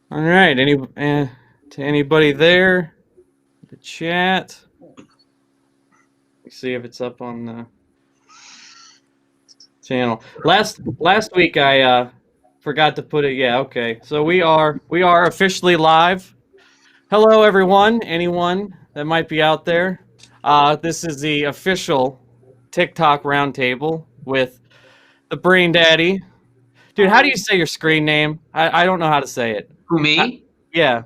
All right. To anybody there, the chat. Let's see if it's up on the channel. Last week I forgot to put it. Yeah. Okay. So we are officially live. Hello, everyone. Anyone that might be out there. This is the official TikTok roundtable with the Brain Daddy. Dude, how do you say your screen name? I don't know how to say it. Who, me? Yeah.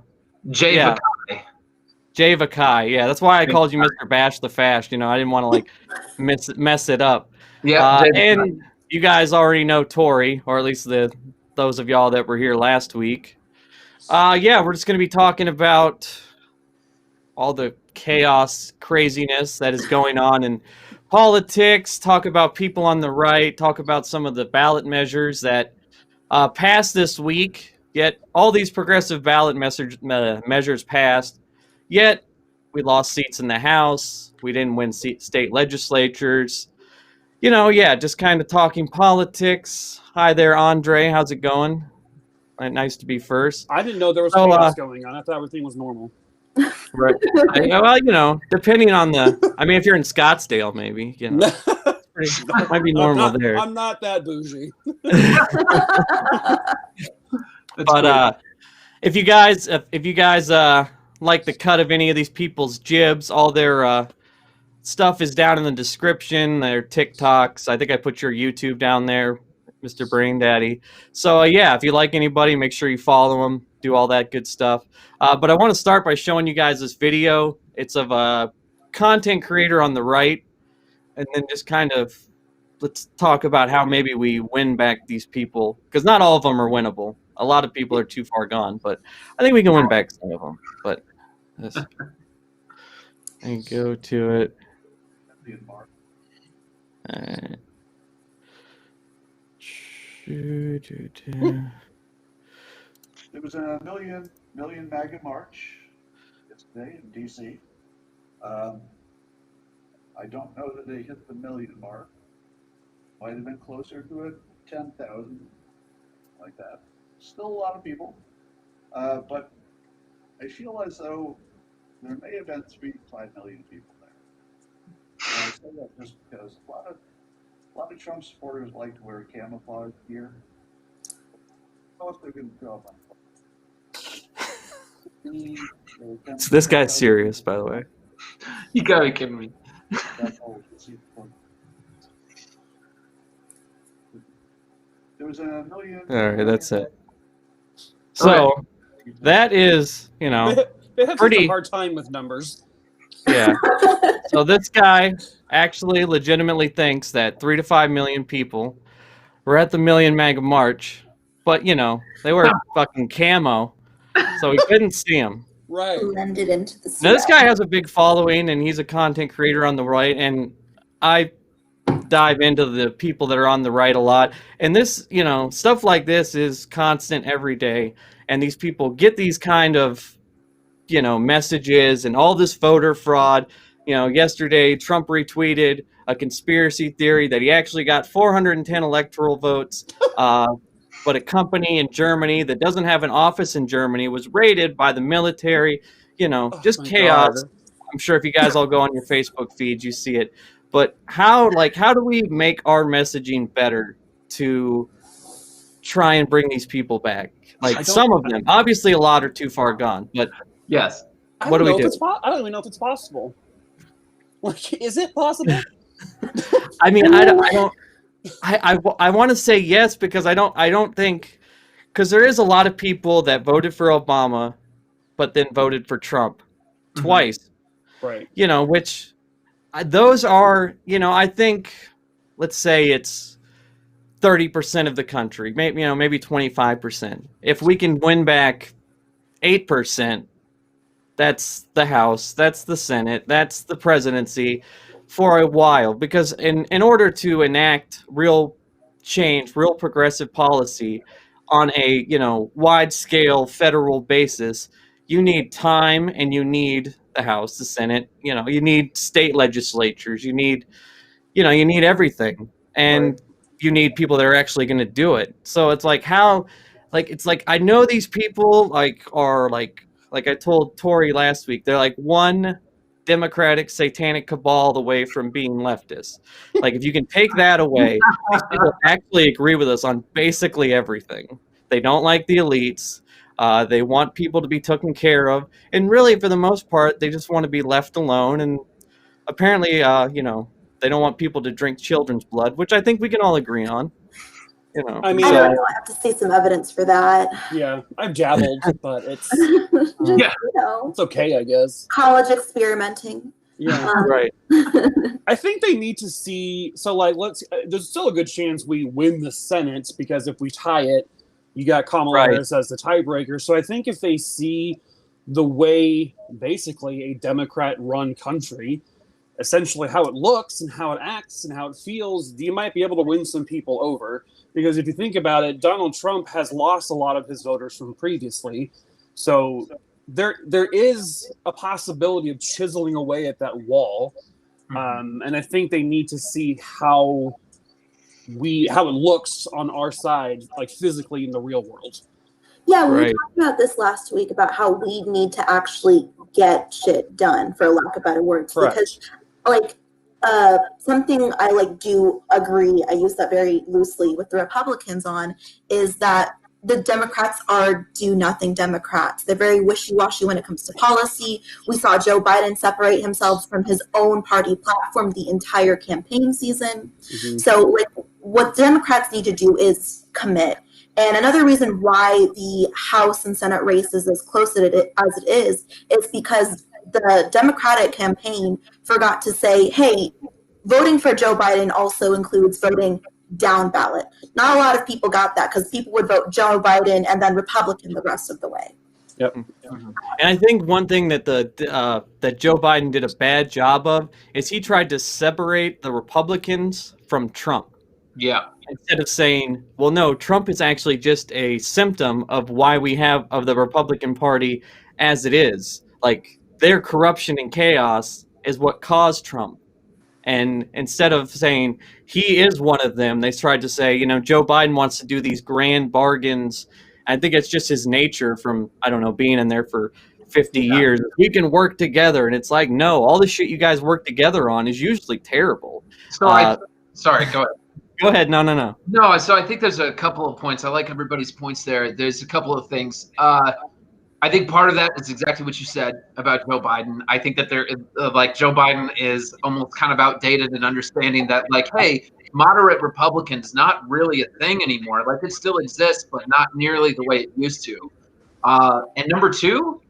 Jay Yeah. Vakai. Jay Vakai. Yeah, that's why I called you Mr. Bash the Fast. You know, I didn't want to like mess it up. Yeah, And you guys already know Tori, or at least those of y'all that were here last week. Yeah, we're just gonna be talking about all the chaos, craziness that is going on in politics. Talk about people on the right. Talk about some of the ballot measures that passed this week. Yet all these progressive ballot measures passed. Yet we lost seats in the House. We didn't win state legislatures. You know, yeah, just kind of talking politics. Hi there, Andre. How's it going? Nice to be first. I didn't know there was chaos going on. I thought everything was normal. Right. Well, you know, depending on I mean, if you're in Scottsdale, maybe, you know, might be normal there. I'm not that bougie. But if you guys like the cut of any of these people's jibs, all their stuff is down in the description. Their TikToks. I think I put your YouTube down there, Mr. Brain Daddy. So yeah, if you like anybody, make sure you follow them. Do all that good stuff. But I want to start by showing you guys this video. It's of a content creator on the right, and then just kind of let's talk about how maybe we win back these people, because not all of them are winnable. A lot of people are too far gone, but I think we can win back some of them. But and go to it. There was a million MAGA march yesterday in DC. I don't know that they hit the million mark. Might have been closer to it, 10,000, like that. Still a lot of people, but I feel as though there may have been 3 to 5 million people there. And I say that just because a lot of Trump supporters like to wear camouflage gear. Most are going to show up on. So this guy's serious, by the way. You gotta be kidding me. There was a million. All right, that's it. So that is, you know, they have pretty a hard time with numbers. Yeah. So this guy actually legitimately thinks that 3 to 5 million people were at the Million MAGA March, but you know they were fucking camo, so we couldn't see them. Right. Blended into the Now this guy has a big following, and he's a content creator on the right, and I dive into the people that are on the right a lot. And this, you know, stuff like this is constant every day, and these people get these kind of, you know, messages and all this voter fraud. You know, yesterday Trump retweeted a conspiracy theory that he actually got 410 electoral votes, but a company in Germany that doesn't have an office in Germany was raided by the military. You know, just chaos. God. I'm sure if you guys all go on your Facebook feeds, you see it. But how do we make our messaging better to try and bring these people back? Like some of them, obviously a lot are too far gone, but yes. What do we do? I don't even know if it's possible. Like, is it possible? I mean, I want to say yes, because I don't think, because there is a lot of people that voted for Obama, but then voted for Trump twice. Right. You know, which those are, you know, I think, let's say it's 30% of the country, maybe, you know, maybe 25%. If we can win back 8%, that's the House, that's the Senate, that's the presidency for a while. Because in order to enact real change, real progressive policy on a, you know, wide scale federal basis, you need time, and you need the House, the Senate, you know, you need state legislatures, you need everything. And you need people that are actually going to do it. So it's like, how like it's like I know these people like are like I told Tori last week, they're like one democratic satanic cabal away from being leftist. Like if you can take that away, these people actually agree with us on basically everything. They don't like the elites. They want people to be taken care of, and really, for the most part, they just want to be left alone. And apparently, they don't want people to drink children's blood, which I think we can all agree on. I mean, I so, don't know. I have to see some evidence for that. yeah, I've dabbled, but it's Just, Yeah. you know, it's okay, I guess. college experimenting. Yeah. right. I think they need to see. So, like, there's still a good chance we win the Senate because if we tie it, you got Kamala Right. Harris as the tiebreaker. So, I think if they see the way basically a Democrat-run country, essentially how it looks and how it acts and how it feels, you might be able to win some people over. Because if you think about it, Donald Trump has lost a lot of his voters from previously. So there is a possibility of chiseling away at that wall. And I think they need to see how it looks on our side, like physically in the real world. Yeah, we Right. talked about this last week about how we need to actually get shit done, for lack of better words. Correct. Because, like, something I do agree, I use that very loosely with the Republicans on, is that the Democrats are do-nothing Democrats. They're very wishy-washy when it comes to policy. We saw Joe Biden separate himself from his own party platform the entire campaign season. Mm-hmm. So what Democrats need to do is commit. And another reason why the House and Senate race is as close as it is because the Democratic campaign forgot to say, hey, voting for Joe Biden also includes voting down ballot. Not a lot of people got that because people would vote Joe Biden and then Republican the rest of the way. Yep. And I think one thing that that Joe Biden did a bad job of is he tried to separate the Republicans from Trump. Yeah. Instead of saying, well, no, Trump is actually just a symptom of why we have of the Republican Party as it is. Like their corruption and chaos is what caused Trump. And instead of saying he is one of them, they tried to say, Joe Biden wants to do these grand bargains. I think it's just his nature from, I don't know, being in there for 50 years. We can work together. And it's like, no, all the shit you guys work together on is usually terrible. So sorry, go ahead. Go ahead. No. No, so I think there's a couple of points. I like everybody's points there. There's a couple of things. I think part of that is exactly what you said about Joe Biden. I think that Joe Biden is almost kind of outdated in understanding that, hey, moderate Republicans not really a thing anymore. Like it still exists, but not nearly the way it used to. And number two,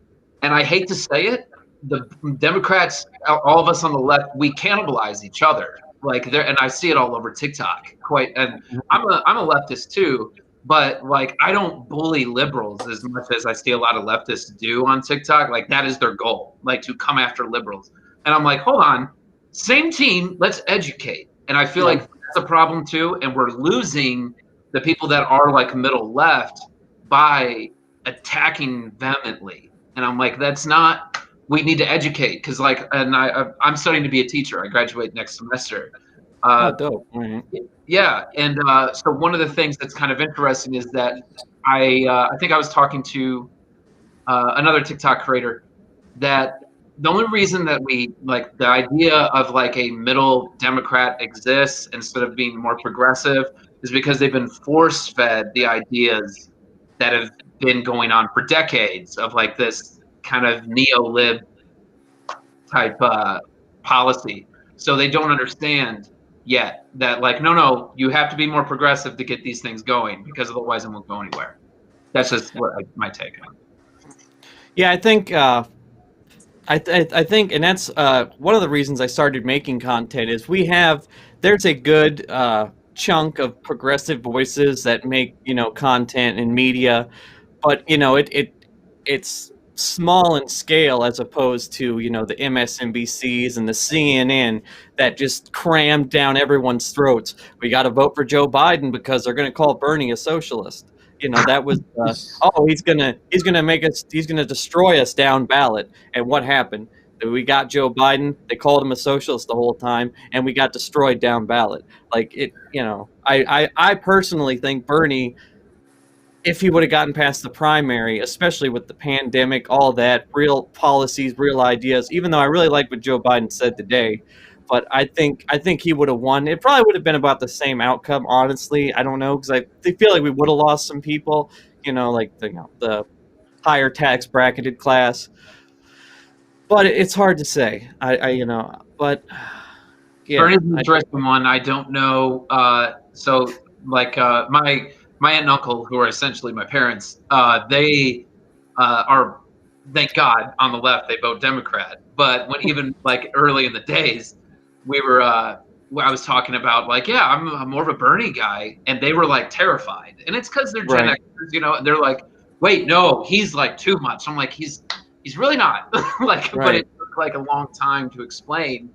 and I hate to say it, the Democrats, all of us on the left, we cannibalize each other. And I see it all over TikTok. And I'm a leftist too. But I don't bully liberals as much as I see a lot of leftists do on TikTok. That is their goal, to come after liberals. And I'm like, hold on, same team, let's educate. And I feel like that's a problem too. And we're losing the people that are middle left by attacking vehemently. And I'm like, that's not. We need to educate because I'm studying to be a teacher. I graduate next semester. Dope. Right. Yeah, and so one of the things that's kind of interesting is that I think I was talking to another TikTok creator that the only reason that we the idea of a middle Democrat exists instead of being more progressive is because they've been force-fed the ideas that have been going on for decades of this kind of neo-lib type policy. So they don't understand yet that no, you have to be more progressive to get these things going because otherwise it won't go anywhere. That's just my take on it. Yeah, I think I think, and that's one of the reasons I started making content is there's a good chunk of progressive voices that make content and media, but it's small in scale as opposed to the MSNBCs and the CNN that just crammed down everyone's throats. We got to vote for Joe Biden because they're going to call Bernie a socialist. That was he's gonna destroy us down ballot. And what happened? We got Joe Biden. They called him a socialist the whole time, and we got destroyed down ballot. I personally think Bernie if he would have gotten past the primary, especially with the pandemic, all that, real policies, real ideas, even though I really like what Joe Biden said today, but I think he would have won. It probably would have been about the same outcome, honestly. I don't know, because I feel like we would have lost some people, like the higher tax bracketed class. But it's hard to say. But yeah. Bernie's an interesting one. I don't know. So like my aunt and uncle, who are essentially my parents, they are, thank God, on the left. They vote Democrat. But when even like early in the days, we were I was talking about like, yeah, I'm more of a Bernie guy, and they were like terrified, and it's because they're Gen Xers, and they're like, wait, no, he's like too much. I'm like, he's really not. Like, but it took like a long time to explain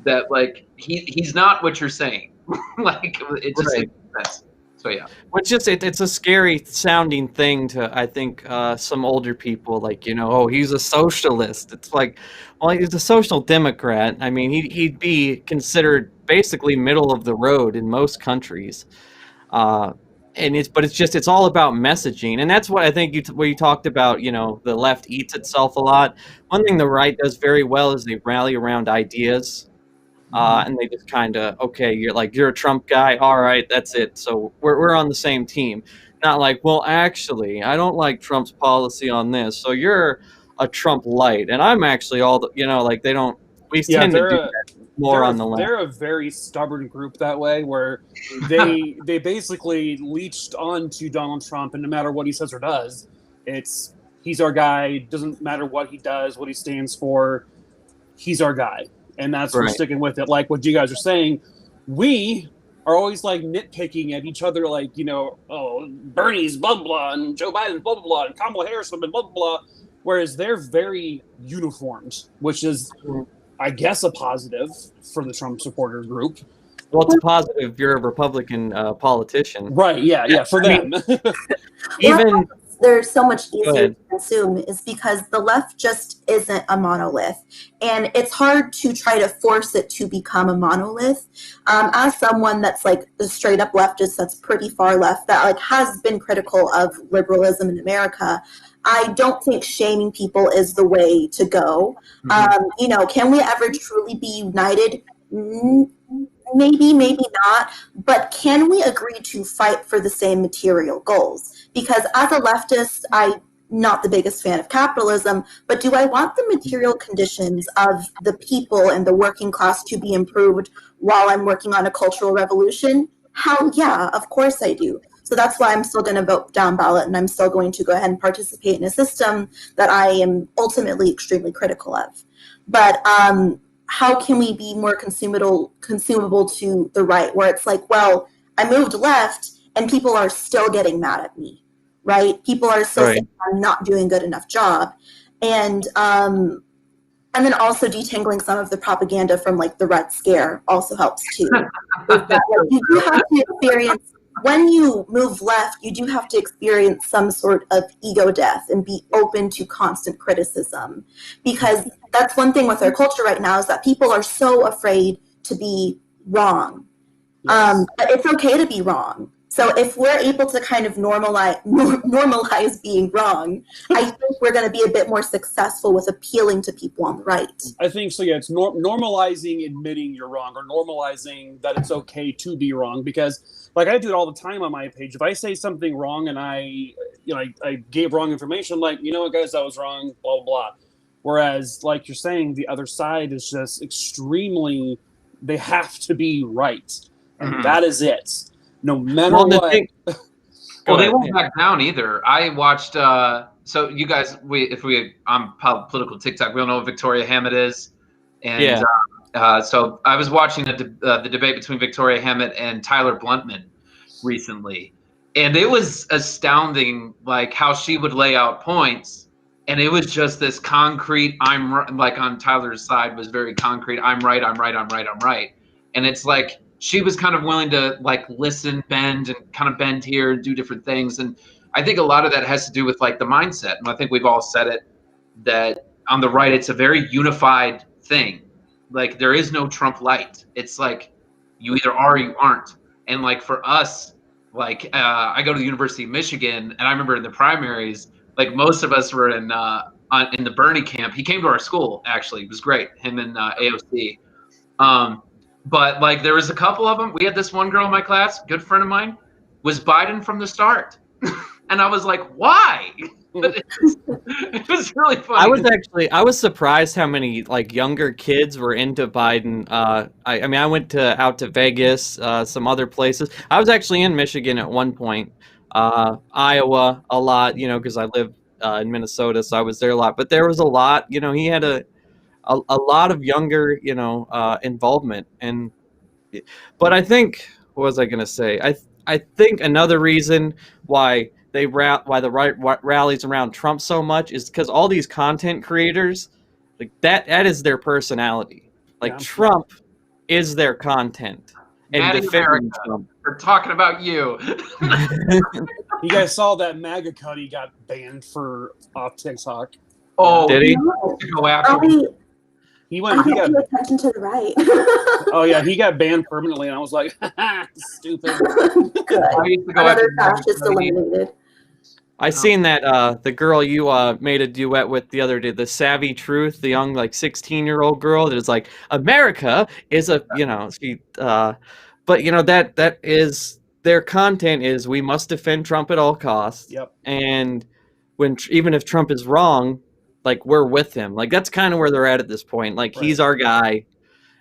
that like he's not what you're saying. Like it just makes sense. So yeah, it's a scary sounding thing to, I think, some older people, like, oh, he's a socialist. It's like, well, he's a social democrat. I mean, he'd be considered basically middle of the road in most countries. But it's all about messaging, and that's what I think you talked about. The left eats itself a lot. One thing the right does very well is they rally around ideas. And they just kind of, okay, you're a Trump guy, all right, that's it. So we're on the same team. Not like, well, actually, I don't like Trump's policy on this, so you're a Trump light, and I'm actually all the, like they don't. We tend to do that more on the left. They're a very stubborn group that way, where they basically leached onto Donald Trump, and no matter what he says or does, he's our guy. Doesn't matter what he does, what he stands for, he's our guy. And that's we're sticking with it. Like what you guys are saying, we are always like nitpicking at each other, like, oh, Bernie's blah, blah, blah, and Joe Biden's blah, blah, blah, and Kamala Harris and blah, blah, blah. Whereas they're very uniformed, which is, I guess, a positive for the Trump supporter group. Well, it's a positive if you're a Republican politician. Right, yeah, for them. Even... They're so much easier to consume is because the left just isn't a monolith, and it's hard to try to force it to become a monolith. As someone that's like a straight up leftist, that's pretty far left, that like has been critical of liberalism in America, I don't think shaming people is the way to go. Can we ever truly be united? Maybe, maybe not, but can we agree to fight for the same material goals? Because as a leftist, I'm not the biggest fan of capitalism, but do I want the material conditions of the people and the working class to be improved while I'm working on a cultural revolution? Hell yeah, of course I do. So that's why I'm still going to vote down ballot, and I'm still going to go ahead and participate in a system that I am ultimately extremely critical of. But how can we be more consumable to the right, where it's like, well, I moved left and people are still getting mad at me, right? People are still saying I'm not doing a good enough job. And then also detangling some of the propaganda from like the Red Scare also helps too. You do have to experience, when you move left, you do have to experience some sort of ego death and be open to constant criticism. Because that's one thing with our culture right now, is that people are so afraid to be wrong. Yes. But it's okay to be wrong. So if we're able to kind of normalize being wrong, I think we're going to be a bit more successful with appealing to people on the right. I think so, yeah. It's normalizing admitting you're wrong, or normalizing that it's okay to be wrong. Because, like, I do it all the time on my page. If I say something wrong and I gave wrong information, I'm like, you know what, guys, that was wrong, blah, blah, blah. Whereas, like you're saying, the other side is just extremely, they have to be right. And that is it. No matter what. They won't back down either. I watched. So you guys, I'm political TikTok. We all know what Victoria Hammett is, and so I was watching the debate between Victoria Hammett and Tyler Bluntman recently, and it was astounding, like how she would lay out points, and it was just this concrete. Like on Tyler's side was very concrete. I'm right. I'm right. I'm right. I'm right, and it's like. She was kind of willing to like listen, bend, and kind of bend here and do different things. And I think a lot of that has to do with like the mindset. And I think we've all said it, that on the right, it's a very unified thing. Like there is no Trump light. It's like you either are or you aren't. And like for us, I go to the University of Michigan, and I remember in the primaries, like most of us were in the Bernie camp. He came to our school, actually. It was great, him and AOC. But like there was a couple of them. We had this one girl in my class, good friend of mine, was Biden from the start. And I was like, why? But it was really funny. I was surprised how many like younger kids were into Biden. I mean, I went out to Vegas, some other places. I was actually in Michigan at one point, Iowa a lot, you know, because I live in Minnesota, so I was there a lot. But there was a lot, you know, he had a lot of younger, you know, involvement. But I think, what was I going to say? I think another reason why the right rallies around Trump so much is because all these content creators, like that is their personality. Like Trump is their content. And Maddie defending America, Trump. we're talking about you. You guys saw that MAGA cut he got banned for off TikTok. Oh, did he? Go after He I went. He can't got. pay attention to the right. Oh yeah, he got banned permanently, and I was like, stupid. Good. I used to go Another after fascist eliminated. I seen that the girl you made a duet with the other day, the Savvy Truth, the young like 16-year-old girl that is like, America is a, you know, she but you know that is their content is we must defend Trump at all costs. Yep. And even if Trump is wrong, like we're with him. Like that's kind of where they're at this point. Like he's our guy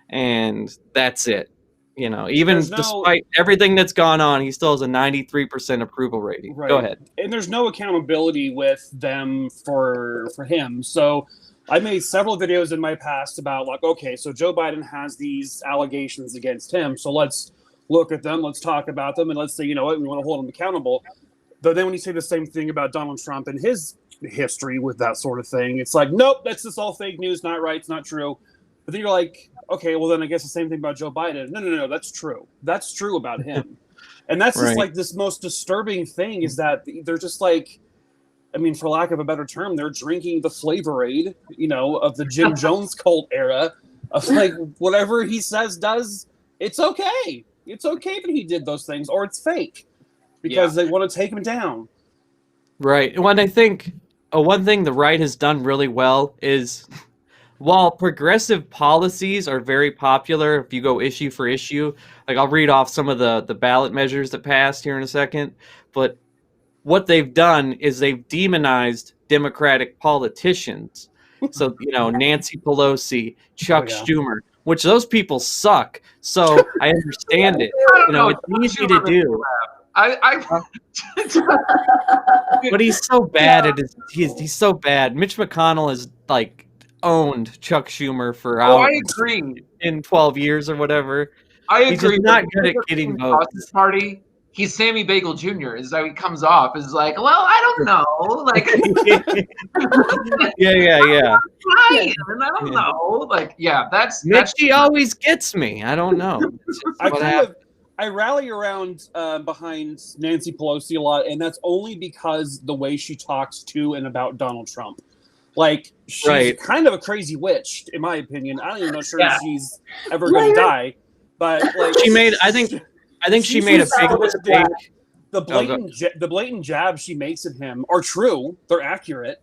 and that's it. You know, even despite everything that's gone on, he still has a 93% approval rating. Right. Go ahead. And there's no accountability with them for him. So I made several videos in my past about like, okay, so Joe Biden has these allegations against him. So let's look at them. Let's talk about them. And let's say, you know what, we want to hold him accountable. But then when you say the same thing about Donald Trump and his history with that sort of thing, it's like, nope, that's just all fake news. Not right. It's not true. But then you're like, okay, well, then I guess the same thing about Joe Biden. No, that's true. That's true about him. And that's just like this most disturbing thing is that they're just like, I mean, for lack of a better term, they're drinking the Flavor-Aid, you know, of the Jim Jones cult era of like whatever he says does, it's okay. It's okay that he did those things or it's fake because they want to take him down. Right. When I think one thing the right has done really well is while progressive policies are very popular, if you go issue for issue, like I'll read off some of the ballot measures that passed here in a second, but what they've done is they've demonized Democratic politicians. So, you know, Nancy Pelosi, Chuck Schumer, which those people suck. So I understand it. You know, it's easy to do. But he's so bad at his, he's so bad. Mitch McConnell is like owned Chuck Schumer for I agree. in 12 years or whatever. I agree. He's just not good at getting votes. Party. He's Sammy Bagel Jr. Is how he comes off. Is like, well, I don't know. Like, yeah. I don't know. Like, that's Mitchie always gets me. I don't know. I rally around behind Nancy Pelosi a lot, and that's only because the way she talks to and about Donald Trump. Like, she's kind of a crazy witch, in my opinion. I don't even know if she's ever going to die. But like, she made, I think she made a big mistake. The blatant jabs she makes at him are true. They're accurate.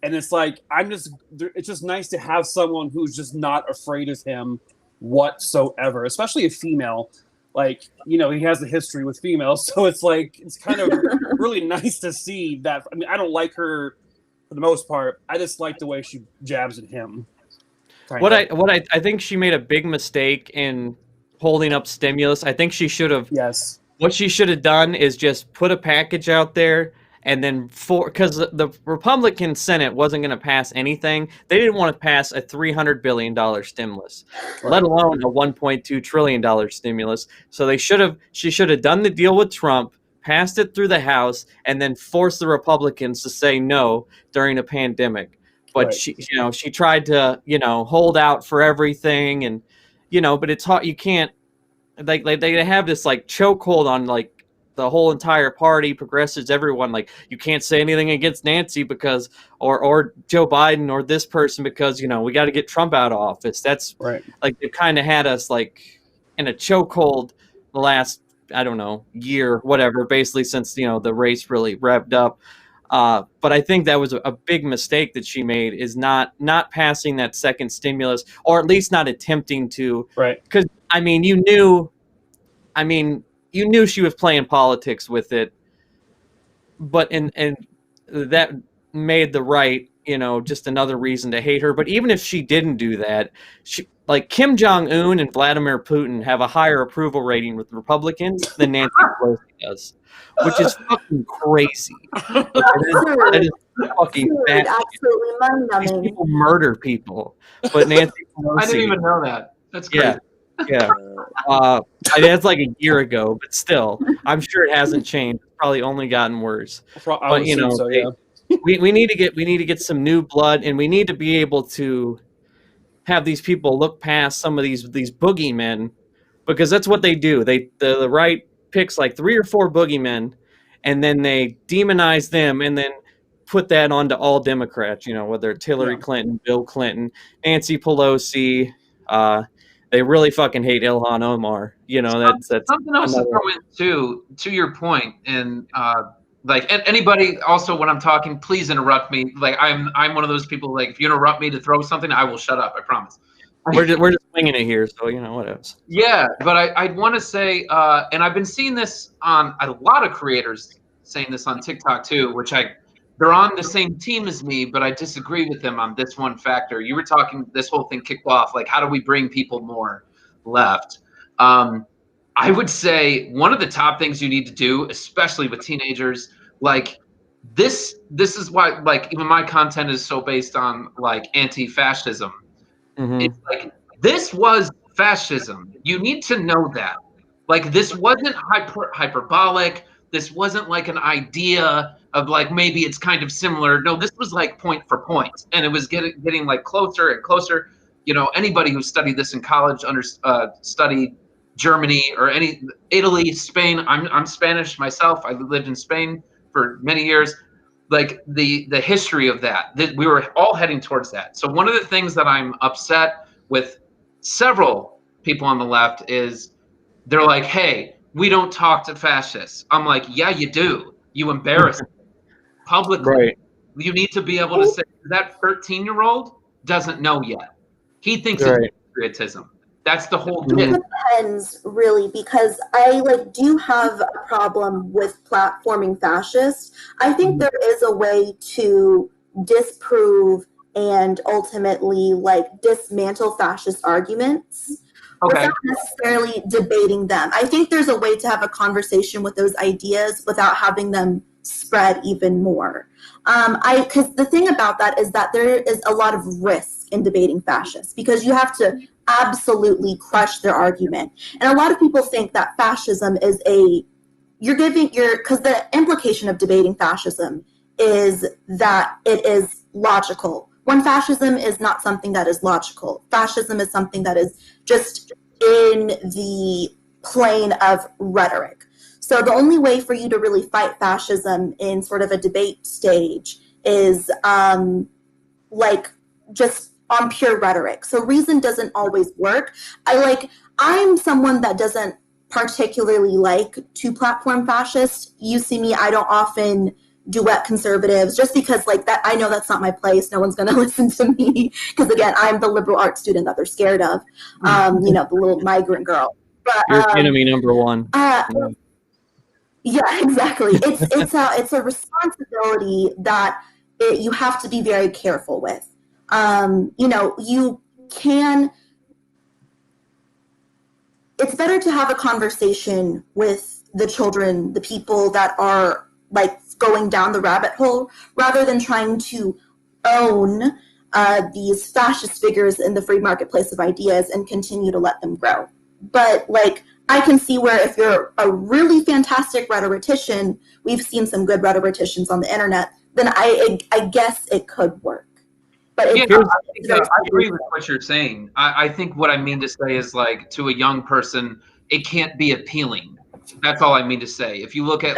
And it's like, it's just nice to have someone who's just not afraid of him whatsoever, especially a female. Like, you know, he has a history with females. So it's like, it's kind of really nice to see that. I mean, I don't like her for the most part. I just like the way she jabs at him. I think she made a big mistake in holding up stimulus. I think she should have. Yes. What she should have done is just put a package out there, and then because the Republican Senate wasn't going to pass anything, they didn't want to pass a $300 billion stimulus, let alone a $1.2 trillion stimulus. So she should have done the deal with Trump, passed it through the House, and then forced the Republicans to say no during a pandemic. But she tried to, hold out for everything, and but it's hard. You can't, like they have this like chokehold on like the whole entire party, progressives, everyone. Like, you can't say anything against Nancy because or Joe Biden or this person because we got to get Trump out of office. That's right. Like, they've kind of had us like in a chokehold the last I don't know, year, whatever, basically since, the race really revved up. But I think that was a big mistake that she made, is not passing that second stimulus, or at least not attempting to. Right. Because, you knew she was playing politics with it, but and that made the right, just another reason to hate her. But even if she didn't do that, like Kim Jong-un and Vladimir Putin have a higher approval rating with Republicans than Nancy Pelosi does, which is fucking crazy. That is fucking bad. Absolutely These mind-numbing. people murder people, but Nancy Pelosi. I didn't even know that. That's crazy. Yeah. That's like a year ago, but still, I'm sure it hasn't changed. It's probably only gotten worse. But yeah. we need to get some new blood, and we need to be able to have these people look past some of these boogeymen, because that's what they do. The right picks like 3 or 4 boogeymen, and then they demonize them, and then put that onto all Democrats. Whether it's Hillary Clinton, Bill Clinton, Nancy Pelosi. They really fucking hate Ilhan Omar. That's something else to throw in too. To your point, and anybody also, when I'm talking, please interrupt me. Like I'm one of those people. Like if you interrupt me to throw something, I will shut up. I promise. We're just winging it here, so what else? Yeah, but I'd want to say, and I've been seeing this on a lot of creators saying this on TikTok too, which they're on the same team as me, but I disagree with them on this one factor. You were talking, this whole thing kicked off, like, how do we bring people more left? I would say one of the top things you need to do, especially with teenagers, like this is why, like, even my content is so based on like anti-fascism. Mm-hmm. It's like, this was fascism. You need to know that. Like, this wasn't hyperbolic. This wasn't like an idea of like, maybe it's kind of similar. No, this was like point for point. And it was getting like closer and closer. Anybody who studied this in college, studied Germany or Italy, Spain. I'm Spanish myself. I lived in Spain for many years. Like the history of that we were all heading towards that. So one of the things that I'm upset with several people on the left is they're like, hey, we don't talk to fascists. I'm like, yeah, you do. You embarrass them publicly. Right. You need to be able to say that 13-year-old doesn't know yet. He thinks it's patriotism. That's the whole deal. It depends, really, because I do have a problem with platforming fascists. I think there is a way to disprove and ultimately dismantle fascist arguments without necessarily debating them. I think there's a way to have a conversation with those ideas without having them spread even more. Because the thing about that is that there is a lot of risk in debating fascists, because you have to absolutely crush their argument. And a lot of people think that fascism is because the implication of debating fascism is that it is logical, when fascism is not something that is logical. Fascism is something that is just in the plane of rhetoric. So the only way for you to really fight fascism in sort of a debate stage is just on pure rhetoric. So reason doesn't always work. I'm someone that doesn't particularly like to platform fascists. You see me, I don't often duet conservatives, just because that I know that's not my place. No one's going to listen to me, because again, I'm the liberal arts student that they're scared of, the little migrant girl. But, you're enemy number one. Yeah, exactly. It's a responsibility that you have to be very careful with. You can. It's better to have a conversation with the children, the people that are going down the rabbit hole, rather than trying to own these fascist figures in the free marketplace of ideas and continue to let them grow. But I can see where if you're a really fantastic rhetorician, we've seen some good rhetoricians on the internet, then I guess it could work. But I agree with what you're saying. I think what I mean to say is, to a young person, it can't be appealing. That's all I mean to say. If you look at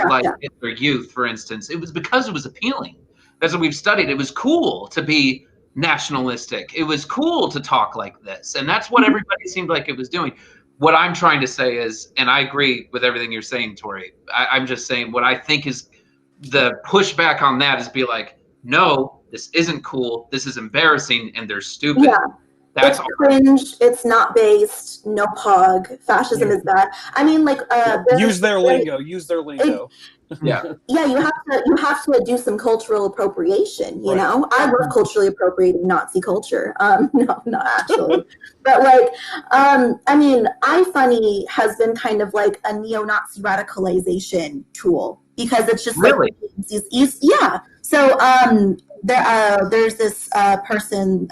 their youth, for instance, it was because it was appealing. That's what we've studied. It was cool to be nationalistic. It was cool to talk like this. And that's what everybody seemed like it was doing. what I'm trying to say is, and I agree with everything you're saying, Tori. I'm just saying what I think is the pushback on that is be like, no, this isn't cool. This is embarrassing, and they're stupid. Yeah. That's It's cringe. It's not based. No pog. Fascism is bad. I mean, like, use their lingo. Use their lingo. Yeah. Yeah, you have to do some cultural appropriation. You Right. know, I love culturally appropriating Nazi culture. No, not actually, but like, I mean, iFunny has been kind of like a neo-Nazi radicalization tool because it's just Really? like, yeah. So there's this person,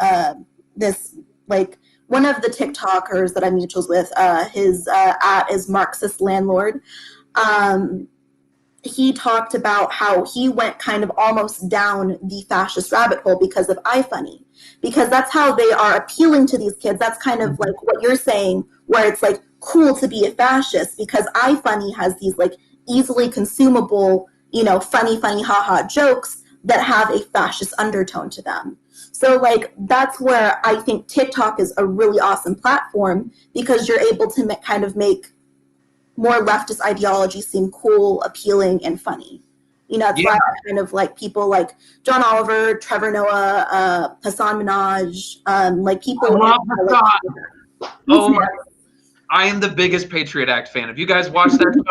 this like one of the TikTokers that I'm mutuals with. His at is Marxist Landlord. He talked about how he went kind of almost down the fascist rabbit hole because of iFunny, because that's how they are appealing to these kids. That's kind of like what you're saying, where it's like cool to be a fascist, because iFunny has these like easily consumable, you know, funny haha jokes that have a fascist undertone to them. So like that's where I think TikTok is a really awesome platform, because you're able to kind of make more leftist ideology seem cool, appealing, and funny. You know, that's why I kind of like people like John Oliver, Trevor Noah, Hassan Minaj, like people. I love like, oh my! I am the biggest Patriot Act fan. Have you guys watched that show?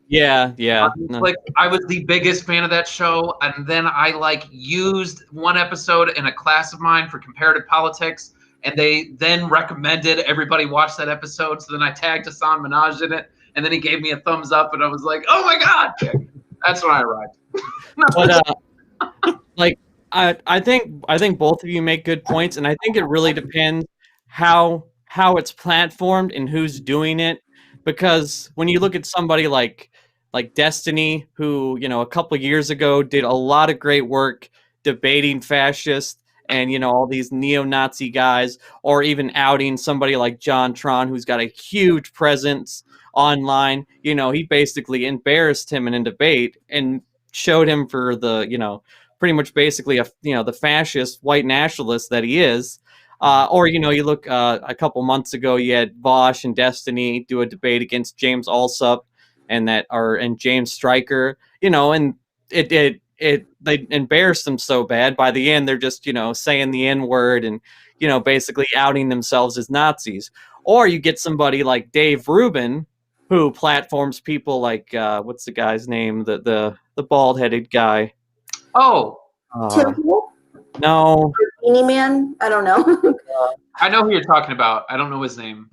Yeah. No. Like, I was the biggest fan of that show, and then I like used one episode in a class of mine for comparative politics, and they then recommended everybody watch that episode. So then I tagged Hassan Minaj in it, and then he gave me a thumbs up, and I was like, "Oh my god!" That's when I arrived. But like I think both of you make good points, and I think it really depends how it's platformed and who's doing it. Because when you look at somebody like Destiny, who, you know, a couple of years ago did a lot of great work debating fascists and, you know, all these neo-Nazi guys, or even outing somebody like John Tron, who's got a huge presence online. You know, he basically embarrassed him in a debate and showed him for the, you know, pretty much basically the fascist white nationalist that he is. Or, you know, you look a couple months ago, you had Vosh and Destiny do a debate against James Alsup and James Stryker, you know, and they embarrassed them so bad. By the end, they're just, you know, saying the N-word and, you know, basically outing themselves as Nazis. Or you get somebody like Dave Rubin, who platforms people like what's the guy's name? The bald-headed guy. Oh, no. Beanie Man? I don't know. I know who you're talking about. I don't know his name.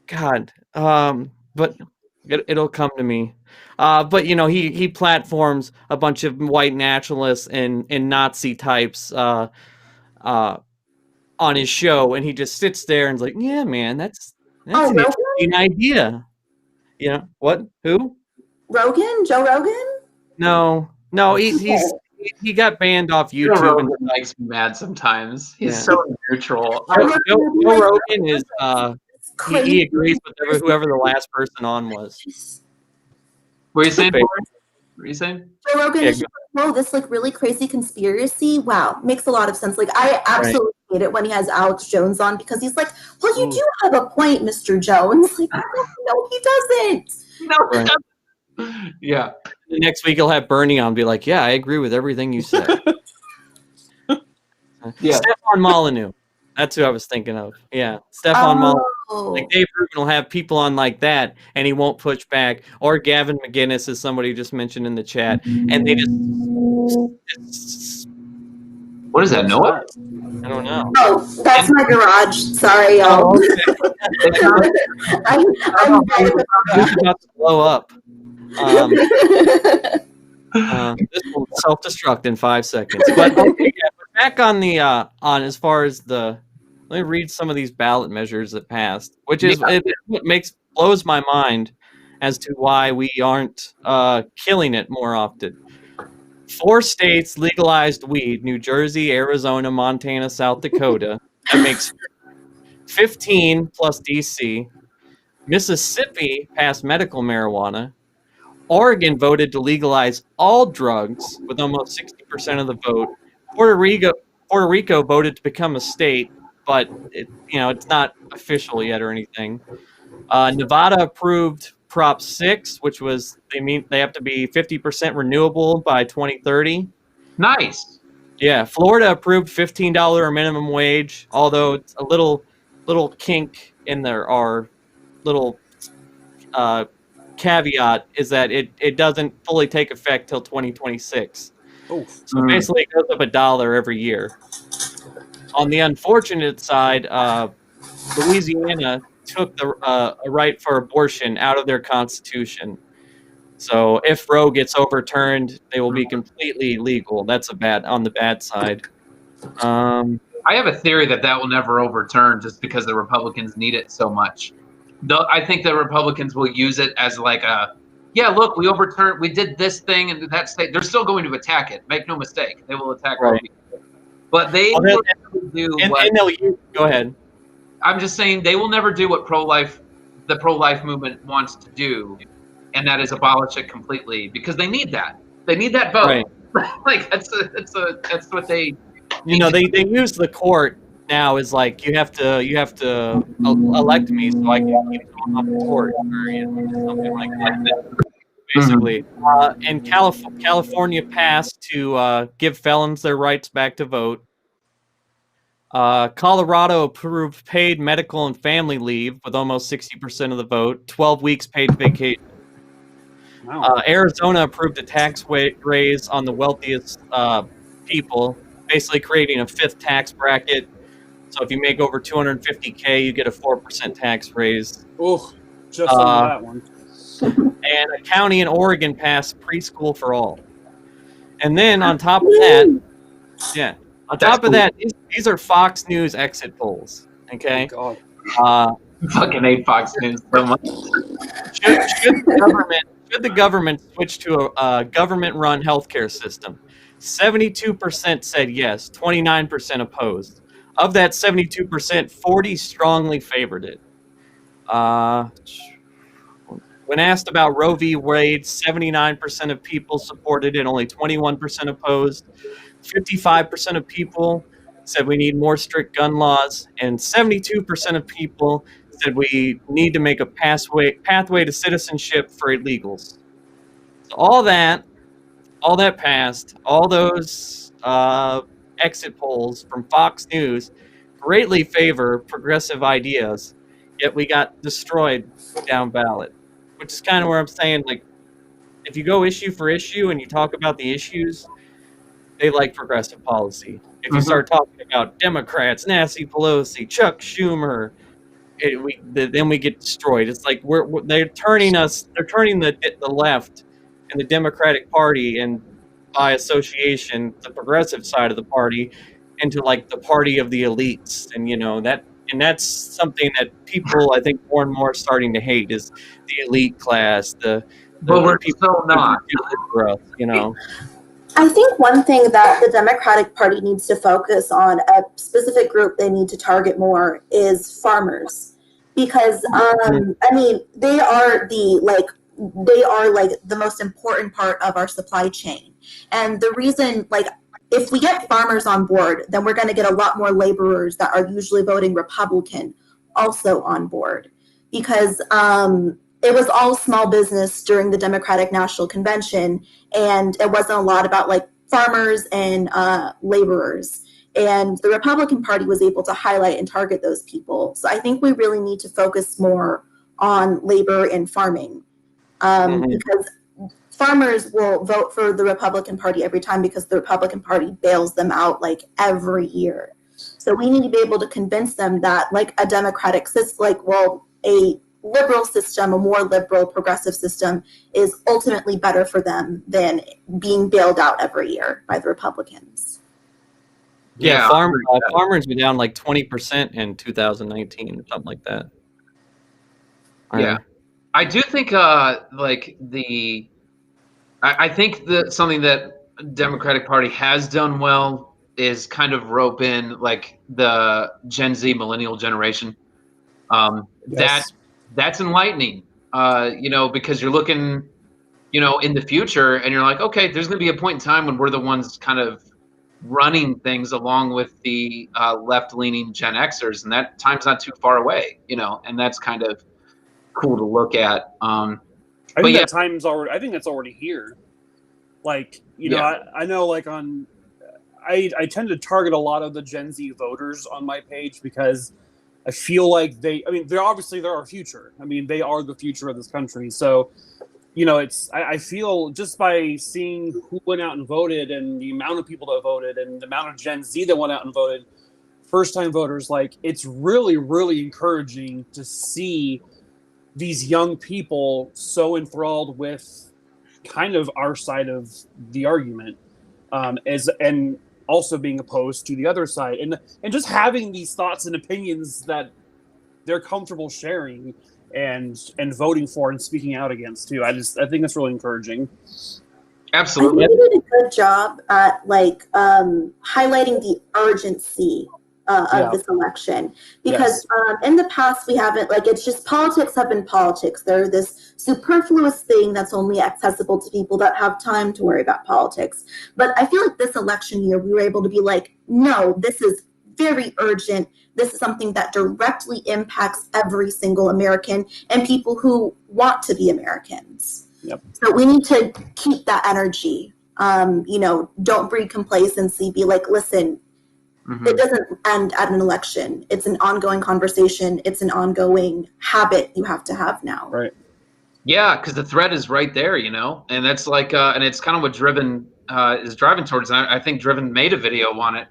God, but it'll come to me. But you know, he platforms a bunch of white nationalists and Nazi types on his show, and he just sits there and is like, "Yeah, man, that's an interesting idea." You know what? Who? Rogan? Joe Rogan? No, he got banned off YouTube. Joe Rogan makes me mad sometimes. He's so neutral. Joe Rogan is he agrees with whoever the last person on was. What are you saying? What are you saying? Joe Rogan is just like, whoa, this like really crazy conspiracy. Wow, makes a lot of sense. Like I absolutely hate it when he has Alex Jones on, because he's like, well, you do have a point, Mr. Jones. Like, no, he doesn't. No, he doesn't. Yeah. The next week he'll have Bernie on and be like, yeah, I agree with everything you said. Yeah. Stefan Molyneux. That's who I was thinking of. Yeah. Stefan Molyneux. Like Dave Rubin will have people on like that, and he won't push back. Or Gavin McGinnis, as somebody just mentioned in the chat. And they just what is that, Noah? I don't know. Oh, that's my garage. Sorry, y'all. I'm about to blow up. This will self-destruct in 5 seconds. But back on the on as far as let me read some of these ballot measures that passed, which is it blows my mind as to why we aren't killing it more often. 4 states legalized weed: New Jersey, Arizona, Montana, South Dakota. That makes 15 plus DC. Mississippi passed medical marijuana. Oregon voted to legalize all drugs with almost 60% of the vote. Puerto Rico voted to become a state, but it's not official yet or anything. Nevada approved Prop 6, which was they have to be 50% renewable by 2030. Nice. Yeah, Florida approved $15 minimum wage, although it's a little kink in there. Our little caveat is that it doesn't fully take effect till 2026. Oof. So basically, it goes up $1 every year. On the unfortunate side, Louisiana took a right for abortion out of their constitution. So if Roe gets overturned, they will be completely legal. That's on the bad side. I have a theory that will never overturn just because the Republicans need it so much. I think the Republicans will use it as like look, we did this thing in that state. They're still going to attack it. Make no mistake. They will attack Right. But they will never do go ahead. I'm just saying they will never do what the pro-life movement wants to do, and that is abolish it completely, because they need that. They need that vote. Right. Like that's what they. They use the court now as like you have to elect me so I can keep going off the court or something like that. Basically, and California passed to give felons their rights back to vote. Colorado approved paid medical and family leave with almost 60% of the vote, 12 weeks paid vacation. Wow. Arizona approved a tax raise on the wealthiest people, basically creating a fifth tax bracket. So if you make over $250K, you get a 4% tax raise. Oh, just on that one. And a county in Oregon passed preschool for all. And then on top of that, these are Fox News exit polls. Okay. Oh, God. Fucking hate Fox News so much. Should the government switch to a government-run healthcare system? 72% said yes, 29% opposed. Of that 72%, 40 strongly favored it. When asked about Roe v. Wade, 79% of people supported it, only 21% opposed. 55% of people said we need more strict gun laws, and 72% of people said we need to make a pathway to citizenship for illegals. So all that passed, all those exit polls from Fox News greatly favor progressive ideas, yet we got destroyed down ballot, which is kind of where I'm saying, like, if you go issue for issue and you talk about the issues, they like progressive policy. If you start talking about Democrats, Nancy Pelosi, Chuck Schumer, then we get destroyed. It's like they're turning the left and the Democratic Party, and by association, the progressive side of the party, into like the party of the elites, and that's something that people, I think, more and more are starting to hate is the elite class. But we're still not. I think one thing that the Democratic Party needs to focus on, a specific group they need to target more, is farmers, because they are the most important part of our supply chain. And the reason, if we get farmers on board, then we're going to get a lot more laborers that are usually voting Republican also on board, because it was all small business during the Democratic National Convention, and it wasn't a lot about farmers and laborers. And the Republican Party was able to highlight and target those people. So I think we really need to focus more on labor and farming, because farmers will vote for the Republican Party every time, because the Republican Party bails them out every year. So we need to be able to convince them that a democratic system, a liberal system, a more liberal progressive system, is ultimately better for them than being bailed out every year by the Republicans. Yeah, farmers were down 20% in 2019 or something like that. Yeah, I do think I think that something that Democratic Party has done well is kind of rope in the Gen Z millennial generation. Yes. That's enlightening, because you're looking, in the future, and you're like, okay, there's going to be a point in time when we're the ones kind of running things along with the left-leaning Gen Xers, and that time's not too far away, and that's kind of cool to look at. I But think yeah. that time's already. I think that's already here. Like, you know, Yeah. I know, like I tend to target a lot of the Gen Z voters on my page because I feel like they're obviously they're our future. I mean, they are the future of this country. So, you know, I feel just by seeing who went out and voted and the amount of people that voted and the amount of Gen Z that went out and voted, first-time voters, like, it's really, really encouraging to see these young people so enthralled with kind of our side of the argument, and also being opposed to the other side, and just having these thoughts and opinions that they're comfortable sharing and voting for and speaking out against too. I think that's really encouraging. Absolutely. I think we did a good job at highlighting the urgency of this election, because in the past we haven't, it's just politics have been politics. They're this superfluous thing that's only accessible to people that have time to worry about politics. But I feel like this election year we were able to be like, no, this is very urgent. This is something that directly impacts every single American and people who want to be Americans. Yep. So we need to keep that energy. Don't breed complacency. Be like, listen, it doesn't end at an election. It's an ongoing conversation. It's an ongoing habit you have to have now. Right. Yeah, because the threat is right there, and that's and it's kind of what Driven is driving towards. And I think Driven made a video on it.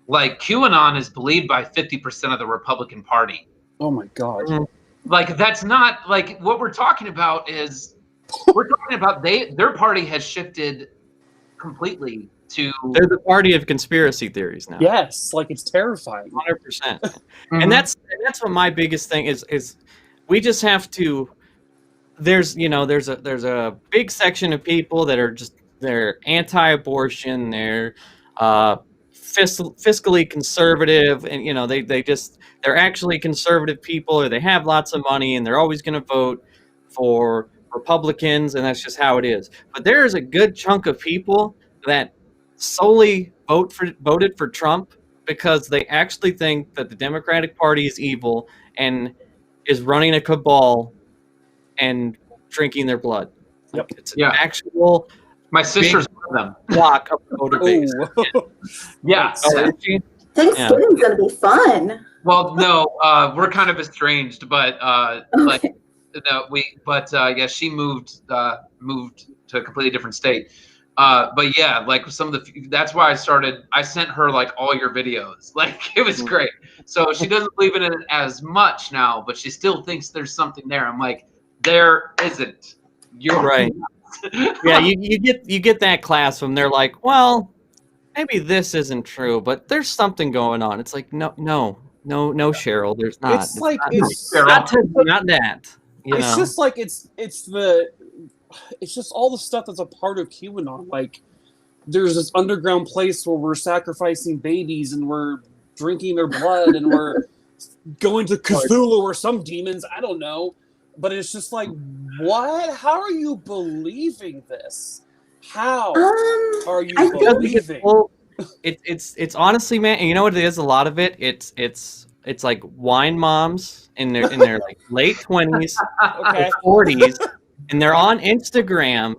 Like, QAnon is believed by 50% of the Republican Party. Oh my God. Like, that's not what we're talking about. We're talking about their party has shifted completely to. They're the party of conspiracy theories now. Yes, it's terrifying. 100%. And that's what my biggest thing is we just have to. There's a big section of people that are they're anti-abortion, they're fiscally conservative, and they're actually conservative people, or they have lots of money and they're always going to vote for Republicans, and that's just how it is. But there is a good chunk of people that solely voted for Trump because they actually think that the Democratic Party is evil and is running a cabal and drinking their blood. Yep. It's an actual. My sister's one of them. Block of voter base. Yeah. Thanksgiving's gonna be fun. Well, no, we're kind of estranged, but Okay. she moved to a completely different state. But yeah, some of that's why I sent her all your videos. It was great. So she doesn't believe in it as much now, but she still thinks there's something there. I'm like, there isn't. You're right. Yeah, you get that class from, they're like, well, maybe this isn't true, but there's something going on. It's like, no, Cheryl, there's not. It's not that. It's just it's just all the stuff that's a part of QAnon. There's this underground place where we're sacrificing babies and we're drinking their blood and we're going to Cthulhu or some demons. I don't know. But it's just what? How are you believing this? How are you believing? It's honestly, man, and you know what it is? A lot of it, it's like wine moms in their late 20s, okay. 40s, and they're on Instagram,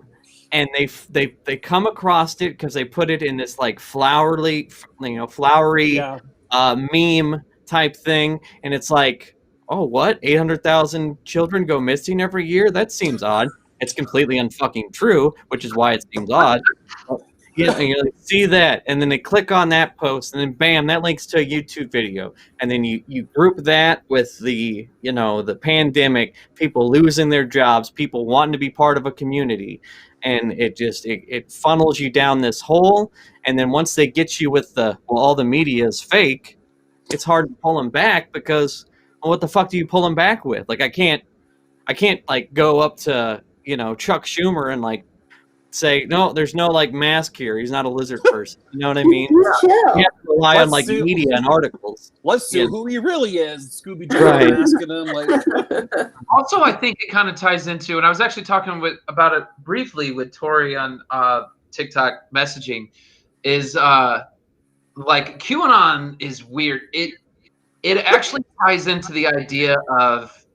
and they come across it because they put it in this flowery meme type thing, and it's like, oh, what? 800,000 children go missing every year? That seems odd. It's completely unfucking true, which is why it seems odd. And you see that, and then they click on that post, and then bam, that links to a YouTube video. And then you group that with the pandemic, people losing their jobs, people wanting to be part of a community. And it funnels you down this hole. And then once they get you with all the media is fake, it's hard to pull them back because, well, what the fuck do you pull them back with? I can't go up to Chuck Schumer and say, no, there's no mask here. He's not a lizard person. You know what I mean? You have to rely on media and articles. Let's see who he really is. Scooby-Doo right. asking him Also, I think it kind of ties into, and I was actually talking about it briefly with Tori on TikTok messaging, is QAnon is weird. It actually ties into the idea of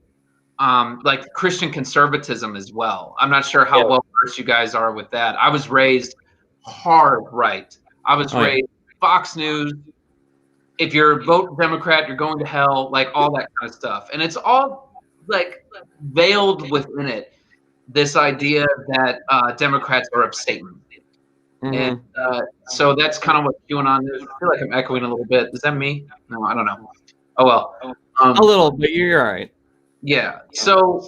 like Christian conservatism as well. I'm not sure how well versed you guys are with that. I was raised hard right. I was raised Fox News. If you're vote Democrat, you're going to hell, like all that kind of stuff. And it's all like veiled within it, this idea that Democrats are of Satan. And so that's kind of what QAnon is. I feel like I'm echoing a little bit. Is that me? No, I don't know. Oh, well. A little bit. You're all right. Yeah. So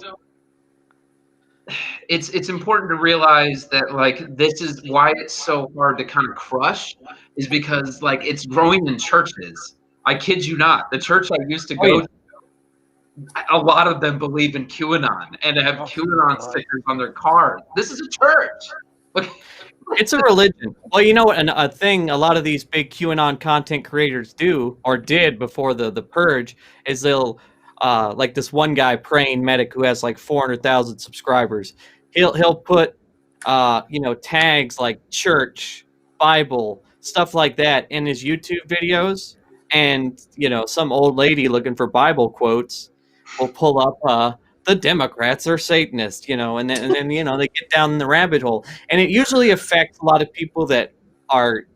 it's important to realize that, like, this is why it's so hard to kind of crush, is because, like, it's growing in churches. I kid you not. The church I used to go to, a lot of them believe in QAnon and have QAnon stickers on their cars. This is a church. Look. It's a religion. Well, you know what? A thing a lot of these big QAnon content creators do, or did before the purge, is they'll, like this one guy, Praying Medic, who has like 400,000 subscribers. He'll put, tags like church, Bible, stuff like that in his YouTube videos, and some old lady looking for Bible quotes will pull up. The Democrats are Satanists, and then they get down the rabbit hole, and it usually affects a lot of people that are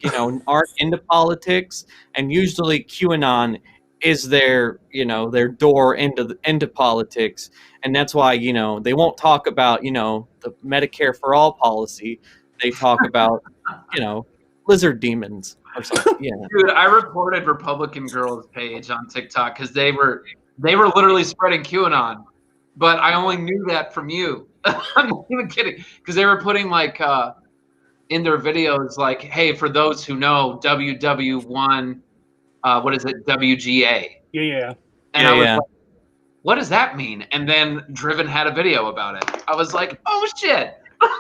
aren't into politics, and usually QAnon is their door into politics, and that's why they won't talk about the Medicare for all policy. They talk about lizard demons or something. Yeah, dude, I reported Republican Girls page on TikTok because they were literally spreading QAnon. But I only knew that from you. I'm not even kidding. Because they were putting, like, in their videos, like, hey, for those who know, WW1, what is it, WGA. Yeah. And I was like, what does that mean? And then Driven had a video about it. I was like, oh, shit.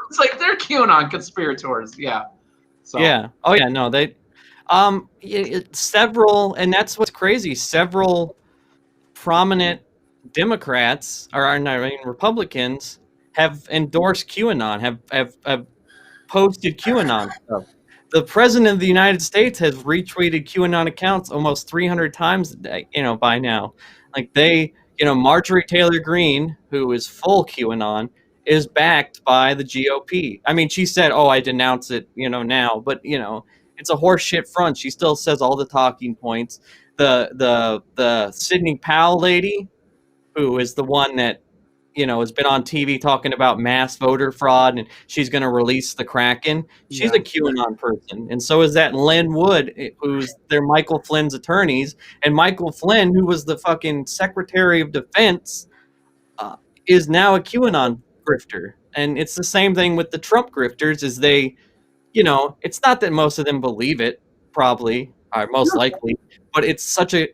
It's like, they're QAnon conspirators. Yeah. So. Yeah. Oh, yeah, no, they... several, and that's what's crazy, several prominent Democrats, Republicans, have endorsed QAnon, have posted QAnon stuff. The president of the United States has retweeted QAnon accounts almost 300 times a day, by now. Like Marjorie Taylor Greene, who is full QAnon, is backed by the GOP. I mean, she said, "Oh, I denounce it," now, but it's a horseshit front. She still says all the talking points. The Sidney Powell lady, who is the one that, has been on TV talking about mass voter fraud, and she's going to release the Kraken. She's a QAnon person. And so is that Lynn Wood, who's their Michael Flynn's attorneys. And Michael Flynn, who was the fucking Secretary of Defense, is now a QAnon grifter. And it's the same thing with the Trump grifters, is they, it's not that most of them believe it, probably, or most likely, but it's such a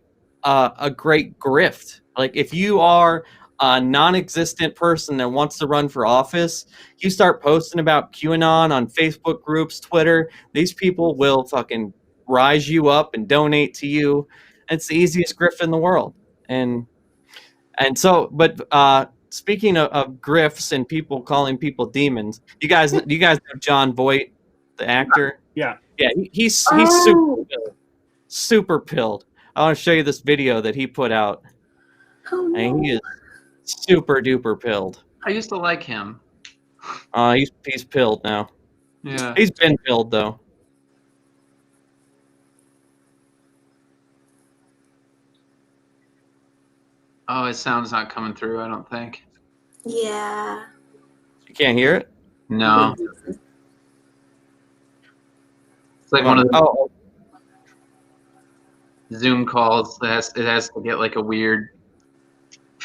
great grift. Like, if you are a non-existent person that wants to run for office, you start posting about QAnon on Facebook groups, Twitter, these people will fucking rise you up and donate to you. It's the easiest grift in the world. And so, but speaking of grifts and people calling people demons, you guys know John Voight, the actor? Yeah. Yeah, he's super pilled. I want to show you this video that he put out. Oh, no. And he is super duper pilled. I used to like him. He's pilled now. Yeah. He's been pilled though. Oh, his sound's not coming through, I don't think. Yeah. You can't hear it? No. It's like one of the Zoom calls. It has to get like a weird.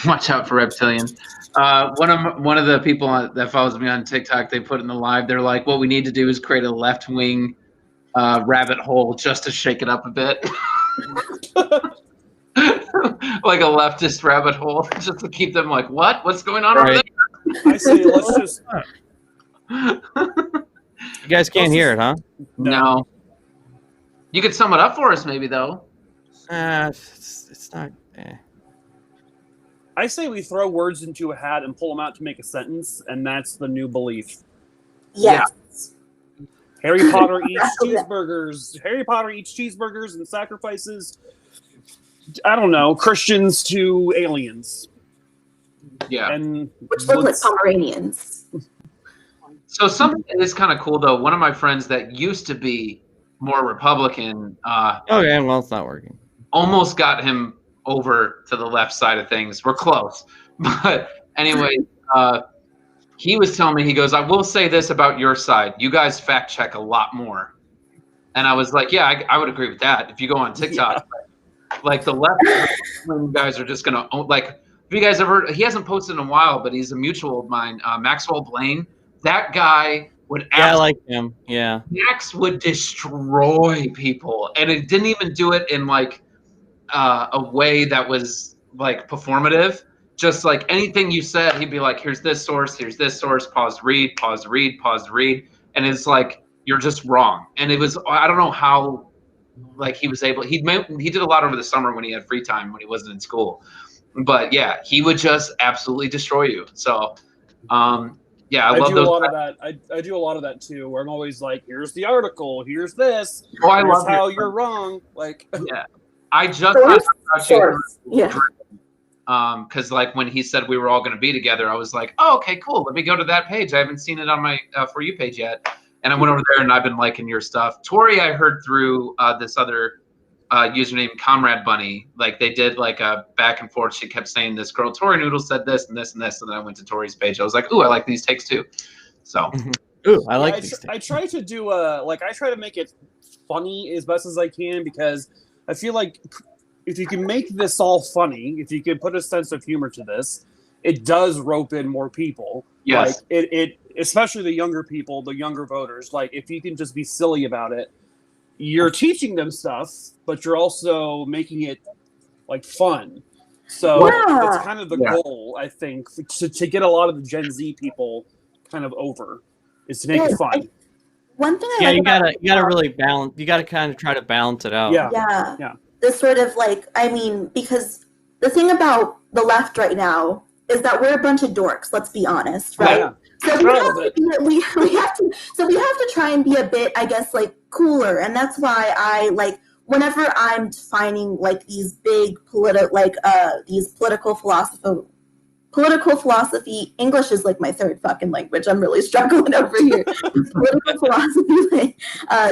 Watch out for reptilians. One of the people that follows me on TikTok, they put in the live. They're like, "What we need to do is create a left-wing rabbit hole just to shake it up a bit, like a leftist rabbit hole, just to keep them like, what? What's going on over there?" I say let's just. You guys can't hear it, huh? No. You could sum it up for us, maybe, though. It's not. I say we throw words into a hat and pull them out to make a sentence, and that's the new belief. Yes. Yeah. Harry Potter eats cheeseburgers. Harry Potter eats cheeseburgers and sacrifices, I don't know, Christians to aliens. Yeah. And which look like Pomeranians. So something that is kind of cool, though. One of my friends that used to be more Republican Okay, well, it's not working. almost got him over to the left side of things. We're close. But anyway, he was telling me, he goes, I will say this about your side. You guys fact check a lot more. And I was like, yeah, I would agree with that. If you go on TikTok, like the left guys are just going to, like, have you guys ever, he hasn't posted in a while, but he's a mutual of mine, Maxwell Blaine. That guy would I like him. Yeah. Max would destroy people. And it didn't even do it in like a way that was like performative. Just like anything you said, he'd be like, here's this source, pause, read. And it's like, you're just wrong. And it was, I don't know how, like he was able, he did a lot over the summer when he had free time, when he wasn't in school. But yeah, he would just absolutely destroy you. So, yeah, I love do those. A lot of that. I do a lot of that too, where I'm always like, here's the article, here's this, I here's love how you're wrong. Like, yeah, I just found out Yeah. because like when he said we were all going to be together, I was like, oh, okay, cool. Let me go to that page. I haven't seen it on my For You page yet. And I went over there and I've been liking your stuff. Tori, I heard through this other username, Comrade Bunny. Like they did like a back and forth. She kept saying this girl, Tori Noodle said this and this and this. And then I went to Tori's page. I was like, ooh, I like these takes too. So, Ooh, I like these. I try to do I try to make it funny as best as I can, because I feel like if you can make this all funny, if you can put a sense of humor to this, it does rope in more people. yes. Like it especially the younger people, the younger voters. Like if you can just be silly about it, you're teaching them stuff, but you're also making it like fun. So that's kind of the goal, I think, to get a lot of the Gen Z people kind of over, is to make it fun. One thing you gotta really balance. You gotta kind of try to balance it out. Yeah. This sort of like, I mean, because the thing about the left right now is that we're a bunch of dorks. Let's be honest, right? Yeah. So we have to try and be a bit, I guess, like cooler, and that's why I like whenever I'm defining like these big political philosophy. English is like my third fucking language. I'm really struggling over here. Political philosophy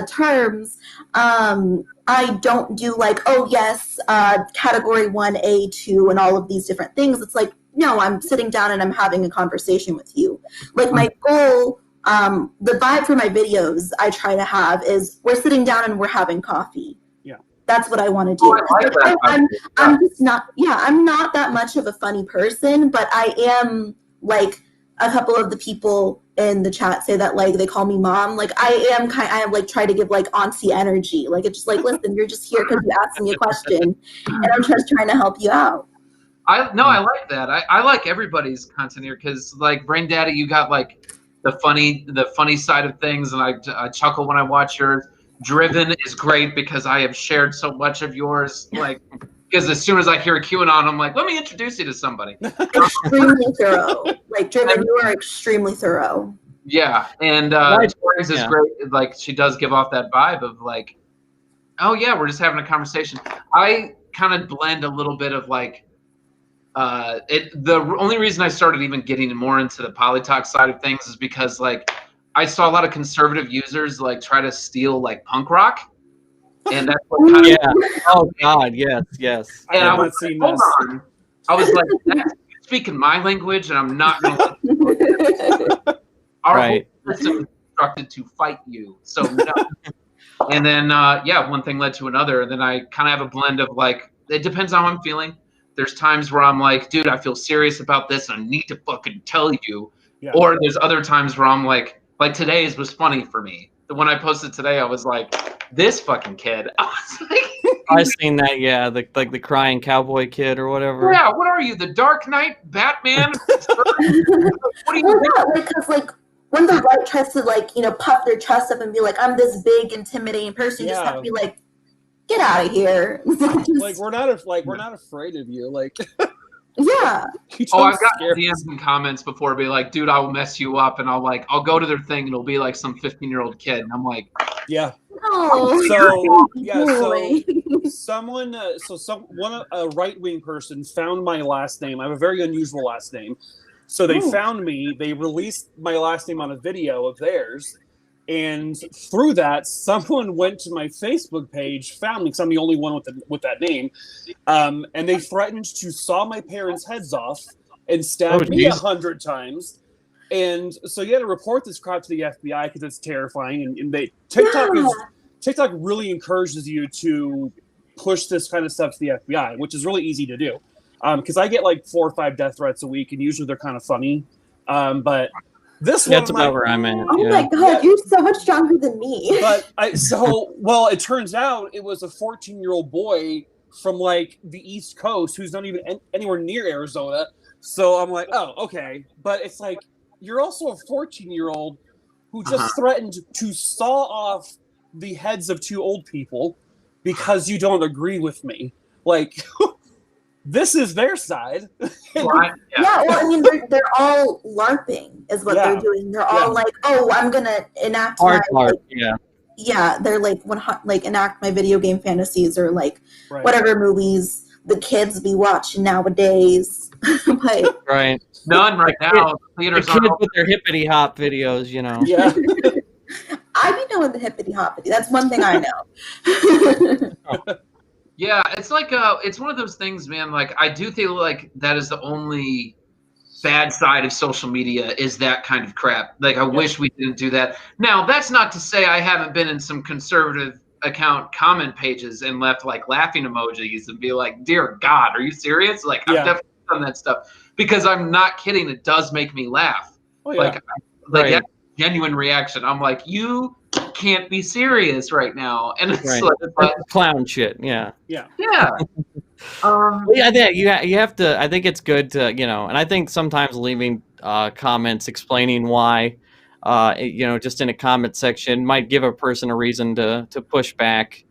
terms. I don't do like, oh yes, category 1A, 2, and all of these different things. It's like, no, I'm sitting down and I'm having a conversation with you. Like my goal, the vibe for my videos I try to have is we're sitting down and we're having coffee. Yeah. That's what I want to do. I'm just not, I'm not that much of a funny person, but I am like a couple of the people in the chat say that like they call me mom. Like I am like try to give like auntie energy. Like it's just like, listen, you're just here because you asked me a question and I'm just trying to help you out. I like that. I like everybody's content here because like Brain Daddy, you got like the funny side of things, and I chuckle when I watch yours. Driven is great because I have shared so much of yours. Like because as soon as I hear a QAnon, I'm like, let me introduce you to somebody. Extremely thorough. Like Driven, you are extremely thorough. Yeah, and Tori's is great. Like she does give off that vibe of like, oh yeah, we're just having a conversation. I kind of blend a little bit of like. The only reason I started even getting more into the polytalk side of things is because like I saw a lot of conservative users like try to steal like punk rock, and that's what kind of oh god, yes. And I was like, hold on. I was like, that's speaking my language, and I'm not going to. Our whole system is constructed to fight you, so no. And then one thing led to another, and then I kind of have a blend of like it depends on how I'm feeling. There's times where I'm like, dude, I feel serious about this and I need to fucking tell you. Yeah. Or there's other times where I'm like today's was funny for me. The one I posted today, I was like, this fucking kid. I was like, I've seen that, yeah, the crying cowboy kid or whatever. Yeah, what are you, the Dark Knight, Batman? What are you doing? Because like when the right tries to like, puff their chest up and be like, I'm this big, intimidating person, you just have to be like, get out of here. Like we're not afraid of you. Like Yeah. You Oh, don't I've got scare DMs and comments before be like, dude, I will mess you up, and I'll go to their thing and it'll be like some 15-year-old kid, and I'm like, Yeah. No. So yeah, so Boy. someone, a right-wing person found my last name. I have a very unusual last name. So they Oh. found me. They released my last name on a video of theirs, and through that, someone went to my Facebook page, found me because I'm the only one with that name, and they threatened to saw my parents' heads off and stab me 100 times. And so you had to report this crap to the FBI because it's terrifying. And TikTok really encourages you to push this kind of stuff to the FBI, which is really easy to do. Because I get like 4 or 5 death threats a week, and usually they're kind of funny. But this one, That's about where I'm at. Oh yeah. my god, you're so much stronger than me. But it turns out it was a 14-year-old boy from like the East Coast who's not even anywhere near Arizona. So I'm like, oh, okay. But it's like, you're also a 14-year-old who just threatened to saw off the heads of 2 old people because you don't agree with me. Like, this is their side. well, Yeah, well, I mean, they're all LARPing, is what they're doing. They're all like, "Oh, I'm gonna enact Hard my LARP, like, yeah." They're like enact my video game fantasies or like whatever movies the kids be watching nowadays. But Right. none right now. The Theaters kids aren't with their hippity hop videos, you know. Yeah. I be knowing the hippity hoppity. That's one thing I know. Yeah, it's like it's one of those things, man. Like, I do feel like that is the only bad side of social media is that kind of crap. Like, I wish we didn't do that. Now, that's not to say I haven't been in some conservative account comment pages and left like laughing emojis and be like, "Dear God, are you serious?" Like, I've definitely done that stuff because I'm not kidding. It does make me laugh. Oh, yeah. Like that genuine reaction. I'm like, you can't be serious right now, and it's like clown shit. Yeah. Yeah. Yeah, you have to. I think it's good to, and I think sometimes leaving comments explaining why, just in a comment section might give a person a reason to push back,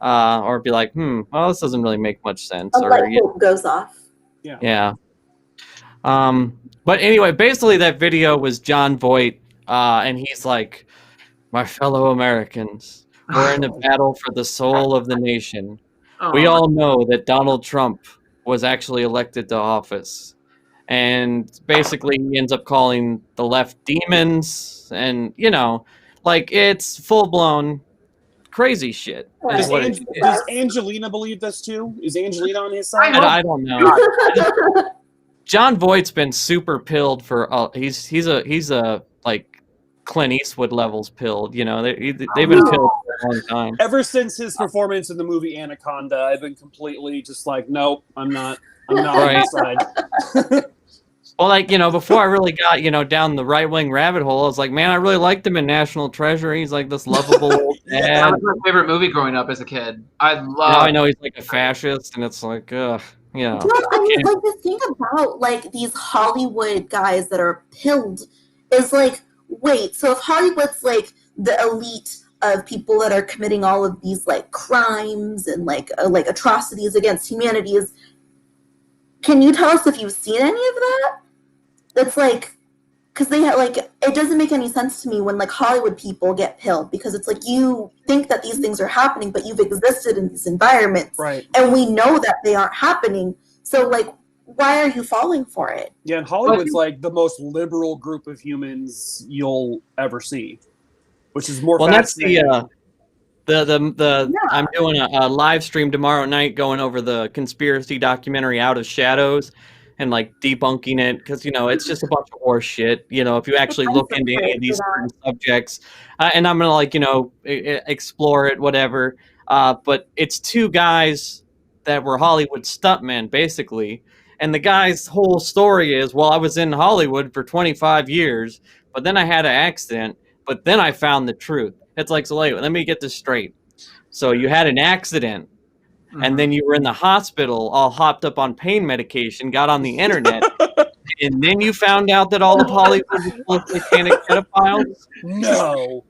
or be like, well, this doesn't really make much sense. A light bulb goes off. Yeah. Yeah. But anyway, basically that video was John Voight, and he's like, "My fellow Americans, we're in a battle for the soul of the nation. We all know that Donald Trump was actually elected to office." And basically he ends up calling the left demons, and, like, it's full-blown crazy shit. Does Angelina believe this too? Is Angelina on his side? I don't know. John Voight's been super pilled for he's a like Clint Eastwood levels pilled, they've been pilled for a long time. Ever since his performance in the movie Anaconda, I've been completely just like, nope, I'm not on his side. Well, like, before I really got, down the right-wing rabbit hole, I was like, man, I really liked him in National Treasure. He's like this lovable old dad. That was my favorite movie growing up as a kid. Now I know he's like a fascist, and it's like, Well, I mean, like, the thing about, like, these Hollywood guys that are pilled is, like, wait, so if Hollywood's, like, the elite of people that are committing all of these, like, crimes and, like atrocities against humanity, can you tell us if you've seen any of that? That's, like, because they have, like, it doesn't make any sense to me when, like, Hollywood people get pilled, because it's like, you think that these things are happening, but you've existed in these environments. Right. And we know that they aren't happening. So, like, why are you falling for it? Yeah, and Hollywood's like the most liberal group of humans you'll ever see, which is more fascinating. That's I'm doing a live stream tomorrow night going over the conspiracy documentary Out of Shadows and, like, debunking it, because, it's just a bunch of horse shit, if you actually look into any of these certain subjects. And I'm going to, explore it, whatever. But it's 2 guys that were Hollywood stuntmen, basically. And the guy's whole story is, well, I was in Hollywood for 25 years, but then I had an accident, but then I found the truth. It's like, so let me get this straight. So you had an accident, and then you were in the hospital all hopped up on pain medication, got on the internet, and then you found out that all of Hollywood was full of satanic pedophiles? No.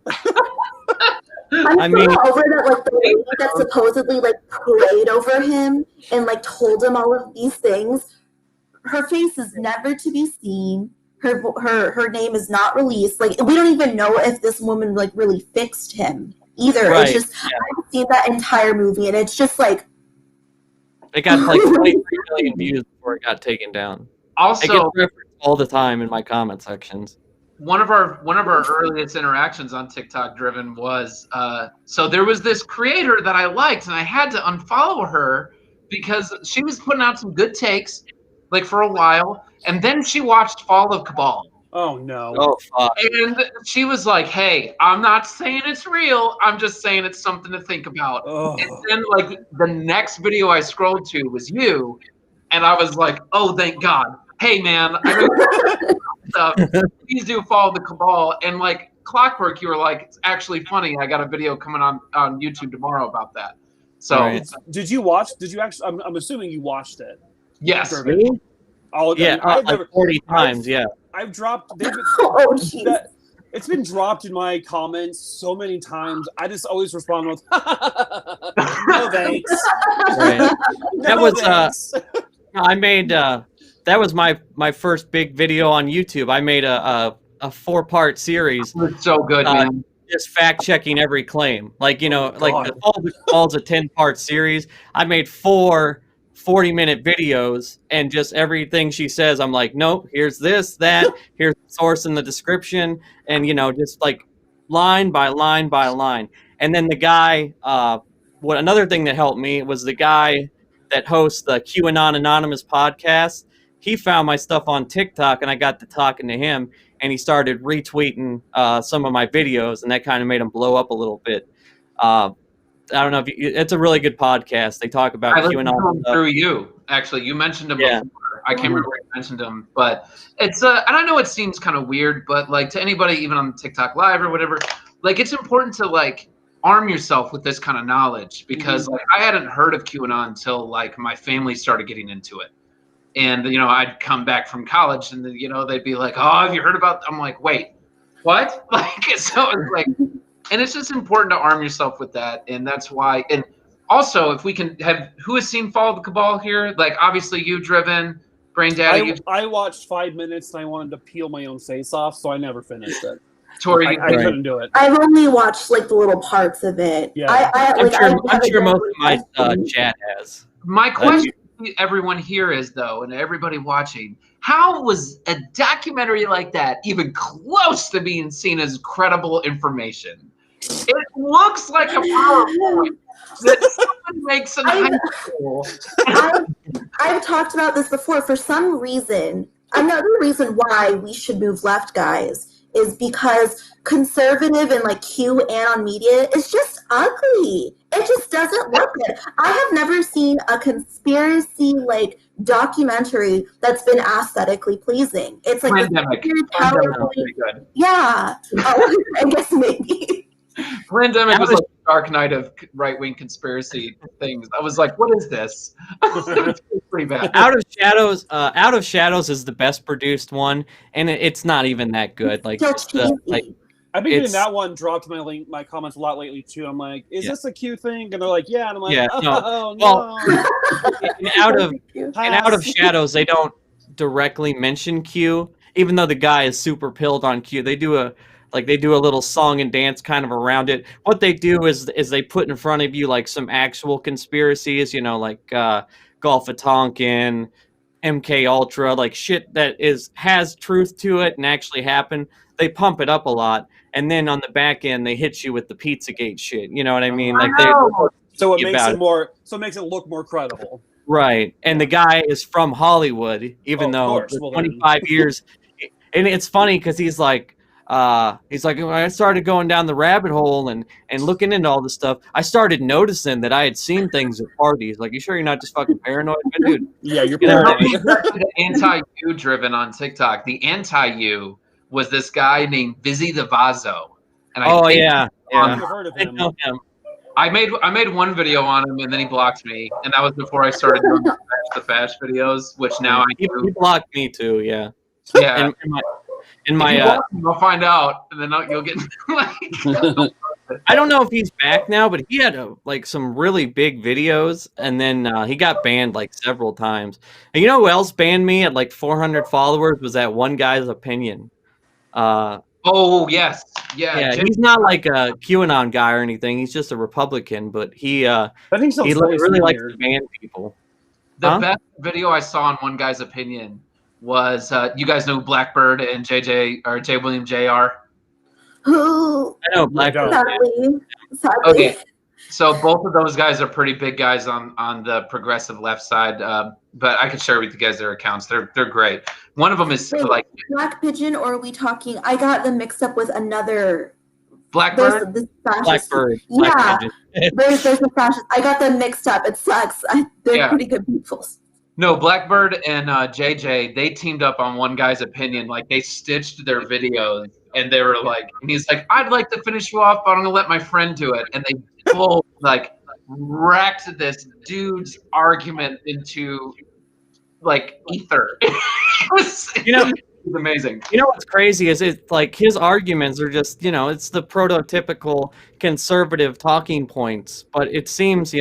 I'm over that, like, the lady that supposedly, like, prayed over him and, like, told him all of these things. her face is never to be seen. Her name is not released. Like, we don't even know if this woman like really fixed him either. Right. It's just I've seen that entire movie, and it's just like it got like 23 million views before it got taken down. It Also, gets referenced all the time in my comment sections. one of our earliest interactions on TikTok driven was so there was this creator that I liked, and I had to unfollow her because she was putting out some good takes like for a while, and then she watched Fall of Cabal. Oh no. Oh fuck. And she was like, "Hey, I'm not saying it's real. I'm just saying it's something to think about." Oh. And then, like, the next video I scrolled to was you, and I was like, "Oh, thank God! Hey, man, I know stuff. Please do follow the Cabal." And like clockwork, you were like, "It's actually funny. I got a video coming on YouTube tomorrow about that." So, Right. Did you watch? Did you actually? I'm assuming you watched it. yes, Irvin. Oh Yeah, I've like 40 times. Yeah. I've dropped. oh jeez. It's been dropped in my comments so many times. I just always respond with, "No thanks." Right. That was thanks. I made that was my first big video on YouTube. I made a 4-part series, it's so good, man. just fact checking every claim. Like, you know, like God. the Fall of the Cabal's a 10-part series. I made 4 40-minute videos, and just everything she says, I'm like, nope, here's this, that, here's the source in the description, and, you know, just like line by line by line. And then the guy, another thing that helped me was the guy that hosts the QAnon Anonymous podcast. He found my stuff on TikTok, and I got to talking to him, and he started retweeting some of my videos, and that kind of made him blow up a little bit. I don't know if it's a really good podcast. They talk about I listened to QAnon him stuff. through you. Actually, you mentioned him Yeah. before. I can't remember where you mentioned him, but it's and I know it seems kind of weird, but like to anybody, even on TikTok Live or whatever, like it's important to like arm yourself with this kind of knowledge because like I hadn't heard of QAnon until like my family started getting into it, and you know I'd come back from college and you know they'd be like, "Oh, have you heard about?" I'm like, "Wait, what?" Like so it's like. And it's just important to arm yourself with that, and that's why. And also, if we can have, who has seen Fall of the Cabal here? Like, obviously, you driven, Brain Daddy. I watched 5 minutes and I wanted to peel my own face off, so I never finished it. Tori, I couldn't do it. I've only watched like the little parts of it. Yeah. I'm sure most of my chat has. my question to everyone here is, though, and everybody watching, how was a documentary like that even close to being seen as credible information? It looks like a PowerPoint that someone makes in high school. I've talked about this before. For some reason, another reason why we should move left, guys, is because conservative and like QAnon media is just ugly. It just doesn't look good. I have never seen a conspiracy like documentary that's been aesthetically pleasing. It's like Pandemic. weird Pandemic was PowerPoint. pretty good. Yeah. Oh, I guess maybe. Pandemic was like the Dark Knight of right-wing conspiracy things. I was like, what is this? It's pretty bad. Out of Shadows is the best produced one, and it's not even that good. Like, Still just the, like cheesy. I've been getting It's- that one dropped my comments a lot lately too. I'm like, is Yeah. this a Q thing? And they're like, yeah. And I'm like, Yeah, no. oh Well, no. and out of Shadows, they don't directly mention Q, even though the guy is super pilled on Q. They do a little song and dance kind of around it. What they do is they put in front of you like some actual conspiracies, you know, like Gulf of Tonkin, MK Ultra, like shit that has truth to it and actually happened. They pump it up a lot, and then on the back end they hit you with the Pizzagate shit. You know what I mean? Like So it about makes it. it more. So it makes it look more credible. right. And the guy is from Hollywood, even Oh, of though course. for Well, then. 25 years. And it's funny because he's like, when I started going down the rabbit hole and looking into all this stuff, I started noticing that I had seen things at parties. Like, you sure you're not just fucking paranoid, dude? Yeah, you're You know, paranoid. The anti-you driven on TikTok. The anti-you was this guy named Vizzy the Vazo. And Oh think yeah, I've yeah. heard of I him. know him. I made one video on him and then he blocked me. And that was before I started doing the Fash videos, which now I He do. blocked me too. Yeah. Yeah. In my If you block him, I'll find out, and then you'll get like. I don't know if he's back now, but he had like some really big videos, and then he got banned like several times. And you know who else banned me at like 400 followers? Was that one guy's opinion. Oh yes, Yeah, he's not like a QAnon guy or anything. He's just a Republican, but he I think sounds really likes weird. to ban people. The best video I saw on one guy's opinion was you guys know Blackbird and J. William Jr. Who? I know Blackbird. Sadly. Okay, so both of those guys are pretty big guys on the progressive left side. But I can share with you guys their accounts. They're great. One of them is like Black Pigeon, or are we talking? I got them mixed up with another. Blackbird. This fascist. Blackbird. Yeah, Black there's a fascist. I got them mixed up. It sucks. They're pretty good people. No, Blackbird and JJ, they teamed up on one guy's opinion. Like they stitched their videos, and they were like, and he's like, "I'd like to finish you off, but I'm gonna let my friend do it." And they both like wrecked this dude's argument into like ether. It was amazing. You know what's crazy is it like his arguments are just, it's the prototypical conservative talking points, but it seems,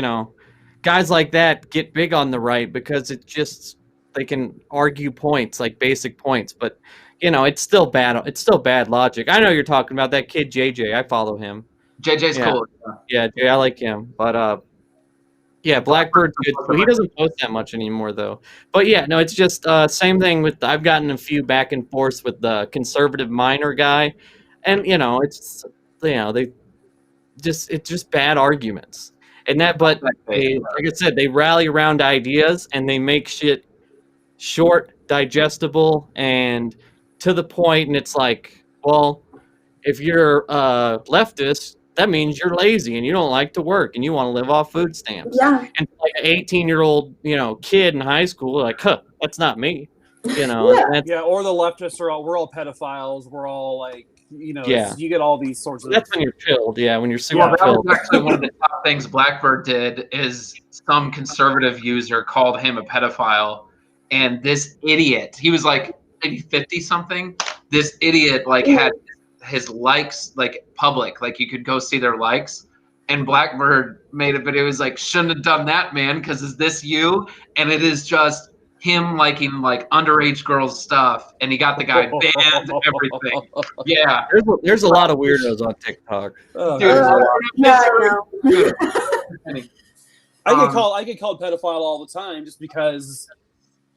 guys like that get big on the right because they can argue points, like basic points, but it's still bad. It's still bad logic. I know you're talking about that kid JJ. I follow him. JJ's cool. Yeah, Jay, I like him. But yeah, Blackbird's good. He doesn't post that much anymore, though. But yeah, no, it's just same thing with. I've gotten a few back and forth with the conservative minor guy, and it's it's just bad arguments. And but like I said, they rally around ideas and they make shit short, digestible, and to the point. And it's like, well, if you're leftist, that means you're lazy and you don't like to work and you want to live off food stamps. Yeah. And like an 18-year-old, kid in high school, like, that's not me. Yeah, or the leftists we're all pedophiles. We're all like, you get all these sorts of. That's when you're chilled. Yeah, when you're super Well, that chilled. was actually one of the top things Blackbird did. Is some conservative user called him a pedophile, and this idiot, he was like maybe 50 something. This idiot like had his likes like public, like you could go see their likes, and Blackbird made a video. He's like, shouldn't have done that, man, because is this you? And it is just him liking like underage girls stuff, and he got the guy banned. Everything. Yeah, there's a lot of weirdos on TikTok. Dude, I get called pedophile all the time just because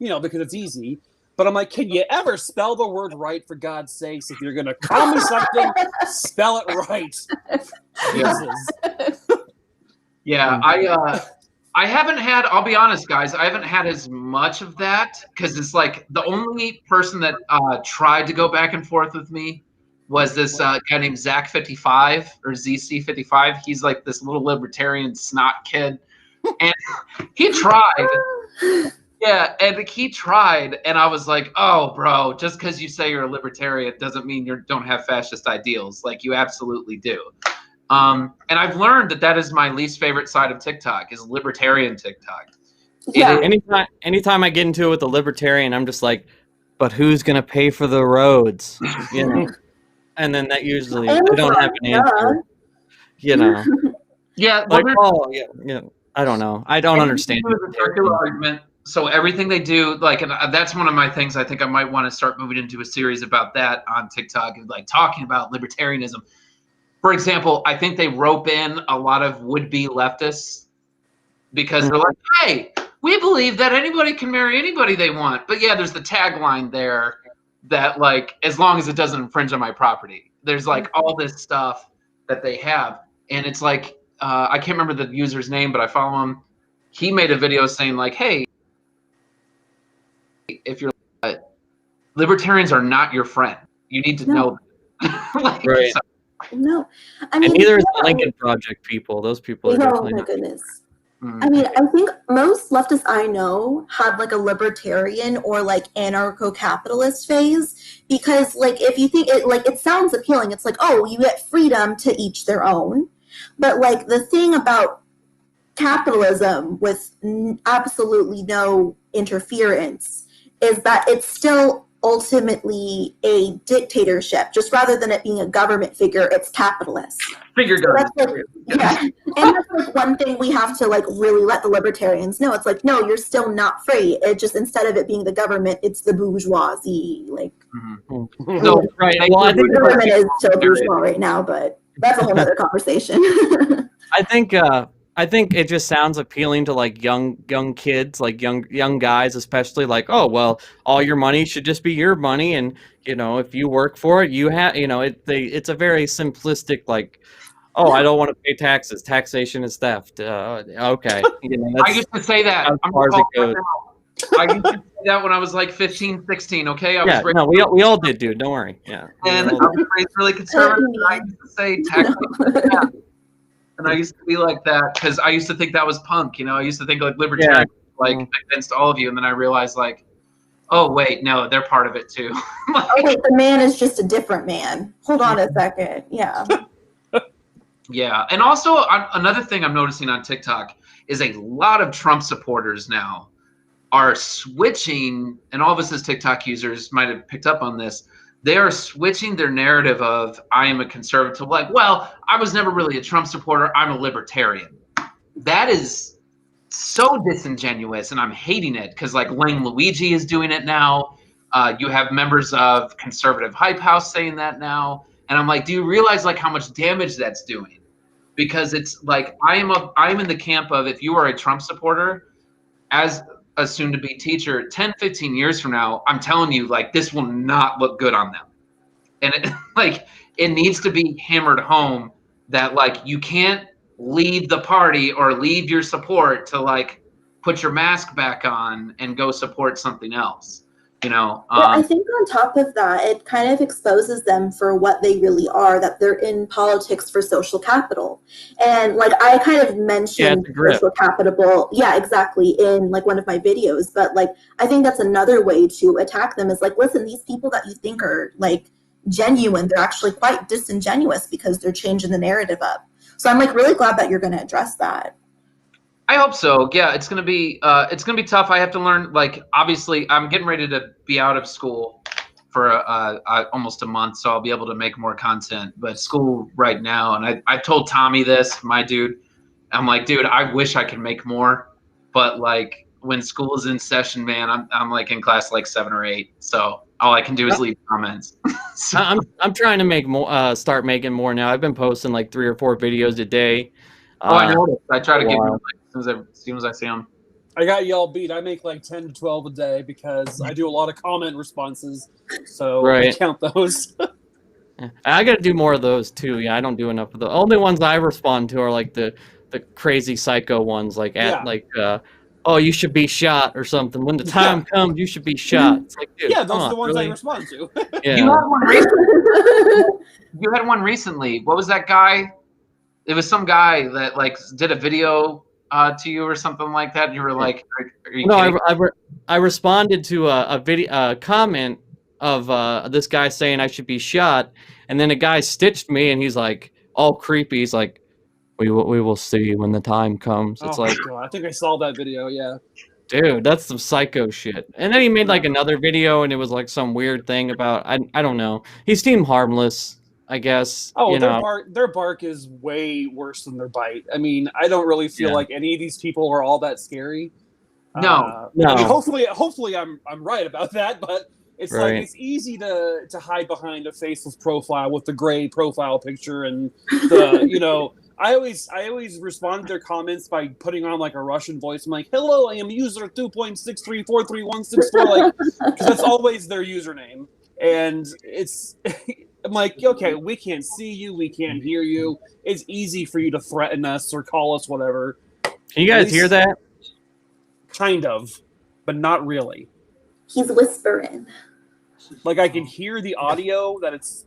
it's easy. But I'm like, can you ever spell the word right, for God's sakes? If you're going to call me something, spell it right. Jesus. Yeah, I haven't had, I'll be honest, guys, I haven't had as much of that because it's like the only person that tried to go back and forth with me was this guy named Zach55 or ZC55. He's like this little libertarian snot kid. And he tried. Yeah, and he tried, and I was like, "Oh, bro, just because you say you're a libertarian doesn't mean you don't have fascist ideals. Like, you absolutely do." And I've learned that is my least favorite side of TikTok is libertarian TikTok. Yeah. Anytime I get into it with a libertarian, I'm just like, "But who's gonna pay for the roads?" And then that usually they don't have an answer. Yeah, like, I don't know. I don't understand. It's a circular argument. So everything they do, like, and that's one of my things. I think I might want to start moving into a series about that on TikTok, and like talking about libertarianism. For example, I think they rope in a lot of would-be leftists because they're like, "Hey, we believe that anybody can marry anybody they want." But yeah, there's the tagline there that like, as long as it doesn't infringe on my property. There's like all this stuff that they have, and it's like I can't remember the user's name, but I follow him. He made a video saying like, "Hey, if you're libertarians are not your friend. You need to know that." Like, right. So. No, I mean, and neither is the Lincoln Project people. Those people are definitely. Oh my goodness. I mean, I think most leftists I know have like a libertarian or like anarcho-capitalist phase because, like, if you think it, like, it sounds appealing. It's like, oh, you get freedom to each their own, but like the thing about capitalism with absolutely no interference is that it's still ultimately a dictatorship. Just rather than it being a government figure, it's capitalist. Figure So guns. that's like, yeah, and that's like one thing we have to like really let the libertarians know. It's like, no, you're still not free. It just, instead of it being the government, it's the bourgeoisie. Like, So, Right. Well, I the think government is still bourgeois right now, but that's a whole other conversation. I think it just sounds appealing to like young kids, like young guys, especially like, oh well, all your money should just be your money, and if you work for it, you have it's a very simplistic like, oh, I don't want to pay taxes. Taxation is theft. Okay, I used to say that. as far as it goes. I used to say that when I was like 15 16, okay? I was Yeah, raised, no, we all did, dude. Don't worry. Yeah. and I was raised really conservative, and I used to say taxation. And I used to be like that because I used to think that was punk, I used to think like libertarian, like against all of you, and then I realized like, oh wait, no, they're part of it too. Oh wait, the man is just a different man. Hold on a second. Yeah. Yeah, and also another thing I'm noticing on TikTok is a lot of Trump supporters now are switching, and all of us as TikTok users might have picked up on this. They are switching their narrative of I am a conservative, like, well, I was never really a Trump supporter, I'm a libertarian. That is so disingenuous, and I'm hating it because like Lang Luigi is doing it now. You have members of Conservative Hype House saying that now, and I'm like, do you realize like how much damage that's doing? Because it's like I am in the camp of, if you are a Trump supporter, as a soon-to-be teacher, 10, 15 years from now, I'm telling you, like, this will not look good on them. And it needs to be hammered home that like you can't leave the party or leave your support to like put your mask back on and go support something else. Well, I think on top of that, it kind of exposes them for what they really are, that they're in politics for social capital. And like I kind of mentioned social capital, yeah, exactly, in like one of my videos. But like I think that's another way to attack them is like, listen, these people that you think are like genuine, they're actually quite disingenuous because they're changing the narrative up. So I'm like really glad that you're going to address that. I hope so. Yeah, it's gonna be tough. I have to learn. Like, obviously, I'm getting ready to be out of school for almost a month, so I'll be able to make more content. But school right now, and I told Tommy this, my dude. I'm like, dude, I wish I could make more, but like when school is in session, man, I'm like in class like 7 or 8, so all I can do is leave comments. So. I'm trying to make more, start making more now. I've been posting like 3 or 4 videos a day. I noticed. I try to get them as soon as I see them. I got y'all beat. I make like 10 to 12 a day because I do a lot of comment responses, so I count those. I got to do more of those too. Yeah, I don't do enough of the only ones I respond to are like the crazy psycho ones, like oh, you should be shot or something. When the time comes, you should be shot. It's like, dude, those are the ones I respond to. Yeah. You had one recently. What was that guy? It was some guy that like did a video to you or something like that. And you were like, "Are you kidding?" I responded to a comment of this guy saying I should be shot, and then a guy stitched me, and he's like all creepy. He's like, "We will see when the time comes." It's like, God, I think I saw that video. Yeah, dude, that's some psycho shit. And then he made like another video, and it was like some weird thing about I don't know. He seemed harmless, I guess. Oh, their bark is way worse than their bite. I mean, I don't really feel like any of these people are all that scary. No. I mean, hopefully I'm right about that, but it's like it's easy to hide behind a faceless profile with the gray profile picture and the I always respond to their comments by putting on like a Russian voice. I'm like, "Hello, I am user 2.6343164," like because that's always their username, and it's. I'm like, okay, we can't see you, we can't hear you. It's easy for you to threaten us or call us whatever. Can you guys hear that? Kind of, but not really. He's whispering. Like I can hear the audio that it's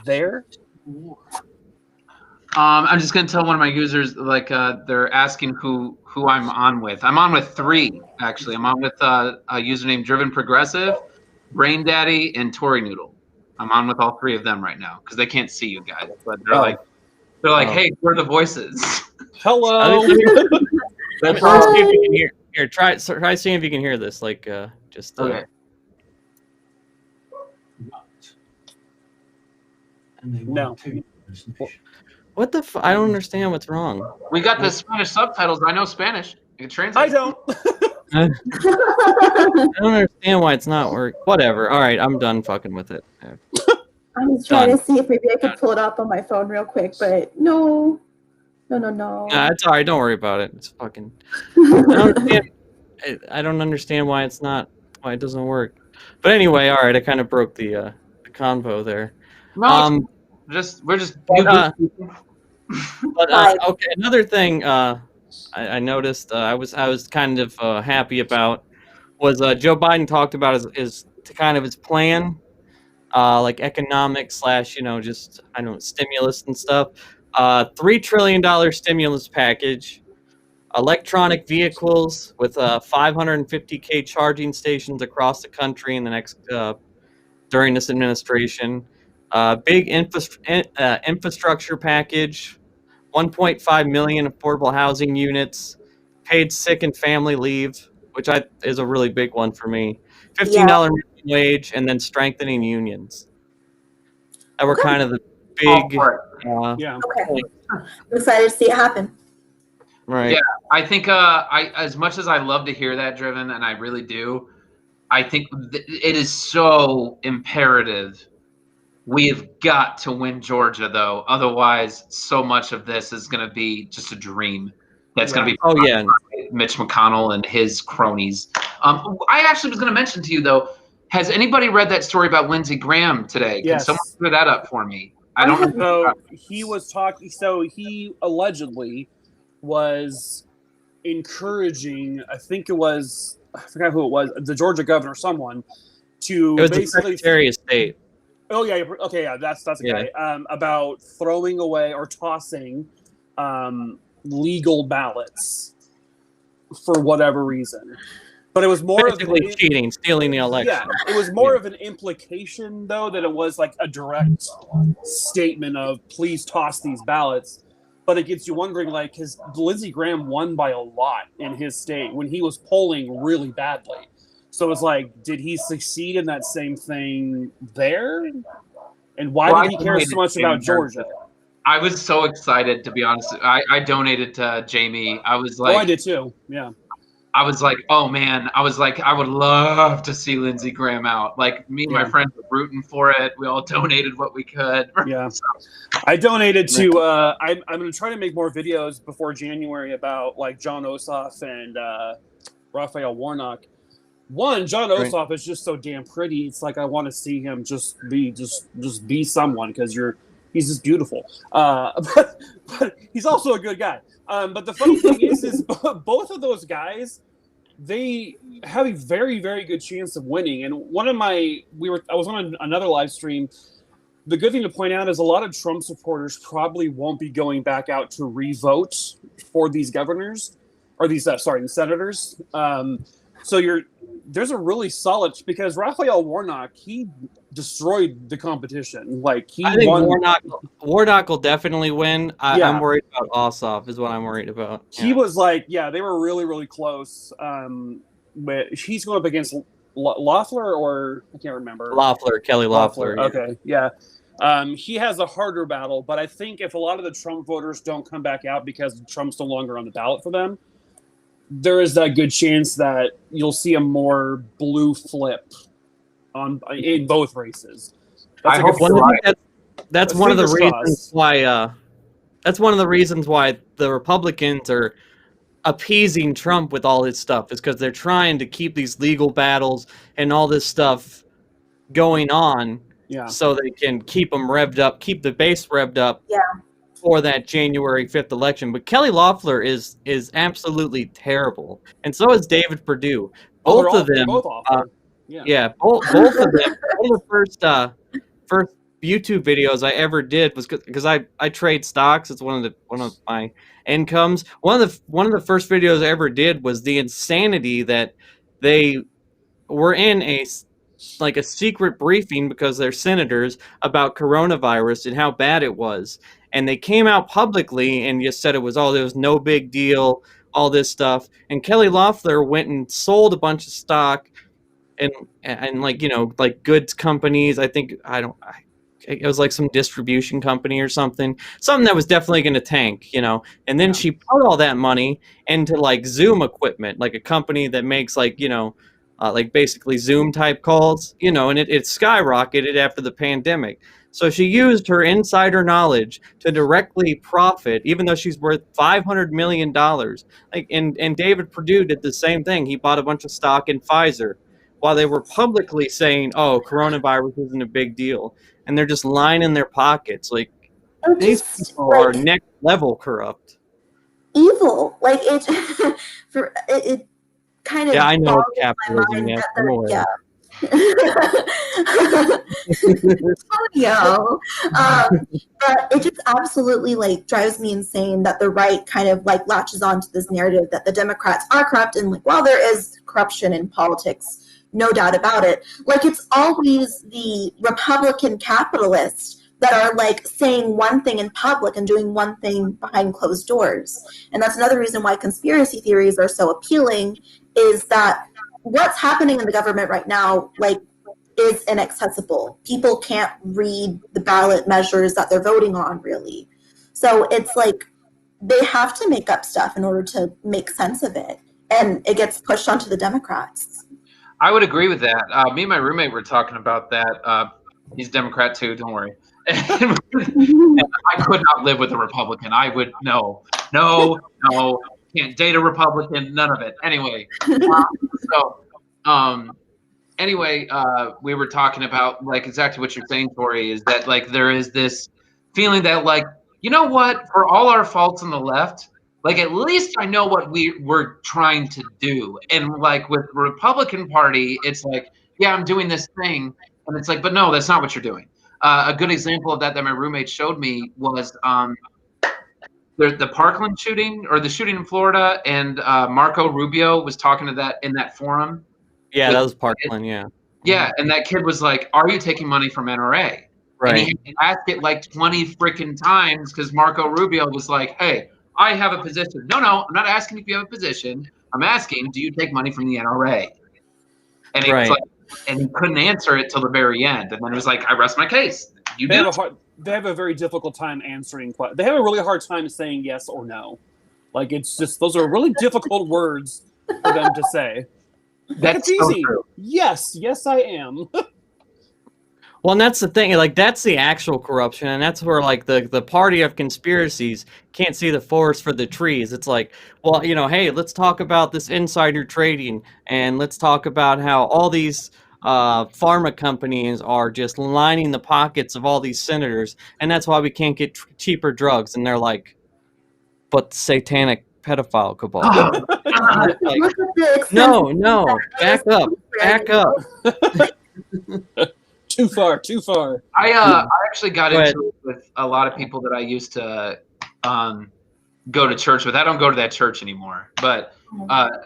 there. I'm just gonna tell one of my users like they're asking who I'm on with. I'm on with 3 actually. I'm on with a username Driven Progressive, Brain Daddy, and Tory Noodle. I'm on with all 3 of them right now because they can't see you guys, but they're like, hey, we're the voices. Hello. Let's see if you can hear. Here, try seeing if you can hear this. Like, just. Okay. No. What the? I don't understand what's wrong. We got the Spanish subtitles. I know Spanish. You can translate. I don't. I don't understand why it's not working. Whatever. All right, I'm done fucking with it. I was trying to see if maybe I could pull it up on my phone real quick, but no. Nah, it's all right. Don't worry about it. It's fucking. I don't understand why it's not. Why it doesn't work. But anyway, all right. I kind of broke the convo there. No, we're just. But okay, another thing I noticed I was kind of happy about was Joe Biden talked about his plan, like economic / just I don't know, stimulus and stuff. $3 trillion stimulus package, electronic vehicles with 550K charging stations across the country in the next during this administration. Big infrastructure package, 1.5 million affordable housing units, paid sick and family leave, which is a really big one for me. $15 minimum wage, and then strengthening unions. That were kind of the big. Yeah. Okay. I'm excited to see it happen. Right. Yeah, I think as much as I love to hear that, Driven, and I really do, I think it is so imperative. We have got to win Georgia, though. Otherwise, so much of this is going to be just a dream. That's going to be Mitch McConnell and his cronies. I actually was going to mention to you, though, has anybody read that story about Lindsey Graham today? Yes. Can someone clear that up for me? I don't know. So he was talking. So he allegedly was encouraging. I think it was. I forgot who it was. The Georgia governor, someone, to it was basically the Secretary of State. Oh yeah, okay, yeah, that's a guy. About throwing away or tossing legal ballots for whatever reason. But it was more basically of cheating, stealing the election. Yeah, it was more of an implication, though, that it was like a direct statement of please toss these ballots. But it gets you wondering, like, because Lindsey Graham won by a lot in his state when he was polling really badly. So it's like, did he succeed in that same thing there? And why did he care so much about Georgia? I was so excited, to be honest. I donated to Jamie. I was like, I did too. Yeah. I was like, oh man. I was like, I would love to see Lindsey Graham out. Like me and my friends were rooting for it. We all donated what we could. Yeah. I donated to. I'm going to try to make more videos before January about like John Ossoff and Raphael Warnock. One, John Ossoff is just so damn pretty. It's like I want to see him just be someone because he's just beautiful. But he's also a good guy. But the funny thing is both of those guys, they have a very, very good chance of winning. And I was on another live stream. The good thing to point out is a lot of Trump supporters probably won't be going back out to re-vote for these governors or the senators. So there's a really solid, because Raphael Warnock, he destroyed the competition. Like I think won. Warnock will definitely win. I'm worried about Ossoff is what I'm worried about. He was like, they were really, really close. But he's going up against Loeffler, or I can't remember. Kelly Loeffler. Okay, yeah. He has a harder battle, but I think if a lot of the Trump voters don't come back out because Trump's no longer on the ballot for them, there is that good chance that you'll see a more blue flip in both races. That's one of the reasons why. That's one of the reasons why the Republicans are appeasing Trump with all his stuff, is because they're trying to keep these legal battles and all this stuff going on, so they can keep them revved up, keep the base revved up. Yeah. For that January 5th election. But Kelly Loeffler is absolutely terrible. And so is David Perdue. Both of them. Both of them. One of the first YouTube videos I ever did was because I trade stocks. It's one of my incomes. One of the first videos I ever did was the insanity that they were in a secret briefing because they're senators about coronavirus and how bad it was. And they came out publicly and just said it was no big deal, all this stuff. And Kelly Loeffler went and sold a bunch of stock and goods companies. I it was like some distribution company or something that was definitely going to tank, you know. And then she put all that money into like Zoom equipment, like a company that makes like, you know, like basically Zoom type calls, you know, and it skyrocketed after the pandemic. So she used her insider knowledge to directly profit, even though she's worth $500 million. Like, and David Perdue did the same thing. He bought a bunch of stock in Pfizer while they were publicly saying, "Oh, coronavirus isn't a big deal," and they're just lining their pockets. Like, these people are next level corrupt. Evil, like it. It kind of I know it's capitalism. Yes, I'm aware. But it just absolutely like drives me insane that the right kind of like latches onto this narrative that the Democrats are corrupt, and like, while there is corruption in politics, no doubt about it, like it's always the Republican capitalists that are like saying one thing in public and doing one thing behind closed doors. And that's another reason why conspiracy theories are so appealing, is that what's happening in the government right now, like, is inaccessible. People can't read the ballot measures that they're voting on, really. So it's like they have to make up stuff in order to make sense of it, and it gets pushed onto the Democrats. I would agree with that. Me and my roommate were talking about that. He's a Democrat too, don't worry. And I could not live with a Republican. I would, no, can't date a Republican, none of it. Anyway, we were talking about like exactly what you're saying, Tori, is that like there is this feeling that like, you know what, for all our faults on the left, like at least I know what we're trying to do. And like with the Republican Party, it's like, yeah, I'm doing this thing. And it's like, but no, that's not what you're doing. A good example of that my roommate showed me was the Parkland shooting, or the shooting in Florida, and Marco Rubio was talking to that in that forum. Yeah, that was Parkland, yeah. Yeah, and that kid was like, "Are you taking money from NRA?" Right. And he asked it like 20 freaking times because Marco Rubio was like, "Hey, I have a position." No, I'm not asking if you have a position. I'm asking, do you take money from the NRA? And it was like, and he couldn't answer it till the very end. And then it was like, I rest my case. They have a very difficult time answering. They have a really hard time saying yes or no. Like, it's just, those are really difficult words for them to say. That's easy. True. Yes, I am. Well, and that's the thing, like, that's the actual corruption, and that's where, like, the party of conspiracies can't see the forest for the trees. It's like, well, you know, hey, let's talk about this insider trading, and let's talk about how all these pharma companies are just lining the pockets of all these senators, and that's why we can't get cheaper drugs. And they're like, but the satanic pedophile cabal. Like, no, back up. Too far. I actually got into it with a lot of people that I used to go to church with. I don't go to that church anymore, but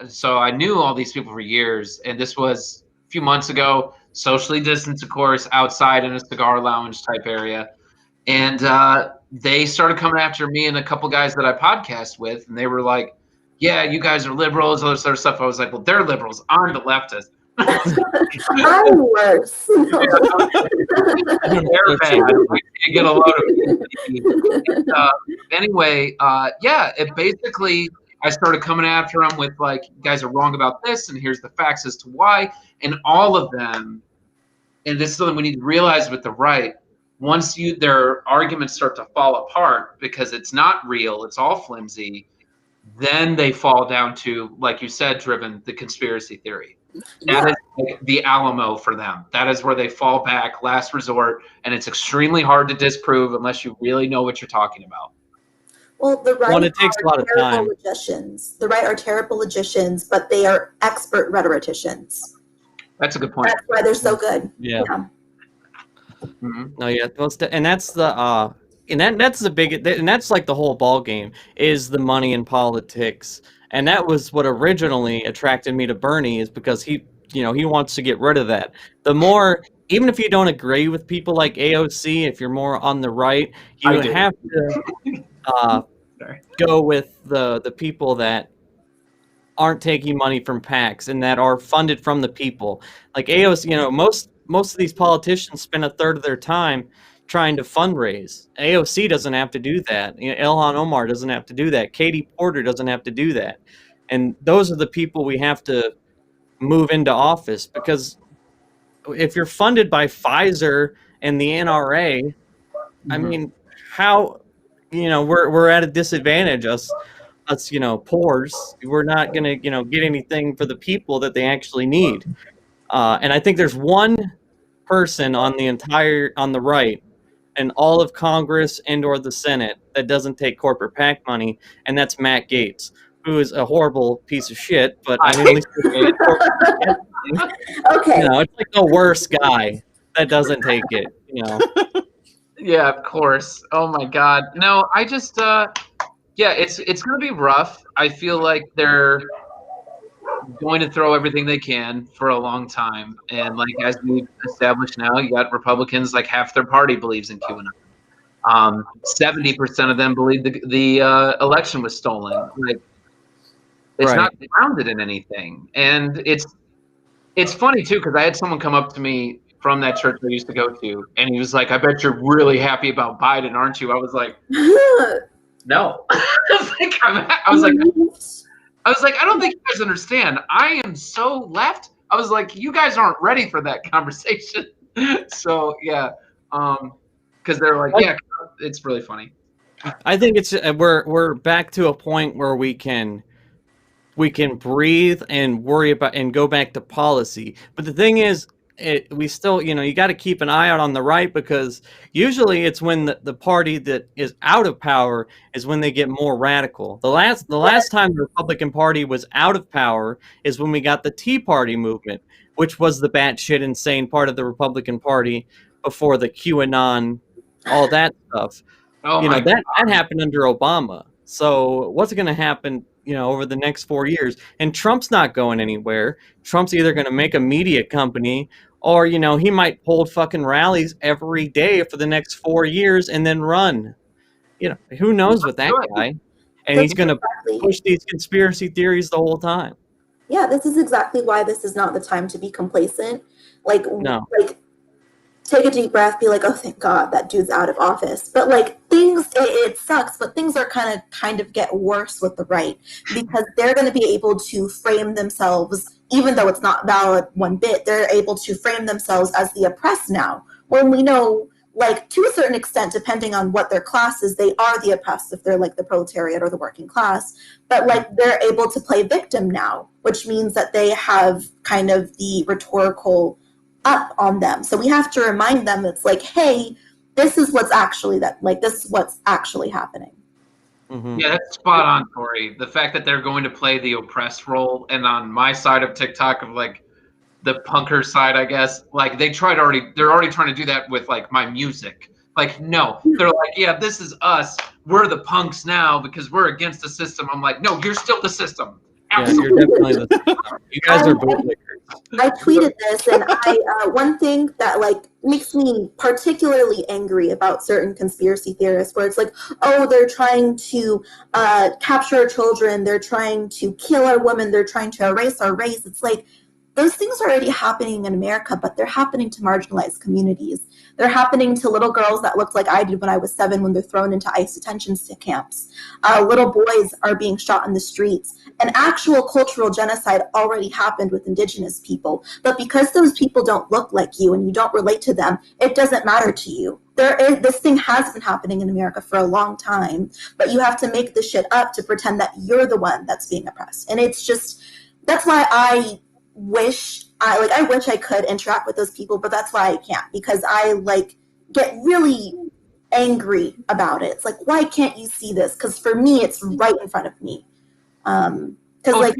so I knew all these people for years, and this was a few months ago, socially distanced, of course, outside in a cigar lounge type area, and they started coming after me and a couple guys that I podcast with, and they were like, "Yeah, you guys are liberals," all this other stuff. I was like, "Well, they're liberals. I'm the leftist." I'm worse. They're bad. You get a load of it. Anyway, it basically, I started coming after them with like, you guys are wrong about this, and here's the facts as to why. And all of them, and this is something we need to realize with the right, once their arguments start to fall apart because it's not real, it's all flimsy, then they fall down to, like you said, Driven, the conspiracy theory. That is like the Alamo for them. That is where they fall back, last resort, and it's extremely hard to disprove unless you really know what you're talking about. Well, the right it takes a lot of time. Logicians. The right are terrible logicians, but they are expert rhetoricians. That's a good point. That's why they're so good. Yeah. Mm-hmm. No, yeah, and that's the that's the big, and that's like the whole ball game is the money in politics. And that was what originally attracted me to Bernie, is because he wants to get rid of that. The more, even if you don't agree with people like AOC, if you're more on the right, you have to go with the people that aren't taking money from PACs and that are funded from the people. Like AOC, most of these politicians spend a third of their time, trying to fundraise. AOC doesn't have to do that. Ilhan Omar doesn't have to do that. Katie Porter doesn't have to do that. And those are the people we have to move into office, because if you're funded by Pfizer and the NRA, I mean, how, we're at a disadvantage, us, poors. We're not going to, get anything for the people that they actually need. And I think there's one person on the right and all of Congress and or the Senate that doesn't take corporate PAC money, and that's Matt Gaetz, who is a horrible piece of shit, but I mean, at least Okay. it's like the worst guy that doesn't take it, Yeah, of course. Oh my God. No, I just yeah, it's gonna be rough. I feel like they're going to throw everything they can for a long time. And like as we've established now, you got Republicans, like half their party believes in QAnon. 70% of them believe the election was stolen. Like it's Right. not grounded in anything. And it's funny too, because I had someone come up to me from that church I used to go to, and he was like, "I bet you're really happy about Biden, aren't you?" I was like, "No." I was like, I don't think you guys understand. I am so left. I was like, you guys aren't ready for that conversation. So yeah, because they're like, yeah, it's really funny. I think it's we're back to a point where we can breathe and worry about and go back to policy. But the thing is, we still, you got to keep an eye out on the right, because usually it's when the party that is out of power is when they get more radical. The last time the Republican Party was out of power is when we got the Tea Party movement, which was the batshit insane part of the Republican Party before the QAnon, all that stuff. Oh my that happened under Obama. So what's going to happen, over the next 4 years? And Trump's not going anywhere. Trump's either going to make a media company, or, he might hold fucking rallies every day for the next 4 years and then run. Who knows with that guy? And he's going to push these conspiracy theories the whole time. Yeah, this is exactly why this is not the time to be complacent. No. Take a deep breath, be like, oh, thank God that dude's out of office. But things, it sucks, but things are kind of get worse with the right, because they're going to be able to frame themselves, even though it's not valid one bit, they're able to frame themselves as the oppressed now. When we know, to a certain extent, depending on what their class is, they are the oppressed if they're the proletariat or the working class. But they're able to play victim now, which means that they have kind of the rhetorical up on them. So we have to remind them, it's hey, this is what's actually this is what's actually happening. Mm-hmm. Yeah, that's spot on, Tori. The fact that they're going to play the oppressed role, and on my side of TikTok, of the punker side, I guess, they're already trying to do that with my music. No, they're yeah, this is us. We're the punks now because we're against the system. I'm like, no, you're still the system. Absolutely. Yeah, you're definitely the system. You guys are bootlickers. I tweeted this, and one thing that makes me particularly angry about certain conspiracy theorists, where it's oh, they're trying to capture our children, they're trying to kill our women, they're trying to erase our race. It's those things are already happening in America, but they're happening to marginalized communities. They're happening to little girls that looked like I did when I was 7, when they're thrown into ICE detention camps. Little boys are being shot in the streets. An actual cultural genocide already happened with indigenous people. But because those people don't look like you and you don't relate to them, it doesn't matter to you. This thing has been happening in America for a long time, but you have to make this shit up to pretend that you're the one that's being oppressed. And it's just, that's why I wish I could interact with those people, but that's why I can't, because I get really angry about it. It's why can't you see this? Because for me, it's right in front of me. Because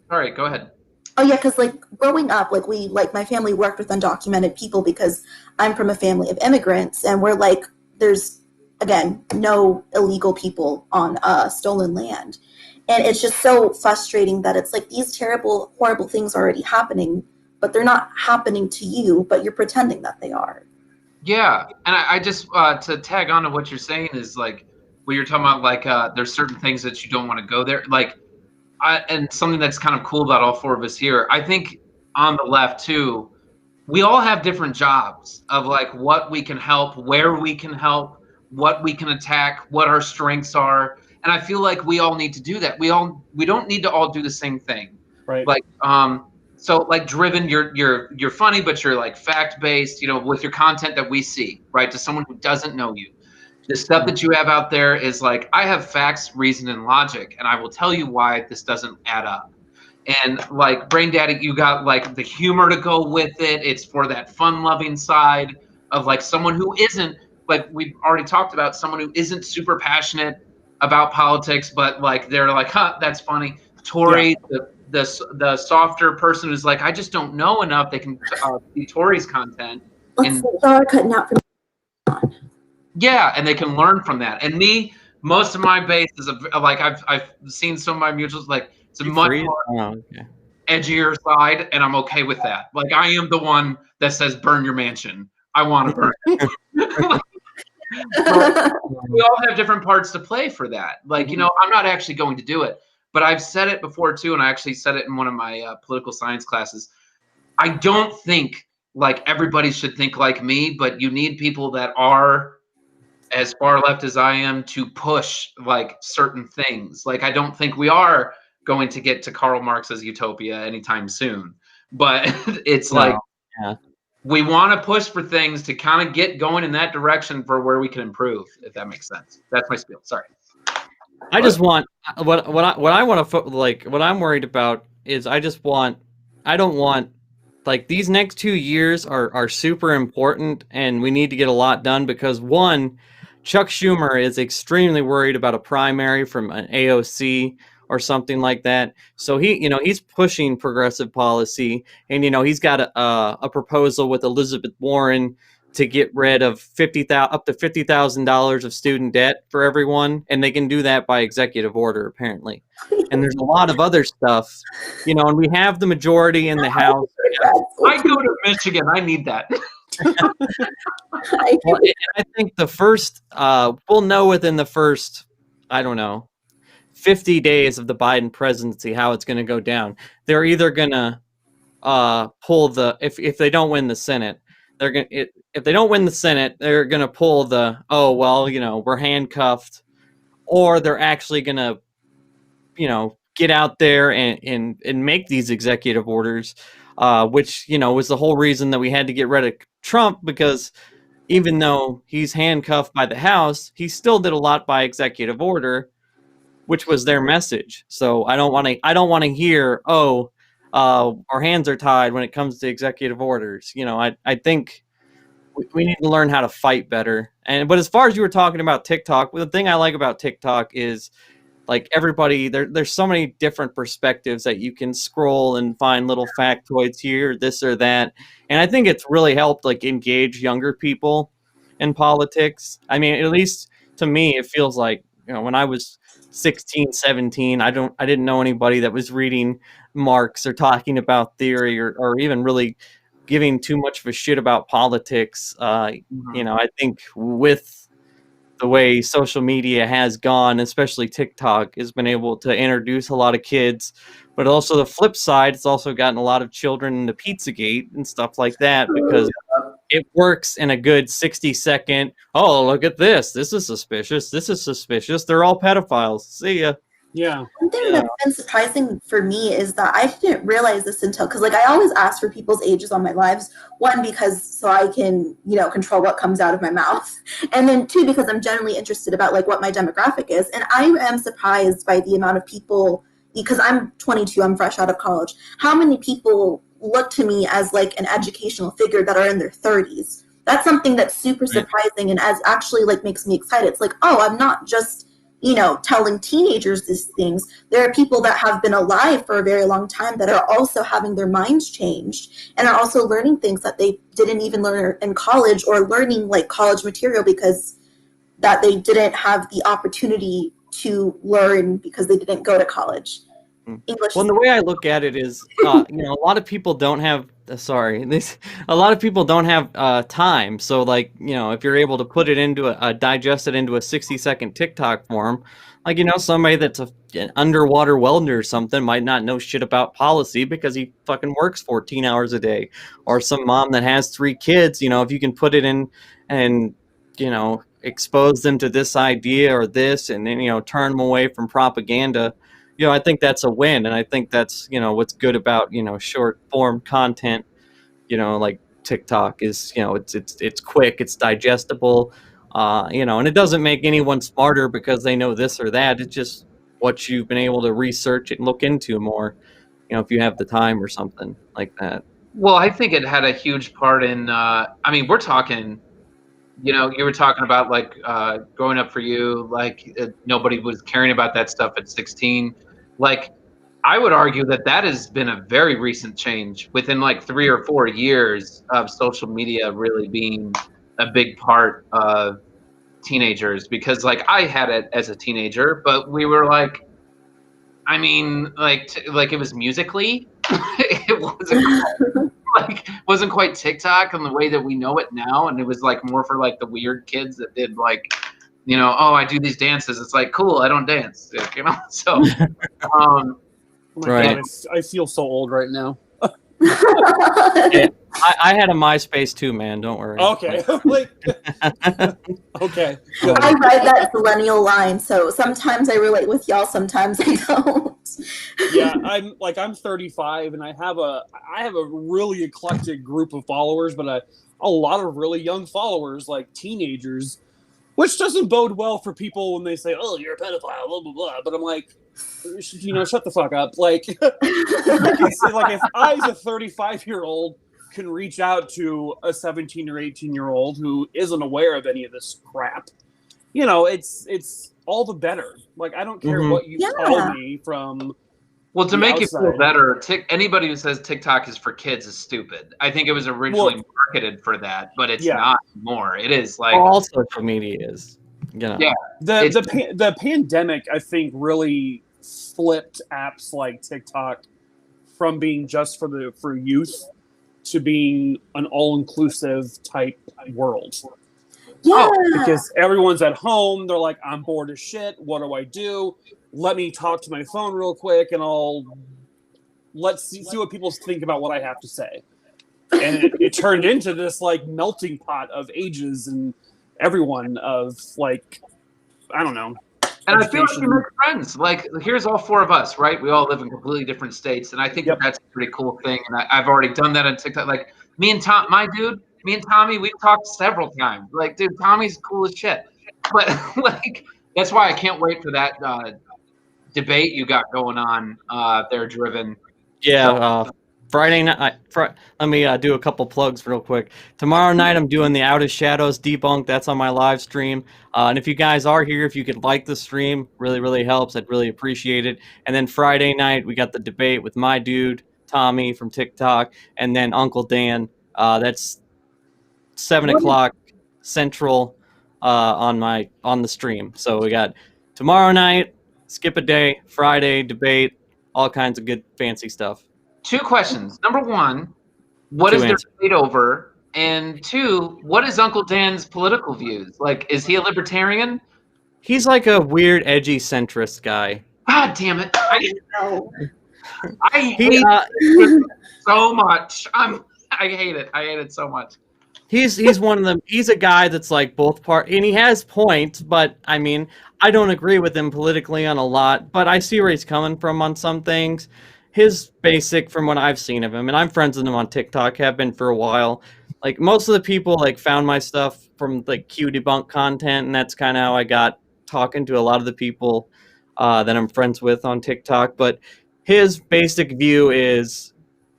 Sorry, go ahead. Oh yeah, because growing up, my family worked with undocumented people, because I'm from a family of immigrants, and we're there's again no illegal people on stolen land. And it's just so frustrating that it's these terrible, horrible things are already happening, but they're not happening to you, but you're pretending that they are. Yeah. And I just, to tag on to what you're saying is when you're talking about there's certain things that you don't want to go there. And something that's kind of cool about all 4 of us here, I think on the left too, we all have different jobs of like what we can help, where we can help, what we can attack, what our strengths are. And I feel like we all need to do that. We don't need to all do the same thing. Right. Like, so like Driven, you're funny, but you're like fact-based, you know, with your content that we see, right? To someone who doesn't know you. The stuff that you have out there is like, I have facts, reason, and logic, and I will tell you why this doesn't add up. And like Brain Daddy, you got like the humor to go with it. It's for that fun-loving side of like someone who isn't, like we've already talked about, someone who isn't super passionate about politics, but like they're like, huh, that's funny. Tori, the softer person who's like, I just don't know enough. They can see Tori's content. Let's say y'all are cutting out from. Yeah, and they can learn from that. And me, most of my base is like I've seen some of my mutuals, like it's a much more edgier side, and I'm okay with that. Like I am the one that says burn your mansion. I want to burn it. We all have different parts to play for that. Like, you know, I'm not actually going to do it, but I've said it before too, and I actually said it in one of my political science classes. I don't think like everybody should think like me, but you need people that are as far left as I am to push like certain things. Like I don't think we are going to get to Karl Marx's utopia anytime soon, but it's like we want to push for things to kind of get going in that direction for where we can improve, if that makes sense. That's my spiel. Sorry. I just want what I want to like what I'm worried about is I don't want like these next 2 years are super important and we need to get a lot done because one, Chuck Schumer is extremely worried about a primary from an AOC or something like that. So he's pushing progressive policy, and he's got a proposal with Elizabeth Warren to get rid of up to $50,000 of student debt for everyone, and they can do that by executive order apparently. And there's a lot of other stuff, and we have the majority in the House. I go to Michigan. I need that. Well, I think the first, we'll know within the first, I don't know, 50 days of the Biden presidency how it's going to go down. They're either going to pull if they don't win the Senate, if they don't win the Senate, they're going to pull we're handcuffed, or they're actually going to, get out there and make these executive orders, which, was the whole reason that we had to get rid of Trump, because even though he's handcuffed by the House, he still did a lot by executive order, which was their message. So I don't want to hear, our hands are tied when it comes to executive orders. I think we need to learn how to fight better. But as far as you were talking about TikTok, the thing I like about TikTok is like everybody, there's so many different perspectives that you can scroll and find little factoids here, this or that. And I think it's really helped like engage younger people in politics. I mean, at least to me, it feels like, when I was 16, 17, I didn't know anybody that was reading Marx or talking about theory or even really giving too much of a shit about politics. I think with the way social media has gone, especially TikTok, has been able to introduce a lot of kids, but also the flip side, it's also gotten a lot of children into Pizzagate and stuff like that, because it works in a good 60-second, oh, look at this. This is suspicious. This is suspicious. They're all pedophiles. See ya. Yeah. One thing that's been surprising for me is that I didn't realize this until, because like I always ask for people's ages on my lives. One, because so I can, control what comes out of my mouth. And then two, because I'm generally interested about like what my demographic is. And I am surprised by the amount of people, because I'm 22, I'm fresh out of college, how many people look to me as like an educational figure that are in their 30s. That's something that's super surprising and as actually like makes me excited. It's like, oh, I'm not just telling teenagers these things. There are people that have been alive for a very long time that are also having their minds changed and are also learning things that they didn't even learn in college, or learning like college material because that they didn't have the opportunity to learn because they didn't go to college. English. Well, the way I look at it is, a lot of people don't have. A lot of people don't have time. So, like, if you're able to put it into digest it into a 60-second TikTok form, like, somebody that's an underwater welder or something might not know shit about policy because he fucking works 14 hours a day, or some mom that has 3 kids. If you can put it in and expose them to this idea or this, and then turn them away from propaganda. I think that's a win, and I think that's what's good about short form content. Like TikTok is it's quick, it's digestible, and it doesn't make anyone smarter because they know this or that. It's just what you've been able to research and look into more. If you have the time or something like that. Well, I think it had a huge part in. We're talking. You were talking about like growing up for you, like nobody was caring about that stuff at 16. Like, I would argue that has been a very recent change within like 3 or 4 years of social media really being a big part of teenagers. Because like I had it as a teenager, but we were like, like it was Musically. It wasn't quite TikTok in the way that we know it now, and it was like more for like the weird kids that did like, oh, I do these dances. It's like, cool, I don't dance, So, Right. God, I feel so old right now. Yeah, I had a MySpace too, man. Don't worry. Okay. Okay. Good. I ride that millennial line, so sometimes I relate with y'all, sometimes I don't. Yeah, I'm 35, and I have a really eclectic group of followers, but a lot of really young followers, like teenagers, which doesn't bode well for people when they say, "Oh, you're a pedophile," blah blah blah. But I'm like, shut the fuck up. Like, like if I, as a 35-year-old, can reach out to a 17 or 18-year-old who isn't aware of any of this crap, it's all the better. Like, I don't care what you tell me from. Well, to make it feel better, anybody who says TikTok is for kids is stupid. I think it was originally marketed for that, but it's not anymore. It is like all social media is. Yeah. The pandemic, I think, really flipped apps like TikTok from being just for youth to being an all-inclusive type world. Yeah. Because everyone's at home, they're like, I'm bored as shit. What do I do? Let me talk to my phone real quick, and let's see what people think about what I have to say. And it turned into this like melting pot of ages and everyone of like, I don't know. And I feel like you make friends. Like, here's all 4 of us, right? We all live in completely different states, and I think that's a pretty cool thing. And I've already done that on TikTok. Like me and Tommy, we've talked several times. Like, dude, Tommy's cool as shit. But like, that's why I can't wait for that debate you got going on there, Driven. Yeah, Friday night. Let me do a couple plugs real quick. Tomorrow night, I'm doing the Out of Shadows debunk. That's on my live stream. And if you guys are here, if you could like the stream, really, really helps. I'd really appreciate it. And then Friday night, we got the debate with my dude, Tommy from TikTok, and then Uncle Dan. That's 7 o'clock Central on the stream. So we got tomorrow night, skip a day, Friday, debate, all kinds of good fancy stuff. 2 questions. Number 1, what is their debate over? And 2, what is Uncle Dan's political views? Like, is he a libertarian? He's like a weird, edgy centrist guy. God damn it! I hate it so much. I hate it. I hate it so much. He's one of them. He's a guy that's like both part, and he has points. But I mean, I don't agree with him politically on a lot. But I see where he's coming from on some things. His basic, from what I've seen of him, and I'm friends with him on TikTok, have been for a while. Like, most of the people like found my stuff from like Q debunk content, and that's kind of how I got talking to a lot of the people that I'm friends with on TikTok. But his basic view is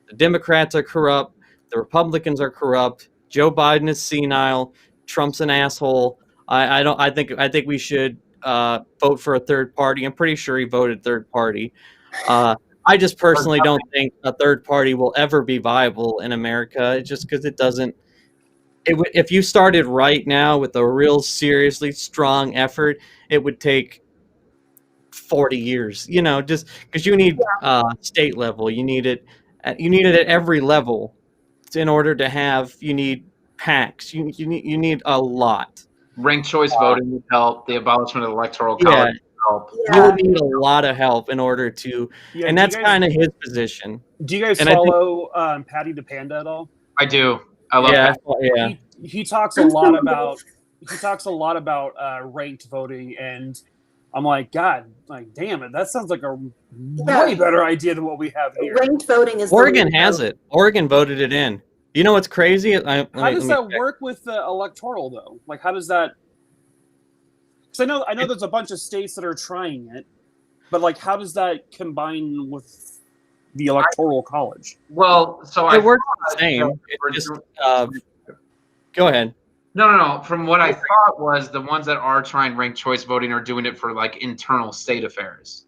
the Democrats are corrupt, the Republicans are corrupt, Joe Biden is senile, Trump's an asshole. I think we should vote for a third party. I'm pretty sure he voted third party. I just personally don't think a third party will ever be viable in America, just because it doesn't. If you started right now with a real seriously strong effort, it would take 40 years, you know, just because you need state level, you need it at every level in order to have, you need PACs, you need a lot. Ranked choice voting would help. The abolishment of the electoral Yeah. college would help. You would need a lot of help in order to, Yeah, and do you that's guys- kind of his position. Do you guys And I think- follow Patty the Panda at all? I do. I love Yeah, that. yeah. He talks a lot about ranked voting, and I'm like, God, like, damn it, that sounds like a way better idea than what we have here. Ranked voting is Oregon has it. Oregon voted it in. You know what's crazy? How does that work with the electoral though? Like, how does that? Because I know there's a bunch of states that are trying it, but like, how does that combine with the electoral college? Well, so It works the same. It just go ahead. No. From what I thought was the ones that are trying ranked choice voting are doing it for like internal state affairs.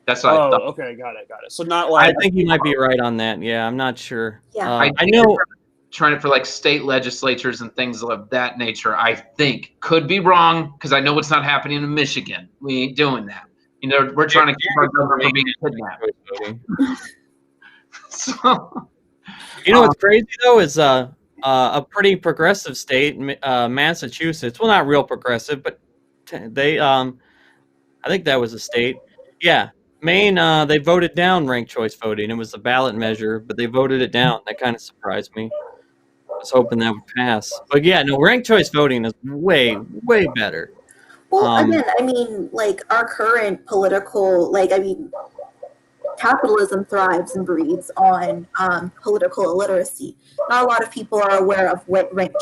That's what I thought. Okay, got it. So not like I think you might be right on that. Yeah, I'm not sure. Yeah. I know. Trying it for like state legislatures and things of that nature. I think could be wrong because I know it's not happening in Michigan. We ain't doing that. You know, we're trying to keep our government from being kidnapped. So, You know what's crazy though is a pretty progressive state, Massachusetts. Well, not real progressive, but they I think that was a state. Yeah, Maine. They voted down ranked choice voting. It was a ballot measure, but they voted it down. That kind of surprised me. I was hoping that would pass, but yeah, no, ranked choice voting is way better. Well, again, I mean, like our current political, capitalism thrives and breeds on political illiteracy. Not a lot of people are aware of what ranked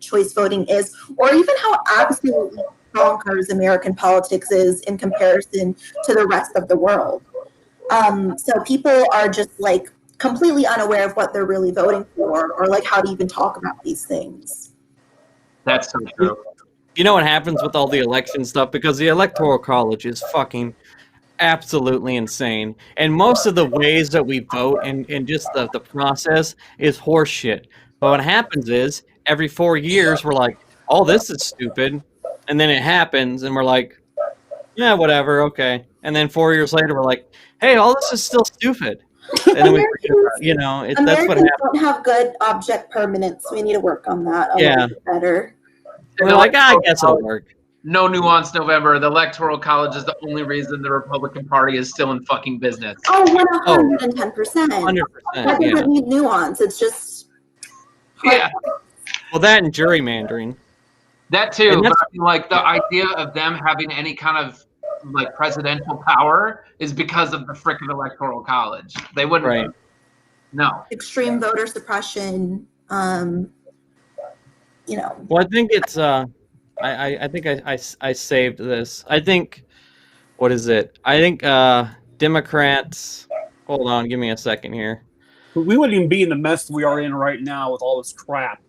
choice voting is, or even how absolutely bonkers American politics is in comparison to the rest of the world. So people are just like completely unaware of what they're really voting for, or like how to even talk about these things. that's so true. You know what happens with all the election stuff? Because the electoral college is fucking absolutely insane. And most of the ways that we vote and just the process is horseshit. But what happens is every 4 years we're like, oh, this is stupid. And then it happens and we're like, yeah, whatever, okay. And then 4 years later we're like, hey, all this is still stupid. And then we forget about it, you know, that's what Americans happens. don't have good object permanence. We need to work on that a little bit better. We're like, I guess it'll work. No nuance November. The electoral college is the only reason the Republican Party is still in fucking business. Oh, 110%. 100%, That yeah. doesn't need nuance. It's just Yeah, Well, that and gerrymandering. that too. And But that's- I mean, like the idea of them having any kind of like presidential power is because of the frickin' electoral college. They wouldn't. Right. No. extreme voter suppression. Well, I think it's I think I saved this. I think, what is it? I think Democrats. Hold on, give me a second here. we wouldn't even be in the mess we are in right now with all this crap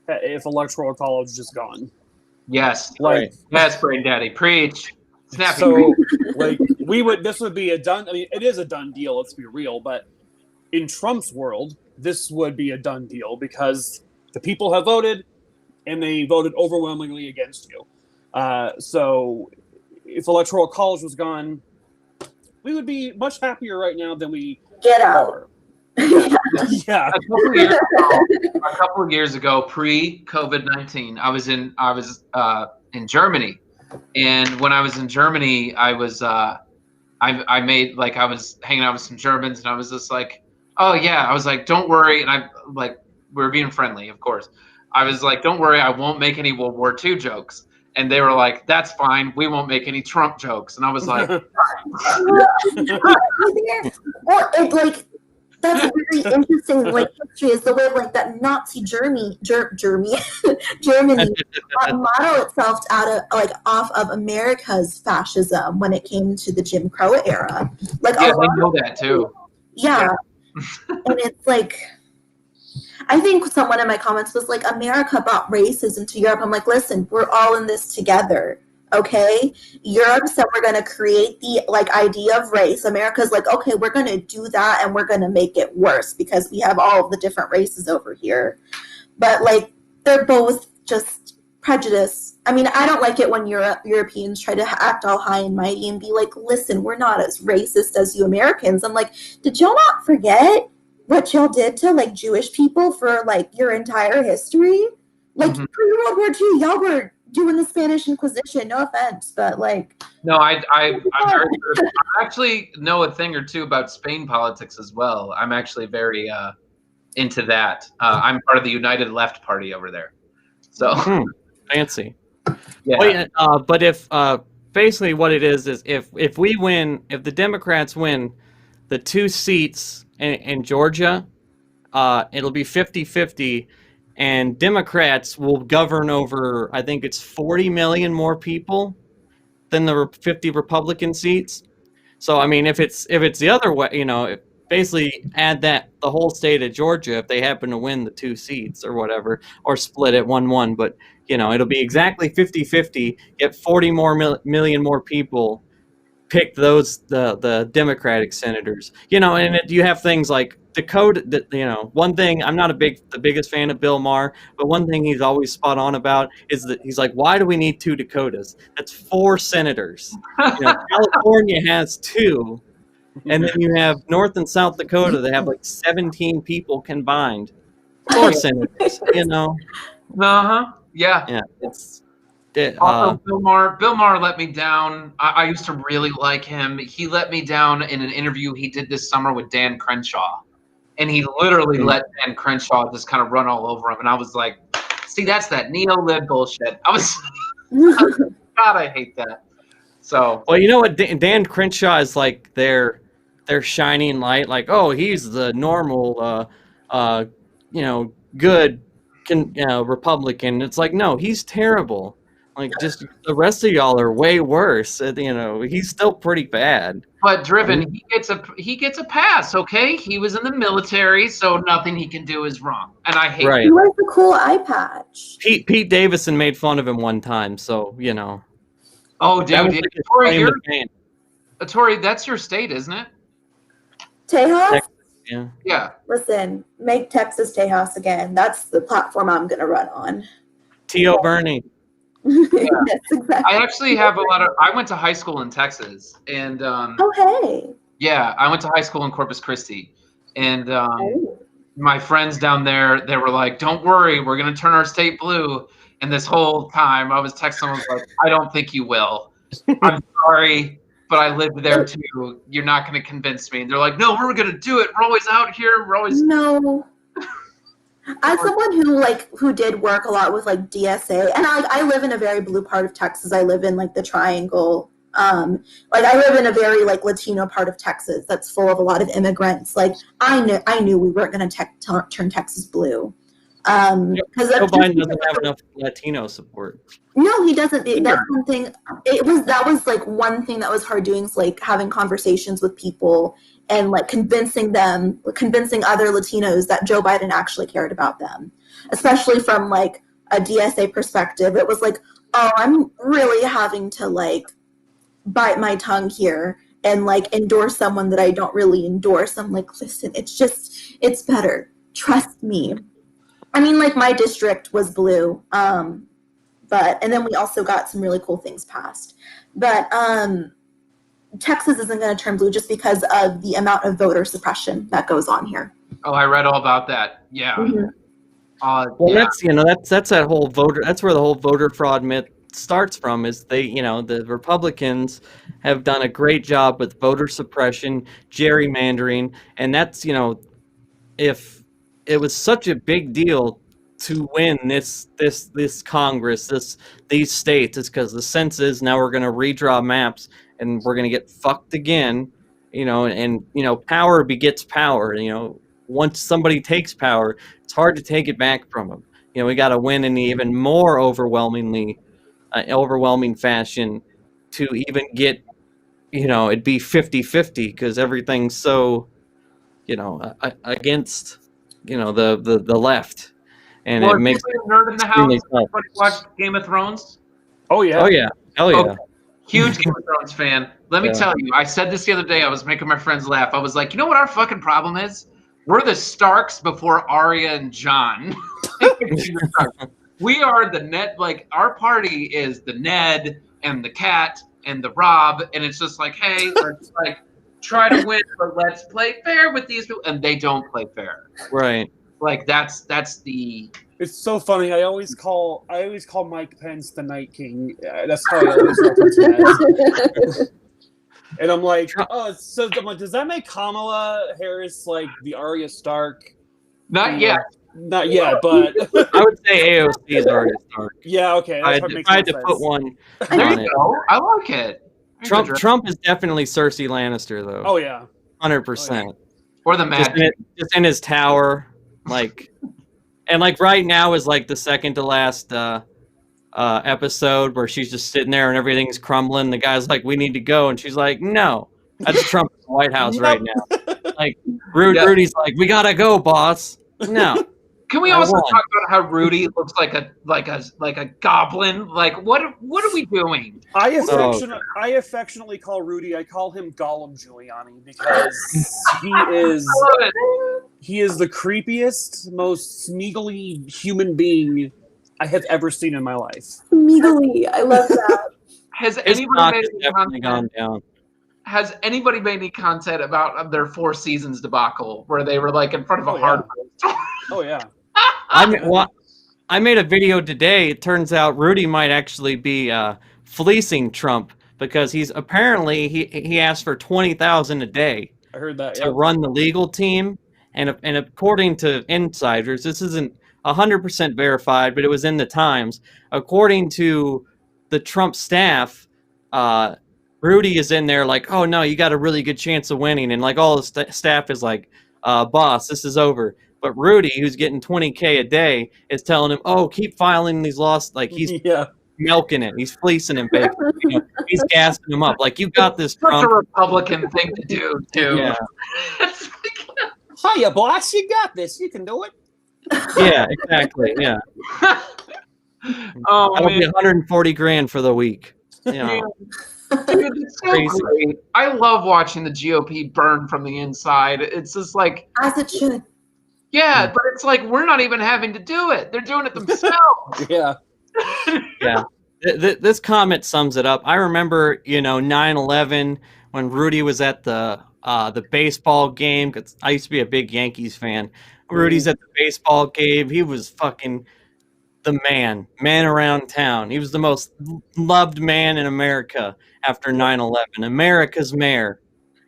if electoral college is just gone. Yes. Like, Yes, Brain Daddy. Preach. Snappy. so like this would be a done. I mean, it is a done deal. Let's be real, but in Trump's world, this would be a done deal because the people have voted, and they voted overwhelmingly against you. So if electoral college was gone, we would be much happier right now than we Get out. are. Yeah. A couple of years ago, pre-COVID-19, I was in Germany, and when I was in Germany, I was I was hanging out with some Germans, and I was just like, oh yeah, I was like, don't worry, and we were being friendly, of course. I was like, don't worry, I won't make any World War II jokes. And they were like, that's fine, we won't make any Trump jokes. And I was like, Or it like that's very interesting. Like history is the way like that Nazi Germany model itself off of America's fascism when it came to the Jim Crow era. Like yeah, they know that too. Yeah. And it's like, I think one of my comments was like, America brought racism to Europe. I'm like, listen, we're all in this together. Okay. Europe said we're going to create the idea of race. America's like, okay, we're going to do that. And we're going to make it worse because we have all of the different races over here. But they're both just prejudice. I mean, I don't like it when Europeans try to act all high and mighty and be like, listen, we're not as racist as you Americans. I'm like, did y'all not forget what y'all did to like Jewish people for like your entire history? Like pre-World War II, y'all were doing the Spanish Inquisition. No offense, but like. No, I'm very good. I actually know a thing or two about Spain politics as well. I'm actually very into that. I'm part of the United Left Party over there. So fancy. Yeah. Wait, but if basically what it is if we win, if the Democrats win the 2 seats in Georgia, it'll be 50-50, and Democrats will govern over, I think it's 40 million more people than the 50 Republican seats. So I mean, if it's the other way, you know, basically add that the whole state of Georgia, if they happen to win the 2 seats or whatever, or split it 1-1, but you know, it'll be exactly 50-50. Get 40 million more people pick those the Democratic senators. You know, and you have things like Dakota. You know, one thing, I'm not the biggest fan of Bill Maher, but one thing he's always spot on about is that he's like, why do we need 2 Dakotas? That's 4 senators. You know, California has 2. And then you have North and South Dakota that have like 17 people combined. 4 senators, you know. Yeah. Yeah. It's also Bill Maher let me down. I used to really like him. He let me down in an interview he did this summer with Dan Crenshaw. And he literally let Dan Crenshaw just kind of run all over him. And I was like, see, that's that neo-lib bullshit. I was God, I hate that. So well, you know what, Dan Crenshaw is like their shining light, like, oh, he's the normal you know, good Republican. It's like, no, he's terrible. Like, just the rest of y'all are way worse. You know, he's still pretty bad. But Driven, he gets a pass, okay? He was in the military, so nothing he can do is wrong. And I hate He wears the cool eye patch. Pete Davidson made fun of him one time, so you know. Oh, dude, Tori, Tori, that's your state, isn't it? Tejas? Texas, yeah. Yeah. Listen, make Texas Tejas again. That's the platform I'm going to run on. T.O. Bernie. Yes, exactly. I actually have I went to high school in Texas, and oh, hey. Yeah, I went to high school in Corpus Christi, and my friends down there, they were like, don't worry, we're going to turn our state blue. And this whole time I was texting them, I was like, I don't think you will. I'm sorry, but I lived there too. You're not going to convince me. And they're like, no, we're going to do it. We're always out here. We're always no. As someone who did work a lot with like DSA, and I live in a very blue part of Texas. I live in like the Triangle. Like I live in a very like Latino part of Texas that's full of a lot of immigrants. Like I knew we weren't going to turn Texas blue. Because Joe Biden doesn't have enough Latino support. No, he doesn't. That's one thing. That was like one thing that was hard doing, is like having conversations with people and like convincing other Latinos that Joe Biden actually cared about them, especially from like a DSA perspective. It was like, oh, I'm really having to like bite my tongue here and like endorse someone that I don't really endorse. I'm like, listen, it's better. Trust me. I mean, like my district was blue, and then we also got some really cool things passed. But Texas isn't going to turn blue just because of the amount of voter suppression that goes on here. Oh, I read all about that. Yeah. Well, yeah. that's that whole voter. That's where the whole voter fraud myth starts from. Is the Republicans have done a great job with voter suppression, gerrymandering, and that's if it was such a big deal to win this Congress, these states, it's because the census, now we're going to redraw maps and we're going to get fucked again, and power begets power. Once somebody takes power, it's hard to take it back from them. We got to win in the even more overwhelming fashion to even get, it'd be 50-50 because everything's so, against, the left. And Well, it makes a nerd in the house. Everybody watch Game of Thrones? Oh yeah. Oh yeah. Hell yeah. Okay. Huge Game of Thrones fan. Let me tell you, I said this the other day. I was making my friends laugh. I was like, you know what our fucking problem is? We're the Starks before Arya and Jon. We are the Ned. Like our party is the Ned and the Cat and the Rob, and it's just like, hey, let's like try to win, but let's play fair with these people, and they don't play fair. Right. Like that's the. It's so funny. I always call Mike Pence the Night King. That's how I always reference him as. And I'm like, so I'm like, does that make Kamala Harris like the Arya Stark? Not yet. Not yet, but I would say AOC is Arya Stark. Yeah, okay. I had to put one There on you it. go. I like it. Trump is definitely Cersei Lannister, though. Oh yeah, 100%. Or the Mad. Just in his tower, like, and like right now is like the second to last episode where she's just sitting there and everything's crumbling. The guy's like, "We need to go," and she's like, "No." That's Trump in the White House right now. Like Rudy's like, "We gotta go, boss." No. Can we also talk about how Rudy looks like a goblin? Like what are we doing? I affectionately call Rudy. I call him Gollum Giuliani because he is the creepiest, most smeagly human being I have ever seen in my life. Smeagly, I love that. Has His anybody made any definitely gone content? down. Has anybody made any content about their Four Seasons debacle where they were like in front of a hard? Oh yeah. I made a video today. It turns out Rudy might actually be fleecing Trump because he's apparently he asked for $20,000 a day. I heard that to run the legal team, and according to insiders, this isn't 100% verified, but it was in the Times. According to the Trump staff, Rudy is in there like, oh no, you got a really good chance of winning, and like all the staff is like, boss, this is over. But Rudy, who's getting $20K a day, is telling him, "Oh, keep filing these lawsuits." Like he's milking it, he's fleecing him, basically. You know, he's gassing him up. Like you got this, Trump. Such a Republican thing to do, too. Yeah. Hiya, boss, you got this. You can do it. Yeah, exactly. Yeah. Oh That'll man, be 140 grand for the week. You know. dude, it's so Crazy. great. I love watching the GOP burn from the inside. It's just like, As it should. yeah, but it's like we're not even having to do it; they're doing it themselves. Yeah. Yeah. This comment sums it up. I remember, 9/11 when Rudy was at the baseball game. 'Cause I used to be a big Yankees fan. Rudy's at the baseball game. He was fucking the man around town. He was the most loved man in America after 9/11. America's mayor.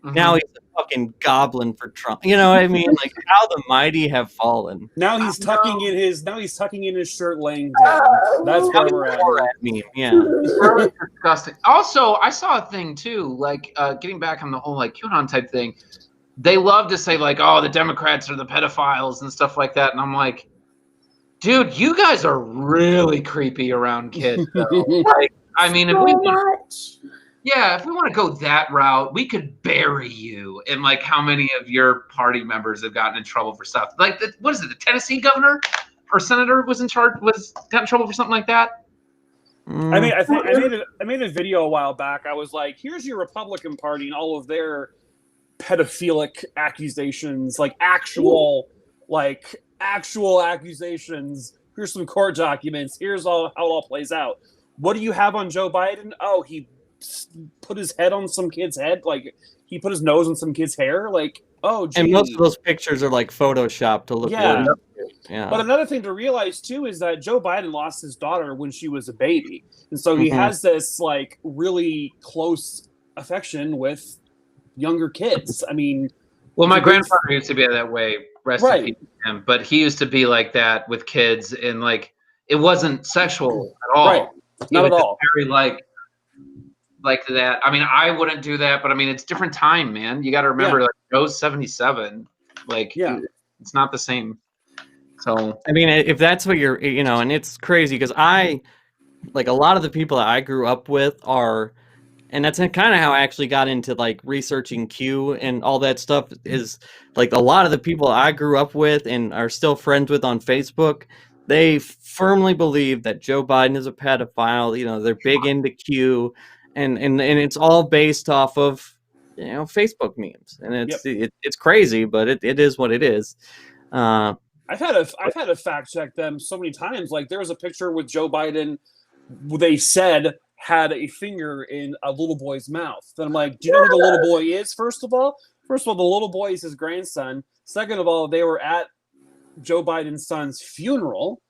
Now he's a fucking goblin for Trump. You know what I mean? Like how the mighty have fallen. Now he's tucking in his shirt, laying down. That's where we're at. Yeah. Really disgusting. Also, I saw a thing too, like getting back on the whole like QAnon type thing. They love to say like, "Oh, the Democrats are the pedophiles" and stuff like that, and I'm like, dude, you guys are really creepy around kids. Like, I mean, if we want to go that route, we could bury you. And like, how many of your party members have gotten in trouble for stuff? Like, what is it? The Tennessee governor or senator got in trouble for something like that. I mean, I made a video a while back. I was like, "Here's your Republican Party and all of their pedophilic accusations, like actual accusations. Here's some court documents. Here's how it all plays out. What do you have on Joe Biden? Oh, he put his head on some kid's head. Like he put his nose on some kid's hair. Like, oh, gee." And most of those pictures are like photoshopped to look Yeah. good. Yeah. But another thing to realize too is that Joe Biden lost his daughter when she was a baby, and so he has this like really close affection with younger kids. I mean, well, my grandfather used to be that way. Rest in peace to him. But he used to be like that with kids, and like it wasn't sexual at all. Right. Not at all. Very like that. I mean, I wouldn't do that, but I mean, it's different time, man. You got to remember, like Joe's 77. Like, it's not the same. So, I mean, if that's what you're, and it's crazy because a lot of the people that I grew up with are, and that's kind of how I actually got into like researching Q and all that stuff is like a lot of the people I grew up with and are still friends with on Facebook. They firmly believe that Joe Biden is a pedophile. They're big into Q, and it's all based off of Facebook memes, and it's crazy, but it is what it is. I've had to fact check them so many times. Like there was a picture with Joe Biden, they said had a finger in a little boy's mouth. Then I'm like, do you know who the little boy is? First of all, the little boy is his grandson. Second of all, they were at Joe Biden's son's funeral,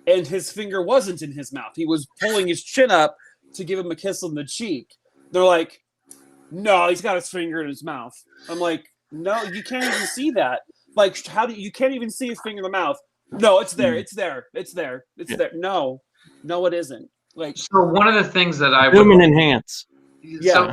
and his finger wasn't in his mouth. He was pulling his chin up to give him a kiss on the cheek. They're like, no, he's got his finger in his mouth. I'm like, no, you can't even see that. Like, you can't even see his finger in the mouth. No, it's there. It's there. There. No, it isn't. Like, so one of the things that I human enhance. Yeah. So,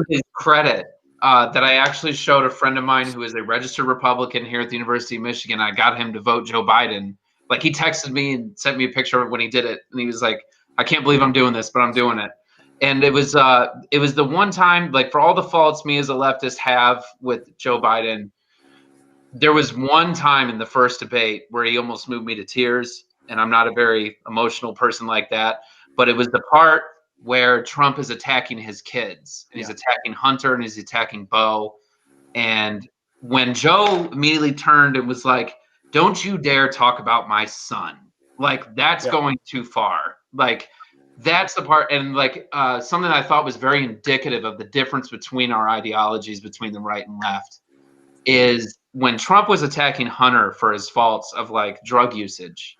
his credit that I actually showed a friend of mine who is a registered Republican here at the University of Michigan. I got him to vote Joe Biden. Like, he texted me and sent me a picture of when he did it, and he was like, "I can't believe I'm doing this, but I'm doing it." And it was the one time, like, for all the faults me as a leftist have with Joe Biden, there was one time in the first debate where he almost moved me to tears, and I'm not a very emotional person like that. But it was the part where Trump is attacking his kids, and he's attacking Hunter, and he's attacking Bo. And when Joe immediately turned and was like, "Don't you dare talk about my son. Like, that's going too far." Like, that's the part. And like something I thought was very indicative of the difference between our ideologies, between the right and left, is when Trump was attacking Hunter for his faults of like drug usage.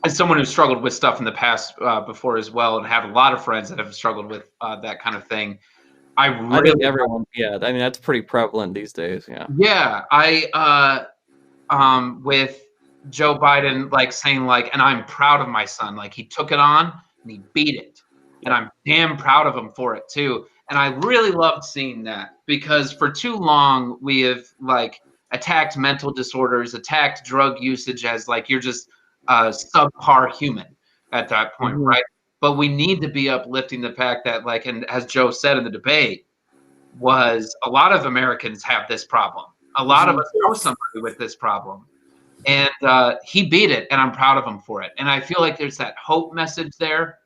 As someone who struggled with stuff in the past before as well, and have a lot of friends that have struggled with that kind of thing, I think everyone, I mean, that's pretty prevalent these days. Yeah, with Joe Biden, like, saying, like, and I'm proud of my son. Like, he took it on and he beat it, and I'm damn proud of him for it too. And I really loved seeing that, because for too long we have like attacked mental disorders, attacked drug usage as like you're just a subpar human at that point, right? But we need to be uplifting the fact that, like, and as Joe said in the debate, was a lot of Americans have this problem. A lot of us know somebody with this problem. And he beat it, and I'm proud of him for it. And I feel like there's that hope message there.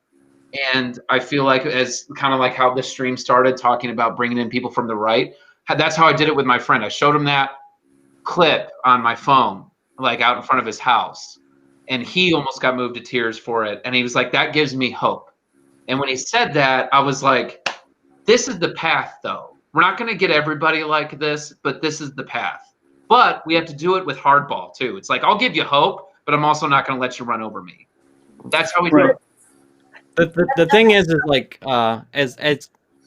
And I feel like, as kind of like how this stream started, talking about bringing in people from the right, that's how I did it with my friend. I showed him that clip on my phone, like out in front of his house. And he almost got moved to tears for it. And he was like, that gives me hope. And when he said that, I was like, this is the path, though. We're not going to get everybody like this, but this is the path. But we have to do it with hardball, too. It's like, I'll give you hope, but I'm also not going to let you run over me. That's how we do it. The thing is like, as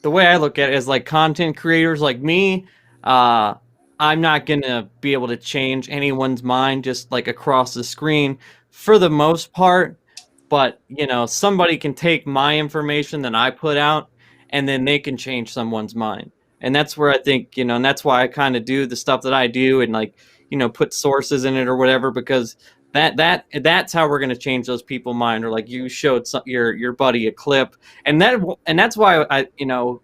the way I look at it is, like, content creators like me, I'm not going to be able to change anyone's mind just like across the screen for the most part. But, you know, somebody can take my information that I put out, and then they can change someone's mind. And that's where I think, you know, and that's why I kind of do the stuff that I do, and, like, you know, put sources in it or whatever, because that's how we're going to change those people's mind. Or like you showed your buddy a clip, and that's why I, you know,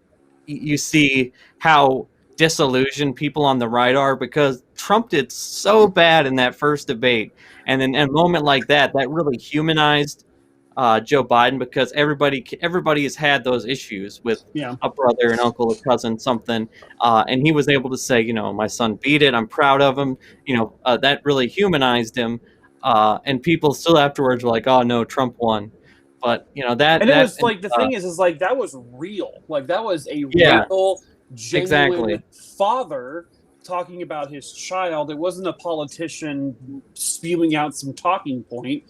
you see how disillusioned people on the right are, because Trump did so bad in that first debate, and then in a moment like that really humanized Joe Biden, because everybody has had those issues with a brother, an uncle, a cousin, something, and he was able to say, you know, my son beat it, I'm proud of him, you know, that really humanized him, and people still afterwards were like, oh no, Trump won. But, you know, it was like, the thing is like, that was real. Like, that was a real, genuine father talking about his child. It wasn't a politician spewing out some talking point.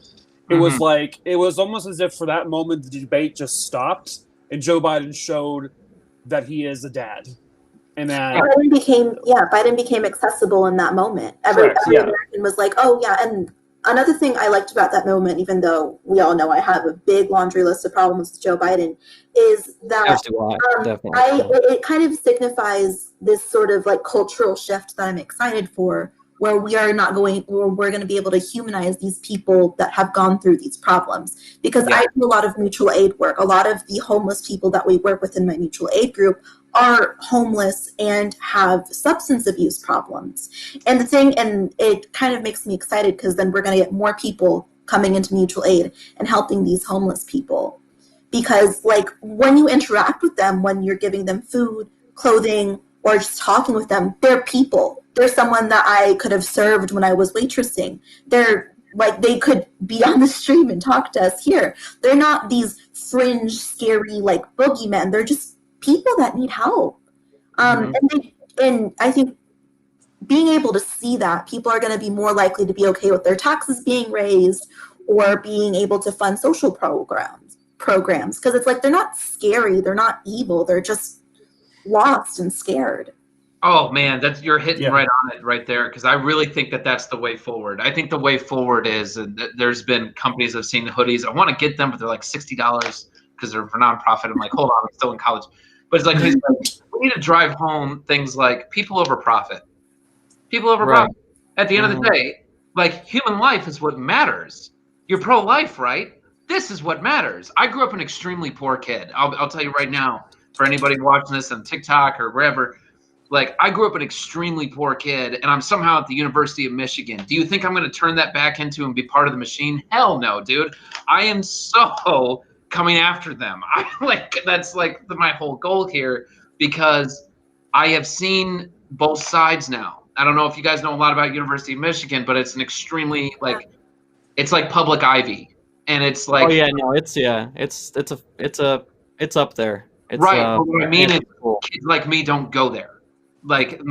It was like, it was almost as if for that moment the debate just stopped, and Joe Biden showed that he is a dad. And that Biden became accessible in that moment. Every American was like, oh yeah. And another thing I liked about that moment, even though we all know I have a big laundry list of problems with Joe Biden, is that it kind of signifies this sort of like cultural shift that I'm excited for, where we're going to be able to humanize these people that have gone through these problems. Because I do a lot of mutual aid work. A lot of the homeless people that we work with in my mutual aid group are homeless and have substance abuse problems. And it kind of makes me excited, because then we're going to get more people coming into mutual aid and helping these homeless people. Because, like, when you interact with them, when you're giving them food, clothing, or just talking with them, they're people. They're someone that I could have served when I was waitressing. They're like, they could be on the stream and talk to us here. They're not these fringe, scary, like boogeymen. They're just people that need help. And I think being able to see that, people are going to be more likely to be okay with their taxes being raised or being able to fund social programs. Because it's like, they're not scary. They're not evil. They're just lost and scared. Oh man, you're hitting right on it right there, because I really think that that's the way forward. I think the way forward is that there's been companies I've seen hoodies. I want to get them, but they're like $60 because they're for nonprofit. I'm like, hold on, I'm still in college. But it's like, we need to drive home things like people over profit. People over profit. At the end of the day, like, human life is what matters. You're pro-life, right? This is what matters. I grew up an extremely poor kid. I'll tell you right now, for anybody watching this on TikTok or wherever, like, I grew up an extremely poor kid, and I'm somehow at the University of Michigan. Do you think I'm going to turn that back into and be part of the machine? Hell no, dude. I am so coming after them. That's like my whole goal here, because I have seen both sides now. I don't know if you guys know a lot about University of Michigan, but it's an extremely, like, it's like public Ivy, and it's like, oh yeah, no, it's up there. It's, right. What I mean is, kids like me don't go there. Like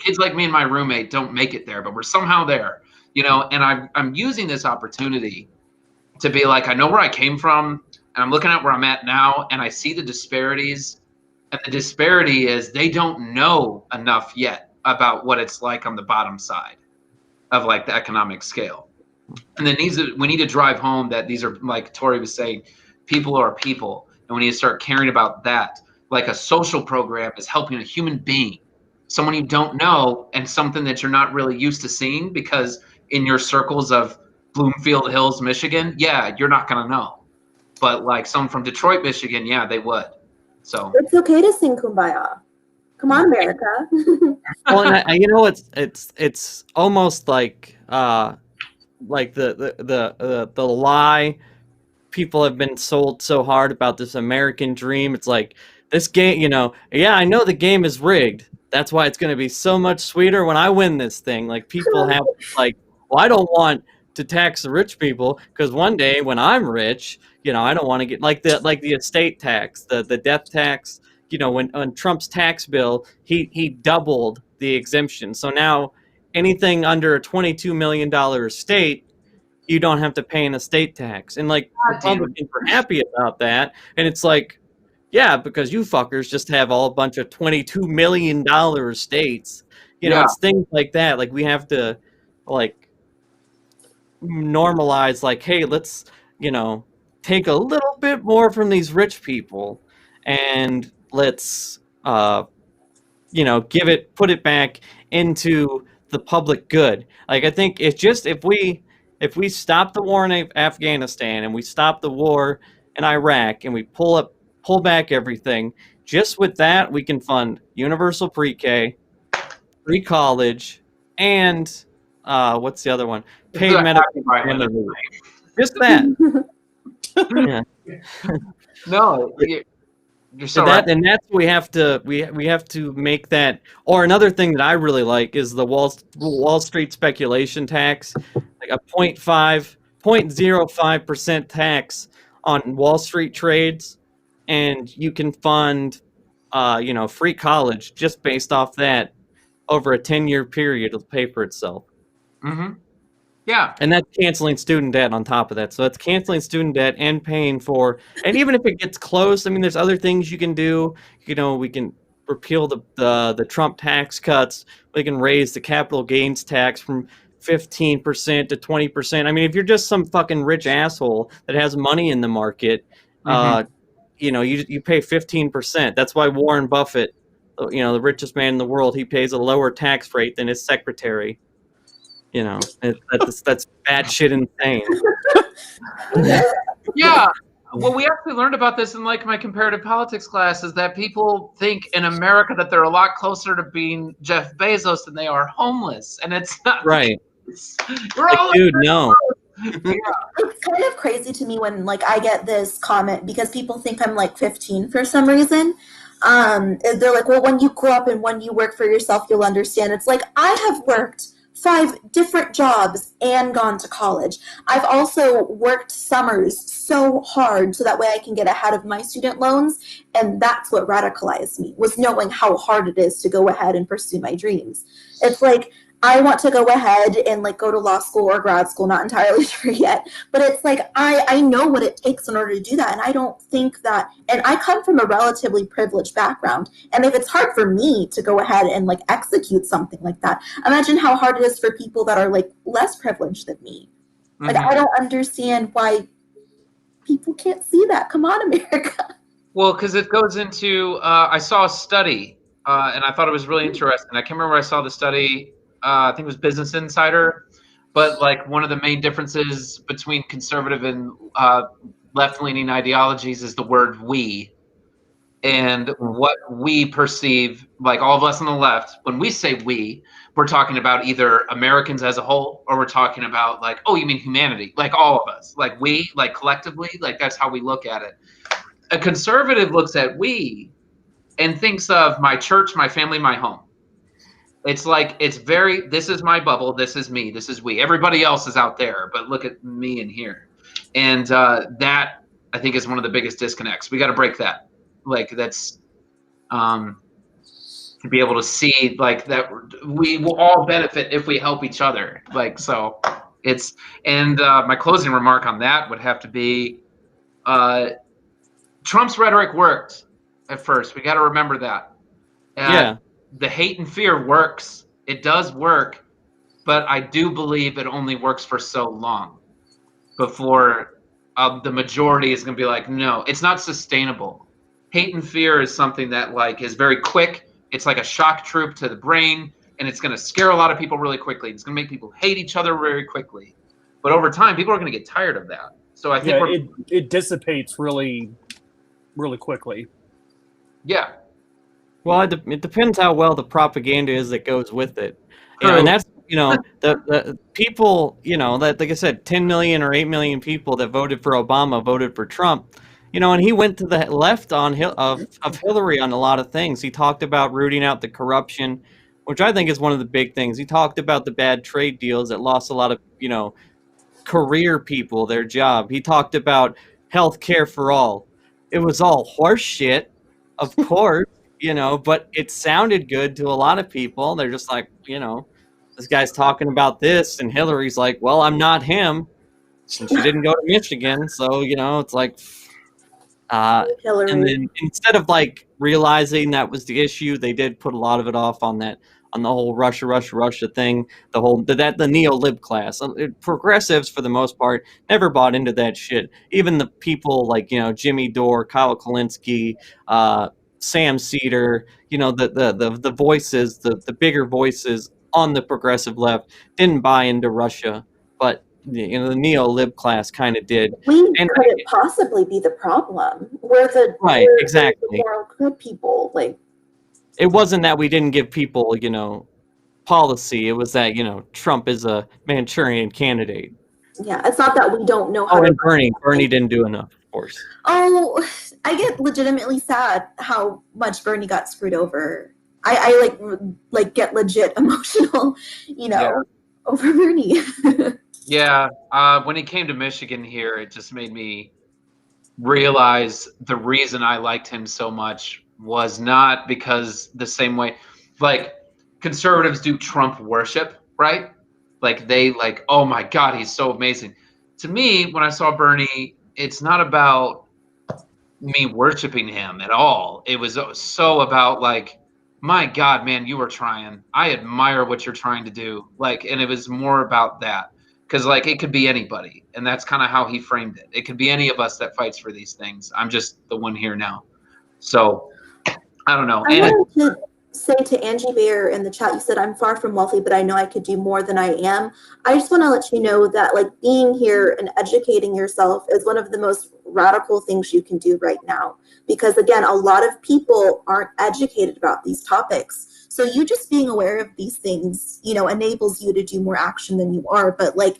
kids like me and my roommate don't make it there, but we're somehow there, you know. And I'm using this opportunity to be like, I know where I came from, and I'm looking at where I'm at now, and I see the disparities. And the disparity is they don't know enough yet about what it's like on the bottom side of, like, the economic scale. And then we need to drive home that these are, like Tori was saying, people are people, and we need to start caring about that. Like, a social program is helping a human being, someone you don't know, and something that you're not really used to seeing, because in your circles of Bloomfield Hills, Michigan, you're not going to know. But like someone from Detroit, Michigan, they would. So it's okay to sing Kumbaya. Come on, America. Well, and you know, it's almost like the lie people have been sold so hard about this American dream. It's like, this game, you know, I know the game is rigged. That's why it's going to be so much sweeter when I win this thing. Like, people have, like, well, I don't want to tax the rich people, because one day when I'm rich, you know, I don't want to get like the estate tax, the death tax. You know, when on Trump's tax bill, he doubled the exemption. So now anything under a $22 million estate, you don't have to pay an estate tax. And like, Republicans are happy about that. And it's like, yeah, because you fuckers just have a bunch of $22 million estates. You know, it's things like that. Like, we have to, like, normalize, like, hey, let's, you know, take a little bit more from these rich people, and let's, you know, put it back into the public good. Like, I think it's just, if we stop the war in Afghanistan, and we stop the war in Iraq, and we pull back everything, just with that, we can fund universal pre-K, free college, and what's the other one? Paid medical. Just that. Yeah. No, you're so right. And that's what we have to make that. Or another thing that I really like is the Wall Street speculation tax, like a 0.05% tax on Wall Street trades, and you can fund, you know, free college just based off that over a 10-year period. It'll pay for itself. Mm-hmm. Yeah. And that's canceling student debt on top of that. So that's canceling student debt and paying for, and even if it gets close, I mean, there's other things you can do. You know, we can repeal the Trump tax cuts. We can raise the capital gains tax from 15% to 20%. I mean, if you're just some fucking rich asshole that has money in the market, you know, you pay 15%. That's why Warren Buffett, you know, the richest man in the world, he pays a lower tax rate than his secretary. You know, that's batshit insane. Yeah. Well, we actually learned about this in, like, my comparative politics class, is that people think in America that they're a lot closer to being Jeff Bezos than they are homeless. And it's not right. We're all dude, no. It's kind of crazy to me when, like, I get this comment because people think I'm like 15 for some reason. They're like, well, when you grow up and when you work for yourself, you'll understand. It's like, I have worked 5 different jobs and gone to college. I've also worked summers so hard so that way I can get ahead of my student loans. And that's what radicalized me, was knowing how hard it is to go ahead and pursue my dreams. It's like, I want to go ahead and like go to law school or grad school, not entirely sure yet, but it's like I know what it takes in order to do that. And I don't think that, and I come from a relatively privileged background, and if it's hard for me to go ahead and like execute something like that, imagine how hard it is for people that are like less privileged than me. Like, I don't understand why people can't see that. Come on, America. Well, because it goes into, I saw a study, and I thought it was really interesting. I can't remember where I saw the study. I think it was Business Insider, but like one of the main differences between conservative and left-leaning ideologies is the word "we," and what we perceive, like all of us on the left, when we say "we," we're talking about either Americans as a whole, or we're talking about like, oh, you mean humanity, like all of us, like we, like collectively, like that's how we look at it. A conservative looks at "we" and thinks of my church, my family, my home. It's like, it's very, this is my bubble, this is me, this is we. Everybody else is out there, but look at me in here. And that, I think, is one of the biggest disconnects. We got to break that. Like, that's, to be able to see, like, that we will all benefit if we help each other. Like, so it's, and my closing remark on that would have to be, Trump's rhetoric worked at first. We got to remember that. Yeah. The hate and fear works. It does work, but I do believe it only works for so long before the majority is going to be like, no, it's not sustainable. Hate and fear is something that like is very quick. It's like a shock troop to the brain, and it's going to scare a lot of people really quickly. It's going to make people hate each other very quickly. But over time, people are going to get tired of that. So I think it dissipates really, really quickly. Yeah. Well, it depends how well the propaganda is that goes with it. True. And that's, the people, that, like I said, 10 million or 8 million people that voted for Obama voted for Trump. And he went to the left of Hillary on a lot of things. He talked about rooting out the corruption, which I think is one of the big things. He talked about the bad trade deals that lost a lot of, career people their job. He talked about health care for all. It was all horse shit, of course. But it sounded good to a lot of people. They're just like, this guy's talking about this, and Hillary's like, well, I'm not him, since she didn't go to Michigan. So, it's like, Hillary. and then instead of like realizing that was the issue, they did put a lot of it off on the whole Russia thing, the neo-lib class. Progressives, for the most part, never bought into that shit. Even the people like, Jimmy Dore, Kyle Kulinski, Sam Cedar, the voices, the bigger voices on the progressive left didn't buy into Russia, but the neo-lib class kind of did. Could it possibly be the problem? We're exactly. The moral good people. Like, it wasn't that we didn't give people, policy. It was that, Trump is a Manchurian candidate. Yeah, it's not that we don't know how. Oh, and Bernie didn't do enough, of course. Oh, I get legitimately sad how much Bernie got screwed over. I like get legit emotional, over Bernie. Yeah, when he came to Michigan here, it just made me realize the reason I liked him so much was not because the same way, like conservatives do Trump worship, right? Like they like, oh my God, he's so amazing. To me, when I saw Bernie, it's not about me worshiping him at all. It was so about like, my God, man, you were trying. I admire what you're trying to do. Like, and it was more about that. Because, like, it could be anybody. And that's kind of how he framed it. It could be any of us that fights for these things. I'm just the one here now. So, I don't know. I wanted to say to Angie Bear in the chat, you said, I'm far from wealthy, but I know I could do more than I am. I just want to let you know that, like, being here and educating yourself is one of the most radical things you can do right now. Because, again, a lot of people aren't educated about these topics. So you just being aware of these things, enables you to do more action than you are. But like,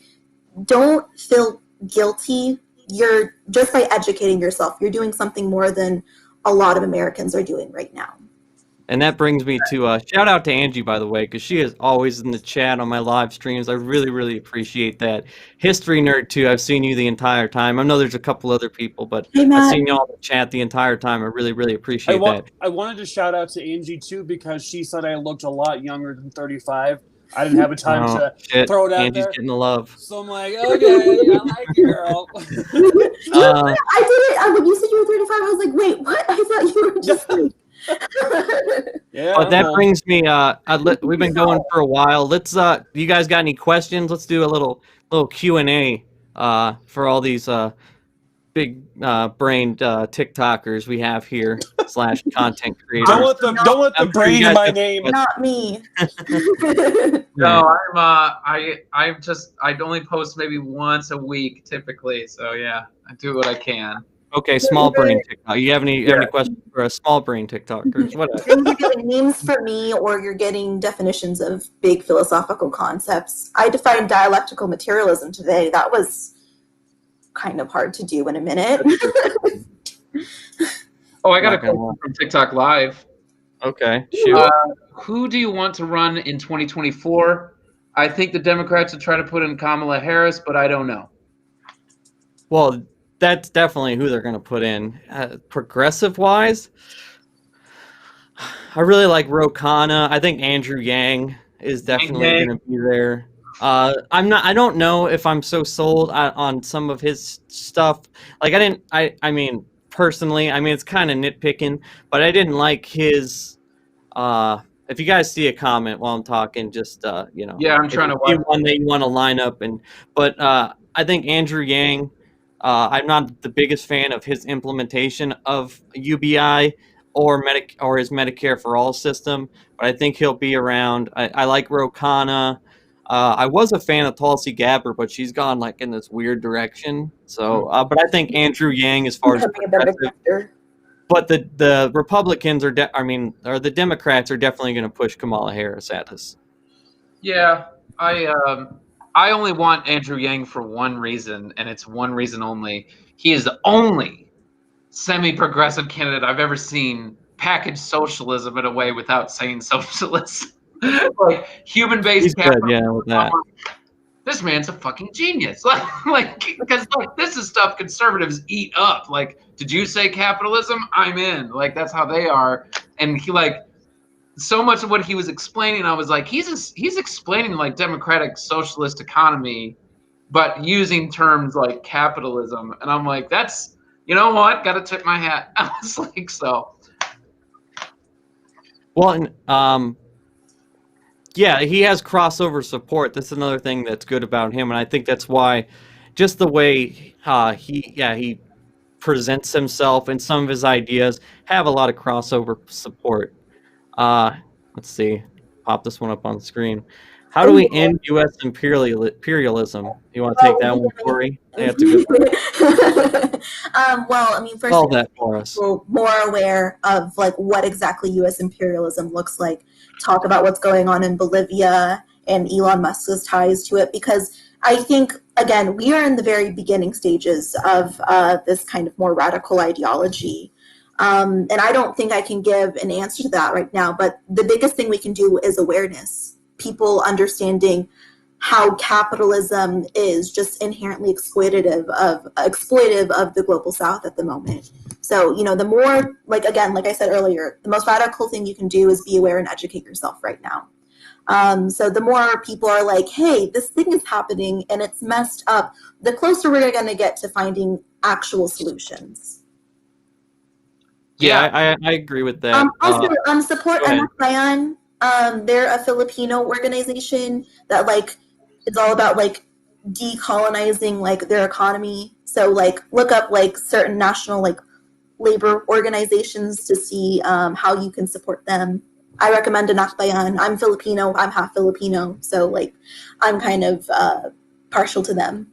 don't feel guilty. You're just by educating yourself, you're doing something more than a lot of Americans are doing right now. And that brings me to shout out to Angie, by the way, because she is always in the chat on my live streams. I really, really appreciate that. History nerd too. I've seen you the entire time. I know there's a couple other people, but Hey, I've Matt. seen you all in the chat the entire time. I really, really appreciate that. I wanted to shout out to Angie too because she said I looked a lot younger than 35. I didn't have a time to throw it out Angie's there. getting the love. So I'm like, okay, I like you, girl. I did it. When you said you were 35, I was like, wait, what? I thought you were just like. Yeah. But that brings me. We've been going for a while. Let's. You guys got any questions? Let's do a little Q&A. For all these big brained TikTokers we have here / content creators. Don't let the brain in my name. Not me. No, I only post maybe once a week typically. So yeah, I do what I can. Okay, small brain TikTok. You have any questions for a small brain TikTokers? Whatever. You're getting memes for me, or you're getting definitions of big philosophical concepts. I defined dialectical materialism today. That was kind of hard to do in a minute. Oh, I got a question from TikTok Live. Okay, shoot. Who do you want to run in 2024? I think the Democrats will try to put in Kamala Harris, but I don't know. Well, that's definitely who they're going to put in. Progressive-wise, I really like Ro Khanna. I think Andrew Yang is definitely going to be there. I don't know if I'm so sold on some of his stuff. Like I mean, personally, it's kind of nitpicking, but I didn't like his. If you guys see a comment while I'm talking, just Yeah, I'm trying to watch one that you want to line up but I think Andrew Yang. I'm not the biggest fan of his implementation of UBI or his Medicare for All system, but I think he'll be around. I like Ro Khanna. I was a fan of Tulsi Gabbard, but she's gone like in this weird direction. So, but I think Andrew Yang, as far as progressive, but the Republicans or the Democrats are definitely going to push Kamala Harris at us. Yeah, I only want Andrew Yang for one reason, and it's one reason only. He is the only semi-progressive candidate I've ever seen package socialism in a way without saying socialist. Like human-based capitalism. Yeah, with that. This man's a fucking genius. Because this is stuff conservatives eat up. Like, did you say capitalism? I'm in. Like, that's how they are. And he so much of what he was explaining, I was like, he's explaining like democratic socialist economy, but using terms like capitalism. And I'm like, that's, you know what? Got to tip my hat. I was like, so. Well, and, yeah, he has crossover support. That's another thing that's good about him, and I think that's why, just the way he presents himself and some of his ideas have a lot of crossover support. Let's see. Pop this one up on the screen. How do we end U.S. imperialism? You want to take that one, Corey? That's a good one. Well, first, solve that for us. We're more aware of what exactly U.S. imperialism looks like. Talk about what's going on in Bolivia and Elon Musk's ties to it, because I think, again, we are in the very beginning stages of this kind of more radical ideology. And I don't think I can give an answer to that right now, but the biggest thing we can do is awareness. People understanding how capitalism is just inherently exploitative of the global South at the moment. So, the more, like I said earlier, the most radical thing you can do is be aware and educate yourself right now. So the more people are like, hey, this thing is happening and it's messed up, the closer we're going to get to finding actual solutions. Yeah, I agree with that. Also, support MFIN. They're a Filipino organization that it's all about decolonizing their economy. So look up certain national labor organizations to see how you can support them. I recommend Anakbayan. I'm Filipino. I'm half Filipino, so I'm kind of partial to them.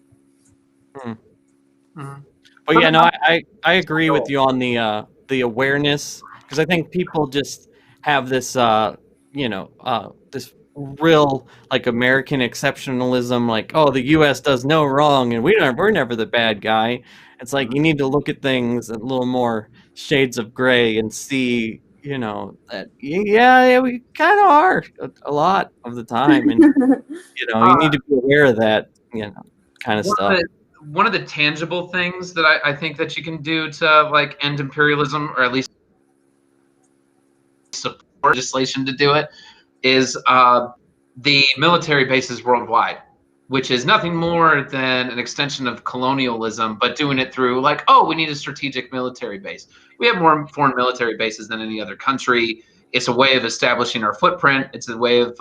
But yeah, no, I agree with you on the awareness, because I think people just have this this real American exceptionalism, oh, the U.S. does no wrong and we're never the bad guy. It's you need to look at things a little more shades of gray and see, you know, that yeah, we kind of are a lot of the time, and you know, you need to be aware of that, you know, kind of stuff. One of the tangible things that I think that you can do to like end imperialism, or at least support legislation to do it, is the military bases worldwide, which is nothing more than an extension of colonialism, but doing it through like, oh, we need a strategic military base. We have more foreign military bases than any other country. It's a way of establishing our footprint. It's a way of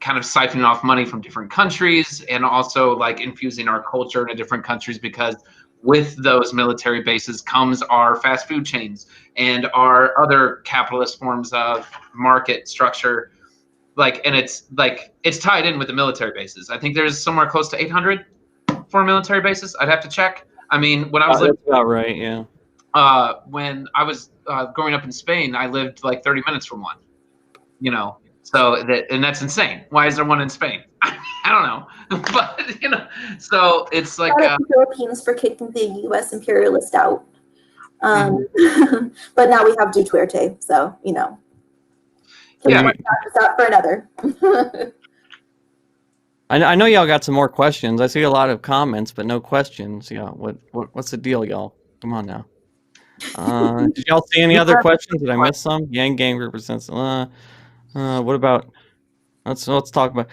kind of siphoning off money from different countries, and also like infusing our culture into different countries, because with those military bases comes our fast food chains and our other capitalist forms of market structure. Like, and it's tied in with the military bases. I think there's somewhere close to 800 foreign military bases. I'd have to check. I mean, when I was That's about right, yeah. when I was growing up in Spain, I lived like 30 minutes from one. You know, so that's insane. Why is there one in Spain? I don't know, but you know, so it's like the Philippines for kicking the U.S. imperialist out. But now we have Duterte, so you know. Yeah. That for another. I know y'all got some more questions. I see a lot of comments, but no questions. Yeah, what's the deal, y'all? Come on now. Did y'all see any other questions? Did I miss some? Yang Gang represents. What about? Let's talk about.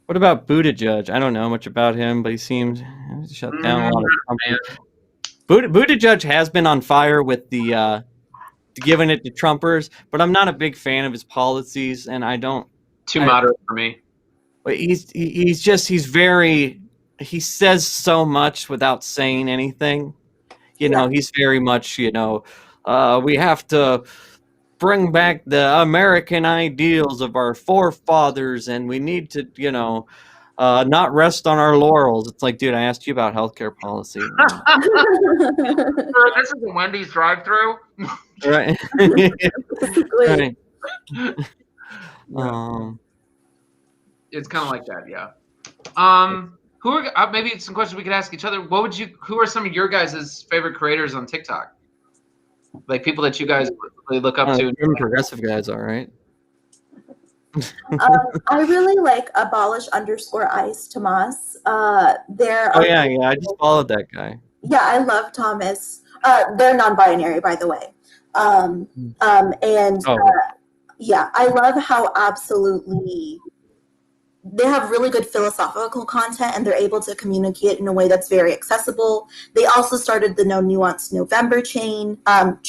What about Buttigieg? I don't know much about him, but he seems shut down a lot of Trumpers. Buttigieg has been on fire with the giving it to Trumpers, but I'm not a big fan of his policies, and I don't. Too moderate for me. But he's very. He says so much without saying anything. You know, he's very much, you know, we have to bring back the American ideals of our forefathers, and we need to, you know, not rest on our laurels. It's like, dude, I asked you about healthcare policy. This is a Wendy's drive-through. Right. Right. It's kind of like that, yeah. Who are maybe some questions we could ask each other? Who are some of your guys' favorite creators on TikTok? Like people that you guys really look up to? Progressive guys, all right. I really like abolish_ice Tomas. Oh yeah, I just followed that guy. Yeah, I love Thomas. They're non-binary, by the way. Yeah, I love how absolutely they have really good philosophical content, and they're able to communicate in a way that's very accessible. They also started the No Nuance November chain, not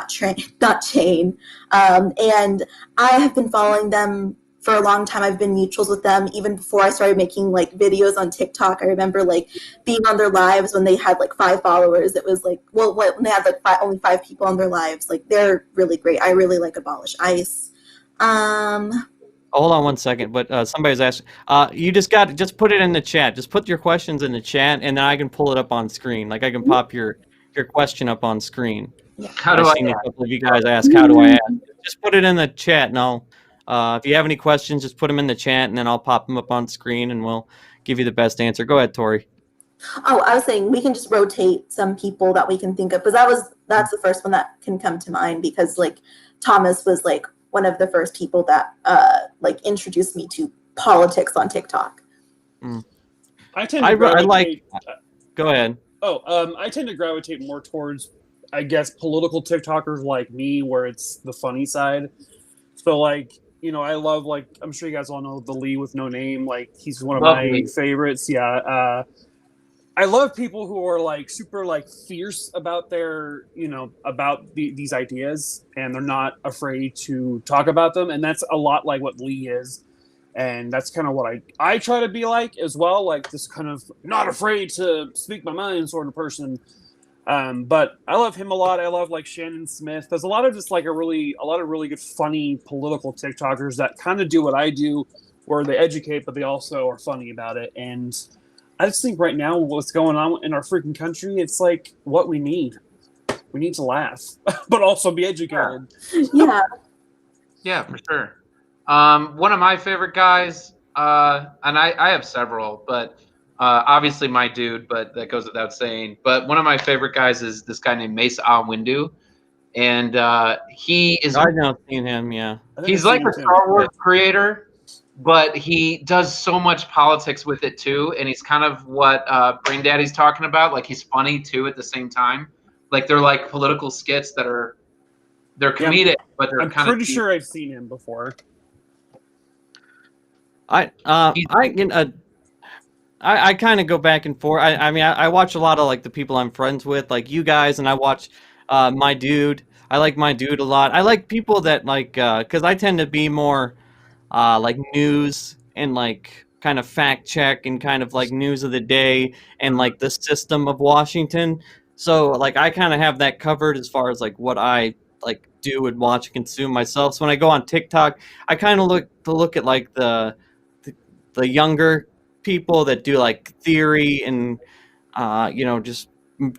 chain. And I have been following them for a long time. I've been mutuals with them even before I started making like videos on TikTok. I remember like being on their lives when they had like 5 followers. It was like, well, when they had like only 5 people on their lives. Like they're really great. I really like Abolish ICE. Hold on one second, but somebody's asking. You just put it in the chat. Just put your questions in the chat, and then I can pull it up on screen. Like I can pop your question up on screen. How do I? I've seen a couple of you guys ask, how do I ask? Just put it in the chat, and I'll. If you have any questions, just put them in the chat, and then I'll pop them up on screen, and we'll give you the best answer. Go ahead, Tori. Oh, I was saying we can just rotate some people that we can think of, because that's the first one that can come to mind, because like Thomas was like one of the first people that like introduced me to politics on TikTok. I tend to gravitate. Go ahead. I tend to gravitate more towards, I guess, political TikTokers like me, where it's the funny side. So like, you know, I love, like, I'm sure you guys all know the Lee with no name. Like, he's one of my favorites. Yeah. I love people who are like super like fierce about their, you know, about these ideas, and they're not afraid to talk about them. And that's a lot like what Lee is. And that's kind of what I try to be like as well. Like this kind of not afraid to speak my mind sort of person. But I love him a lot. I love like Shannon Smith. There's a lot of just like a lot of really good, funny political TikTokers that kind of do what I do, where they educate, but they also are funny about it. And I just think right now what's going on in our freaking country, it's like what we need. We need to laugh, but also be educated. Yeah. Yeah, for sure. One of my favorite guys, and I have several, but obviously my dude, but that goes without saying. But one of my favorite guys is this guy named Mace Awindu. and he is. I've now seen him. Yeah, He's like a Star Wars creator, but he does so much politics with it too, and he's kind of what Brain Daddy's talking about. Like he's funny too at the same time. Like they're like political skits that they're comedic, but they're I'm kind of. pretty sure I've seen him before. I kind of go back and forth. I mean, I watch a lot of like the people I'm friends with, like you guys, and I watch my dude. I like my dude a lot. I like people that like because I tend to be more like news and like kind of fact check and kind of like news of the day and like the system of Washington. So like I kind of have that covered as far as like what I like do and watch and consume myself. So when I go on TikTok, I kind of look at like the younger people that do like theory and you know, just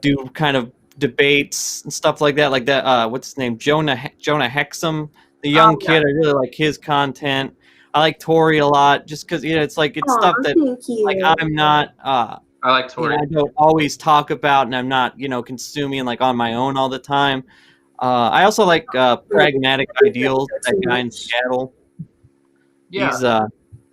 do kind of debates and stuff like that. Like that what's his name, Jonah Hexum, the young kid. I really like his content. I like Tory a lot just because, you know, it's like it's stuff that like I'm not I like Tory. you know, I don't always talk about, and I'm not, you know, consuming like on my own all the time. I also like Pragmatic Ideals, that guy in Seattle. Yeah. He's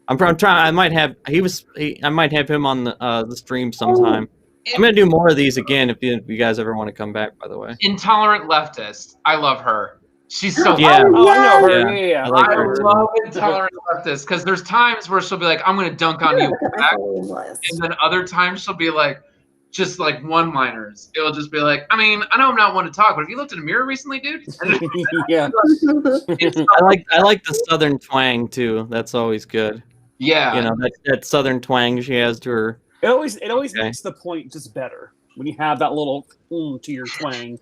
I'm trying. I might have I might have him on the stream sometime. I'm gonna do more of these again if you guys ever want to come back. By the way, Intolerant Leftist. I love her. She's so yeah. Oh, I know her. Yeah. Yeah. I like I her. love Intolerant Leftist because there's times where she'll be like, I'm going to dunk on you back. And then other times she'll be like, just like one-liners. It'll just be like, I mean, I know I'm not one to talk, but have you looked in a mirror recently, dude? Yeah. I like the Southern twang too. That's always good. Yeah. You know, that Southern twang she has to her. It always Okay. makes the point just better when you have that little to your twang.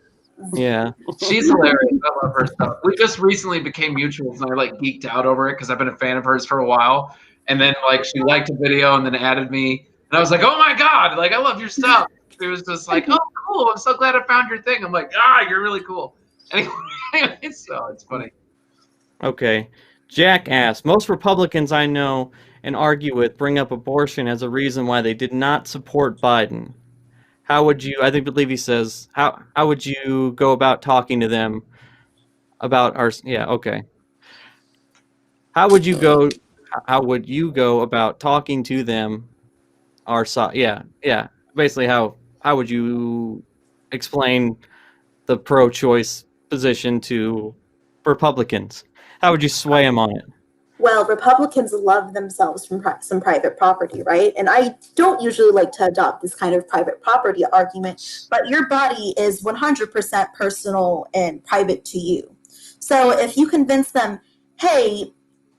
Yeah. She's hilarious. I love her stuff. We just recently became mutuals, and I like geeked out over it because I've been a fan of hers for a while. And then like she liked a video and then added me, and I was like, oh my god, like I love your stuff. It was just like, oh cool, I'm so glad I found your thing. I'm like, you're really cool. Anyway, so it's funny. Okay. Jack asks, most Republicans I know and argue with bring up abortion as a reason why they did not support Biden. How would you, believe he says, how would you go about talking to them about our, yeah, okay. How would you go about talking to them our side? Yeah. Basically, how would you explain the pro-choice position to Republicans? How would you sway them on it? Well, Republicans love themselves from some private property, right? And I don't usually like to adopt this kind of private property argument, but your body is 100% personal and private to you. So if you convince them, hey,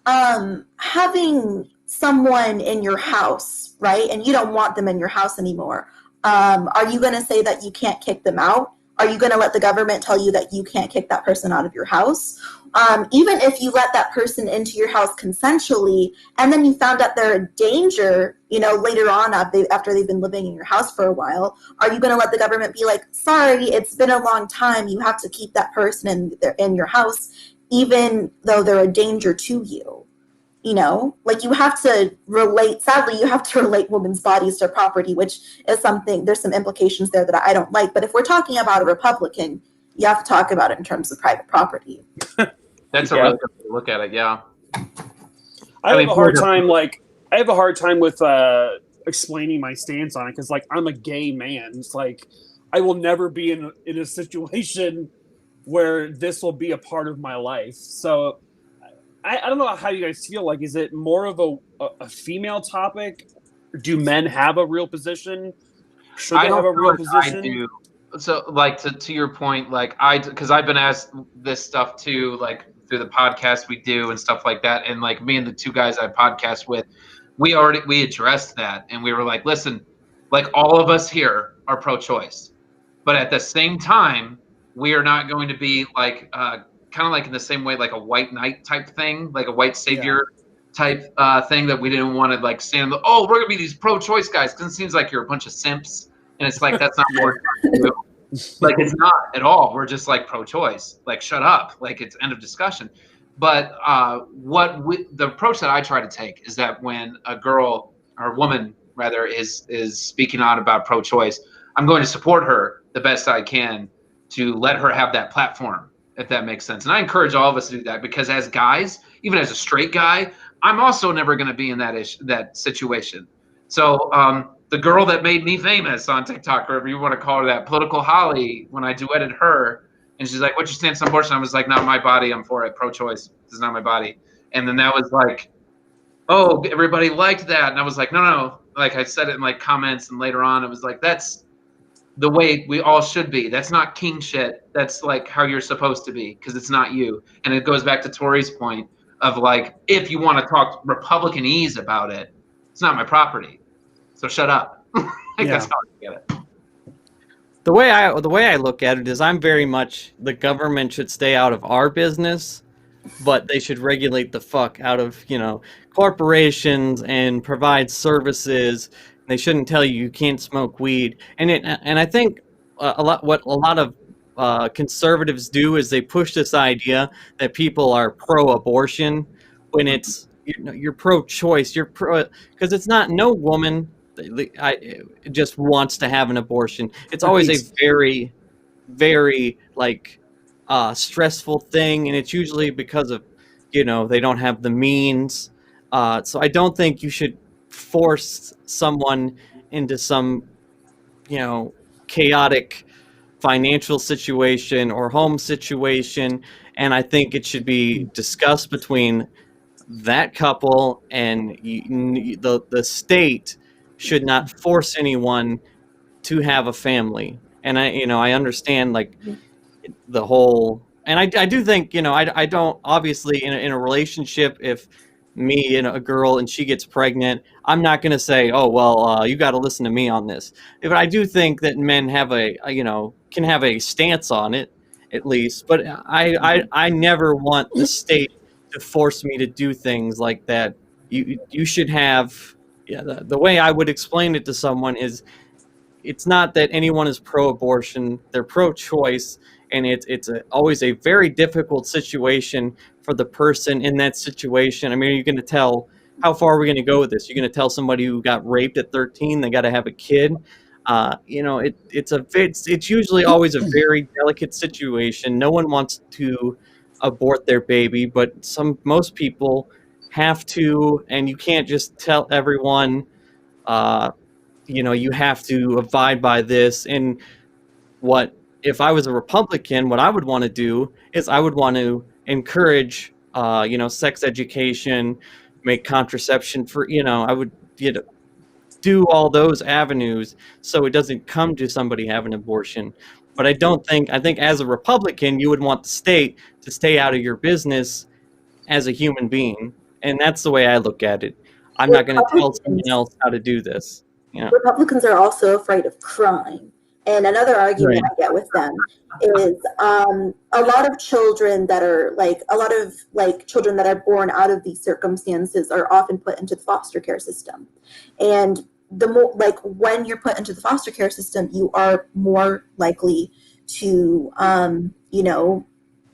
having someone in your house, right, and you don't want them in your house anymore, are you going to say that you can't kick them out? Are you going to let the government tell you that you can't kick that person out of your house? Even if you let that person into your house consensually, and then you found out they're a danger, you know, later on after they've been living in your house for a while, are you going to let the government be like, sorry, it's been a long time, you have to keep that person in your house, even though they're a danger to you? You know, like you have to relate, sadly, you have to relate women's bodies to property, which is something, there's some implications there that I don't like. But if we're talking about a Republican, you have to talk about it in terms of private property. That's a really good way to look at it, yeah. I have a hard time with explaining my stance on it because, like, I'm a gay man. It's like I will never be in a situation where this will be a part of my life. So I don't know how you guys feel. Like, is it more of a female topic? Do men have a real position? Should they have a real position? I do. So, like, to your point, like, because I've been asked this stuff too, like, through the podcast we do and stuff like that. And, like, me and the two guys I podcast with, we addressed that. And we were like, listen, like, all of us here are pro-choice. But at the same time, we are not going to be, like, kind of like in the same way, like a white knight type thing, like a white savior type thing that we didn't want to, like, stand, we're going to be these pro-choice guys because it seems like you're a bunch of simps. And it's like, that's not what we're trying to do. Like, it's not at all. We're just like pro-choice. Like, shut up. Like, it's end of discussion. But the approach that I try to take is that when a girl or a woman rather is speaking out about pro-choice, I'm going to support her the best I can to let her have that platform if that makes sense. And I encourage all of us to do that, because as guys, even as a straight guy, I'm also never going to be in that situation. So the girl that made me famous on TikTok, or whatever you want to call her, that political Holly, when I duetted her, and she's like, "What's your stance on abortion?" I was like, "Not my body. I'm for it. Pro-choice. This is not my body." And then that was like, oh, everybody liked that. And I was like, no. Like I said it in like comments, and later on it was like, that's the way we all should be. That's not king shit. That's like how you're supposed to be, because it's not you. And it goes back to Tori's point of like, if you want to talk Republicanese about it, it's not my property. So shut up. That's how I get it. The way I look at it is, I'm very much, the government should stay out of our business, but they should regulate the fuck out of, corporations and provide services. They shouldn't tell you can't smoke weed. And I think a lot of conservatives do is they push this idea that people are pro-abortion when it's, you're pro-choice. You're because it's not, no woman just wants to have an abortion. It's always a very, very stressful thing, and it's usually because of they don't have the means. So I don't think you should force someone into some chaotic financial situation or home situation, and I think it should be discussed between that couple, and the state should not force anyone to have a family. And I understand the whole, and I do think I don't, obviously in a relationship, if me and a girl and she gets pregnant, I'm not going to say, oh well, you got to listen to me on this. But I do think that men have can have a stance on it, at least. But I never want the state to force me to do things like that. You should have, the way I would explain it to someone is, it's not that anyone is pro-abortion, they're pro-choice, and it's always a very difficult situation for the person in that situation. I mean, are you going to tell, how far are we going to go with this? You're going to tell somebody who got raped at 13 they got to have a kid? It's usually always a very delicate situation. No one wants to abort their baby, but most people have to, and you can't just tell everyone, you have to abide by this. And if I was a Republican, what I would want to do is I would want to encourage, sex education, make contraception for, I would, do all those avenues so it doesn't come to somebody having an abortion. But I think as a Republican, you would want the state to stay out of your business as a human being. And that's the way I look at it. I'm not going to tell someone else how to do this. Republicans are also afraid of crime. And another argument I get with them is a lot of children that are children that are born out of these circumstances are often put into the foster care system. And the more, when you're put into the foster care system, you are more likely to,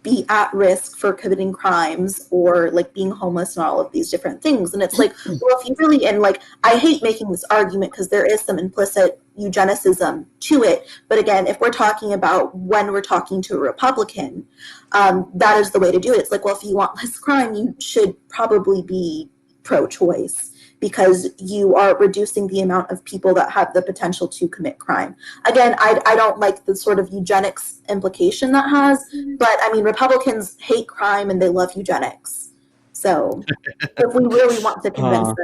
be at risk for committing crimes or being homeless and all of these different things. And it's well, if you really, and I hate making this argument because there is some implicit eugenicism to it. But again, if we're talking about when we're talking to a Republican, that is the way to do it. It's well, if you want less crime, you should probably be pro-choice, because you are reducing the amount of people that have the potential to commit crime. Again, I don't like the sort of eugenics implication that has, but I mean, Republicans hate crime and they love eugenics. So if we really want to convince them.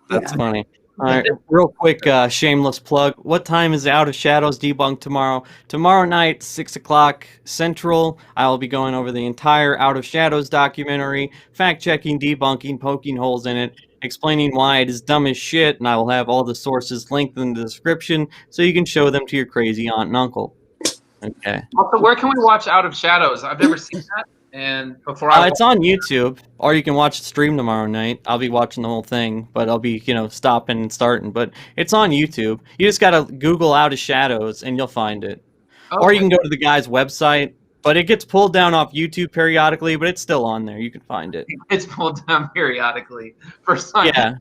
That's funny. All right, real quick, shameless plug. What time is Out of Shadows Debunked tomorrow? Tomorrow night, 6 o'clock Central. I will be going over the entire Out of Shadows documentary, fact-checking, debunking, poking holes in it, explaining why it is dumb as shit, and I will have all the sources linked in the description so you can show them to your crazy aunt and uncle. Okay. Also, where can we watch Out of Shadows? I've never seen that. And before it's on YouTube, or you can watch the stream tomorrow night. I'll be watching the whole thing, but I'll be, stopping and starting. But it's on YouTube. You just gotta Google Out of Shadows, and you'll find it. Okay. Or you can go to the guy's website, but it gets pulled down off YouTube periodically, but it's still on there. You can find it. It's pulled down periodically for some. Yeah.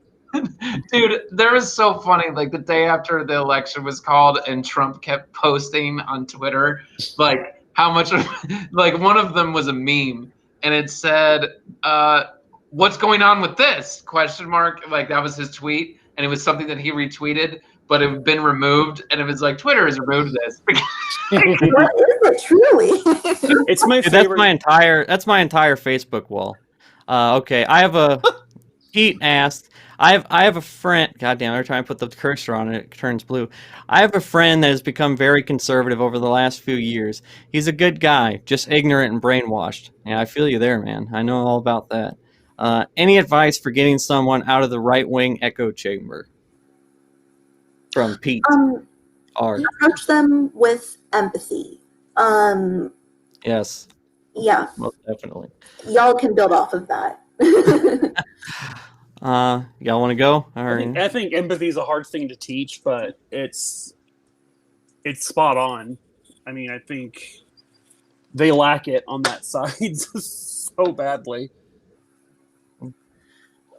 Dude, there was so funny. The day after the election was called, and Trump kept posting on Twitter, how much of, like one of them was a meme and it said, what's going on with this? Question mark. Like that was his tweet, and it was something that he retweeted, but it had been removed, and it was like Twitter has removed this. What is it truly? It's my Dude, favorite. that's my entire Facebook wall. Okay, I have a Pete asked. I have a friend. Goddamn, every time I put the cursor on it, it turns blue. I have a friend that has become very conservative over the last few years. He's a good guy, just ignorant and brainwashed. Yeah, I feel you there, man. I know all about that. Any advice for getting someone out of the right-wing echo chamber? From Pete R. Approach them with empathy. Yes, Yeah, most definitely. y'all can build off of that. Y'all want to go? I think empathy is a hard thing to teach, but it's spot on. I mean, I think they lack it on that side so badly.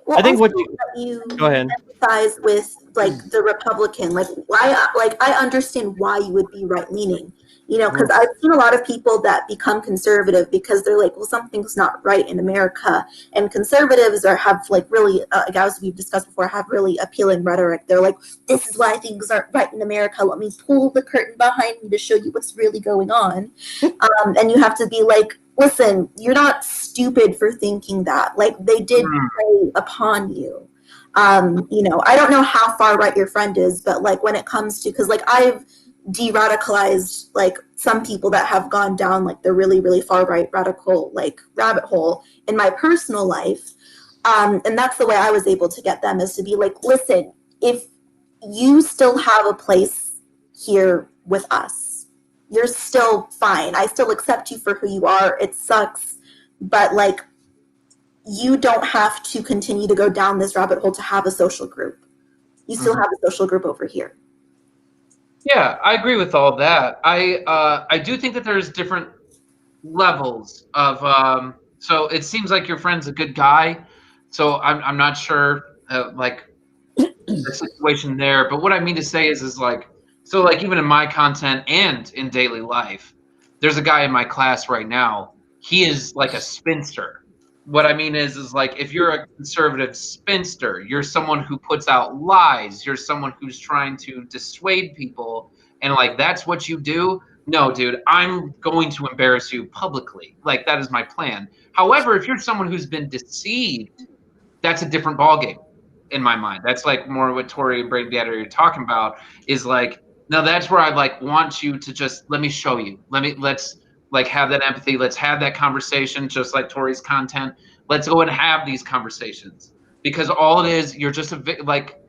Well, I think also what you go ahead. empathize with like the Republican. Like I understand why you would be right leaning. You know, because I've seen a lot of people that become conservative because they're like, well, something's not right in America. And conservatives have like really, as we've discussed before, have really appealing rhetoric. They're like, this is why things aren't right in America. Let me pull the curtain behind me to show you what's really going on. And you have to be like, listen, you're not stupid for thinking that. Like they did prey upon you. You know, I don't know how far right your friend is, but like when it comes to, because like I've de-radicalized like some people that have gone down like the really, really far right radical like rabbit hole in my personal life. And that's the way I was able to get them, is to be like, listen, if you still have a place here with us, you're still fine. I still accept you for who you are. It sucks, but like you don't have to continue to go down this rabbit hole to have a social group. You still have a social group over here. Yeah, I agree with all that. I do think that there's different levels of so it seems like your friend's a good guy, so I'm not sure like the situation there, but what I mean to say is like, so like even in my content and in daily life, there's a guy in my class right now, he is like a spinster. What I mean is like, if you're a conservative spinster, you're someone who puts out lies, you're someone who's trying to dissuade people, and like that's what you do. No, dude, I'm going to embarrass you publicly. Like that is my plan. However, if you're someone who's been deceived, that's a different ballgame in my mind. That's like more what Tori and Brain Gatter are talking about, is like, no, that's where I like want you to just let me show you. Let's like have that empathy. Let's have that conversation, just like Tori's content. Let's go and have these conversations, because all it is, you're just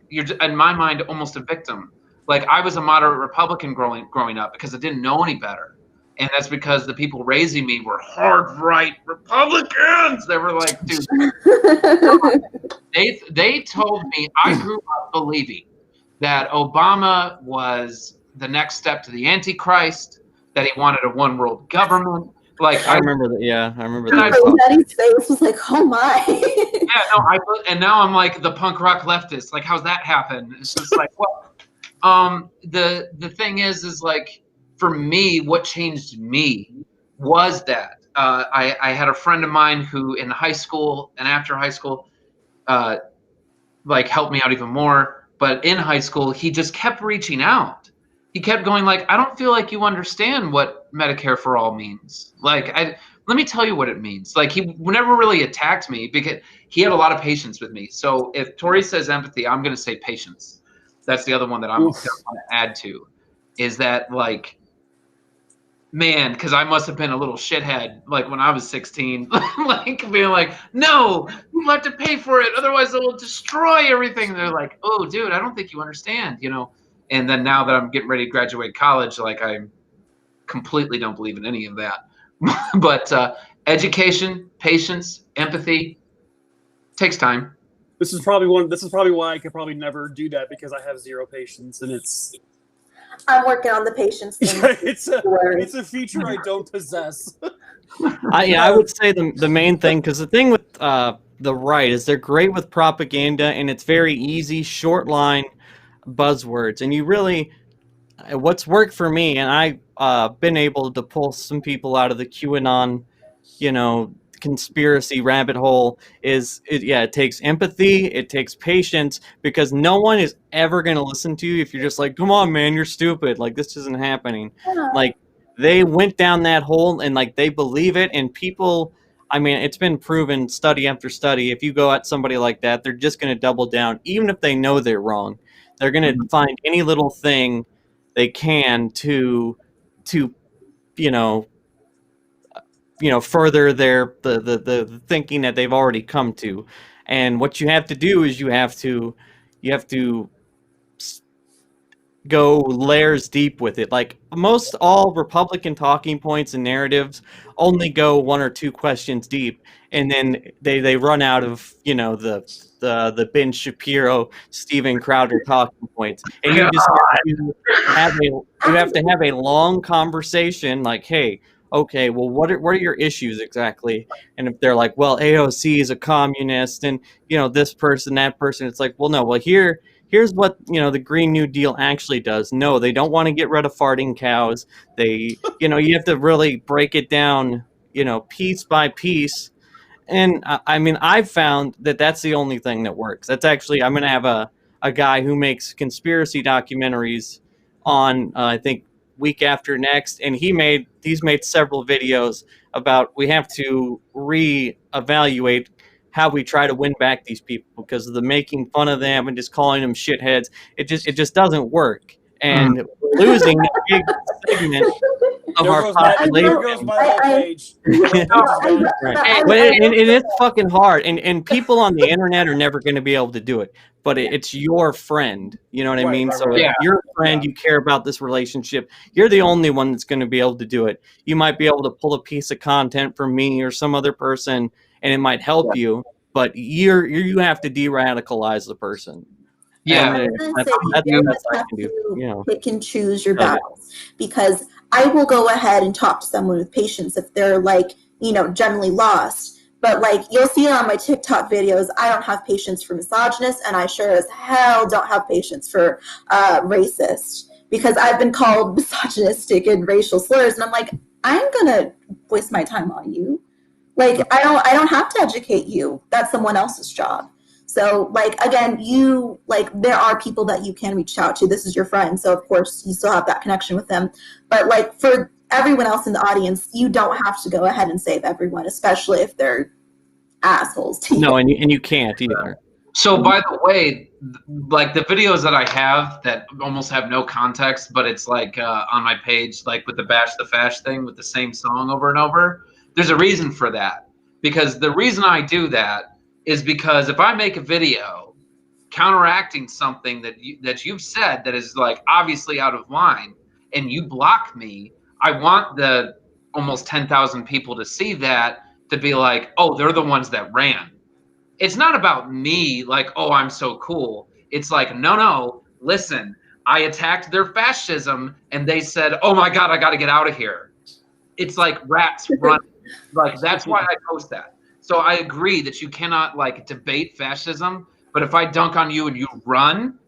you're in my mind almost a victim. Like I was a moderate Republican growing up because I didn't know any better, and that's because the people raising me were hard right Republicans. They were like, dude, they told me, I grew up believing that Obama was the next step to the Antichrist, that he wanted a one world government. Like I remember that. Yeah, I remember And I- that. Daddy's face was like, oh my. yeah, no, and now I'm like the punk rock leftist. Like, how's that happen? It's just like, well, the thing is like, for me, what changed me was that I had a friend of mine who in high school and after high school, like helped me out even more. But in high school, he just kept reaching out. He kept going like, I don't feel like you understand what Medicare for all means. Like, let me tell you what it means. Like, he never really attacked me because he had a lot of patience with me. So if Tori says empathy, I'm going to say patience. That's the other one that I'm going to add to, is that like, man, because I must have been a little shithead like when I was 16, like being like, no, you have to pay for it, otherwise it will destroy everything. And they're like, oh, dude, I don't think you understand, you know. And then now that I'm getting ready to graduate college, like I completely don't believe in any of that. But education, patience, empathy takes time. This is probably why I could probably never do that, because I have zero patience, and I'm working on the patience thing. it's a feature I don't possess. I would say the main thing, because the thing with the right is they're great with propaganda, and it's very easy, short line buzzwords. And you really, what's worked for me, and been able to pull some people out of the QAnon, conspiracy rabbit hole it takes empathy, it takes patience, because no one is ever going to listen to you if you're just like, come on, man, you're stupid. Like, this isn't happening. Like, they went down that hole and like they believe it, and people, I mean, it's been proven study after study, if you go at somebody like that, they're just going to double down. Even if they know they're wrong, they're going to find any little thing they can to you know further the thinking that they've already come to. And what you have to do is you have to go layers deep with it. Like, most all Republican talking points and narratives only go one or two questions deep, and then they run out of the Ben Shapiro, Steven Crowder talking points, and you just have to have a long conversation. Like, hey, okay, well, what are your issues exactly? And if they're like, well, AOC is a communist, and this person, that person, it's like, well, no, well, here's what the Green New Deal actually does. No, they don't want to get rid of farting cows. They you have to really break it down piece by piece. And I mean, I've found that that's the only thing that works. That's actually, I'm going to have a guy who makes conspiracy documentaries on I think week after next, and he's made several videos about we have to reevaluate how we try to win back these people, because of the making fun of them and just calling them shitheads. It just doesn't work, and we're losing a big segment of our population. There goes my whole page. Right. And it's fucking hard, and people on the internet are never going to be able to do it, but it's your friend, you know what I mean? So if you're a friend, you care about this relationship, you're the only one that's going to be able to do it. You might be able to pull a piece of content from me or some other person, and it might help you, but you have to de-radicalize the person. Yeah, you just have to pick and choose your battles, because I will go ahead and talk to someone with patience if they're like, generally lost. But like, you'll see on my TikTok videos, I don't have patience for misogynists, and I sure as hell don't have patience for racist, because I've been called misogynistic and racial slurs, and I'm like, I'm gonna waste my time on you. Like, I don't have to educate you. That's someone else's job. So, like, again, there are people that you can reach out to. This is your friend, so of course you still have that connection with them. But like, for everyone else in the audience, you don't have to go ahead and save everyone, especially if they're assholes to you. No, and you can't either. So, by the way, like the videos that I have that almost have no context, but it's like on my page, like with the Bash the Fash thing with the same song over and over, there's a reason for that. Because the reason I do that is because if I make a video counteracting something that you've said that is like obviously out of line, and you block me, I want the almost 10,000 people to see that, to be like, oh, they're the ones that ran. It's not about me, like, oh, I'm so cool. It's like, no, listen, I attacked their fascism, and they said, oh my God, I got to get out of here. It's like rats run. Like, that's why I post that. So I agree that you cannot like debate fascism, but if I dunk on you and you run,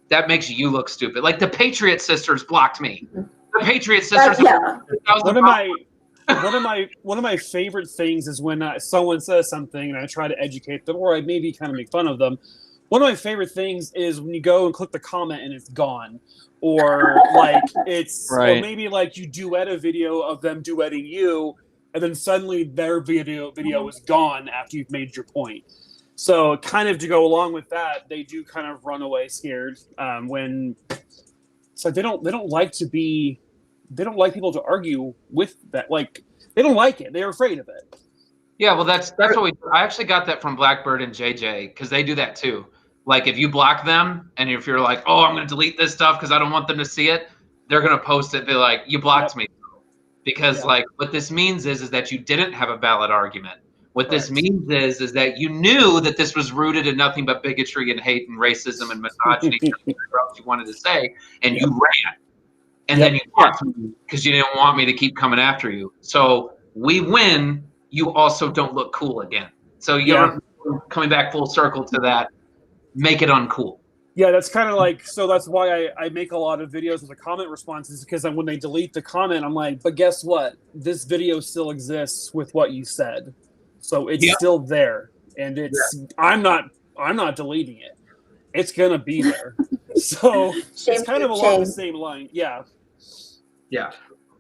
that makes you look stupid. Like the Patriot Sisters blocked me. The Patriot Sisters. One of my favorite things is when someone says something and I try to educate them, or I maybe kind of make fun of them. One of my favorite things is when you go and click the comment and it's gone, or like it's right. Or maybe like you duet a video of them duetting you, and then suddenly their video is gone after you've made your point. So kind of to go along with that, they do kind of run away scared when so they don't like people to argue with that. Like, they don't like it. They're afraid of it. Yeah, well, that's what we. I actually got that from Blackbird and JJ, because they do that too. Like, if you block them and if you're like, oh, I'm going to delete this stuff because I don't want them to see it, they're going to post it. Be like, you blocked me. Because like what this means is that you didn't have a valid argument. What this means is that you knew that this was rooted in nothing but bigotry and hate and racism and misogyny, whatever else you wanted to say, and you ran. And then you blocked me because you didn't want me to keep coming after you. So we win. You also don't look cool again. So you're coming back full circle to that. Make it uncool. Yeah, that's kind of like, so that's why I make a lot of videos with the comment responses, because when they delete the comment, I'm like, but guess what? This video still exists with what you said. So it's still there. And I'm not deleting it. It's gonna be there. So it's kind of along the same line. Yeah. Yeah.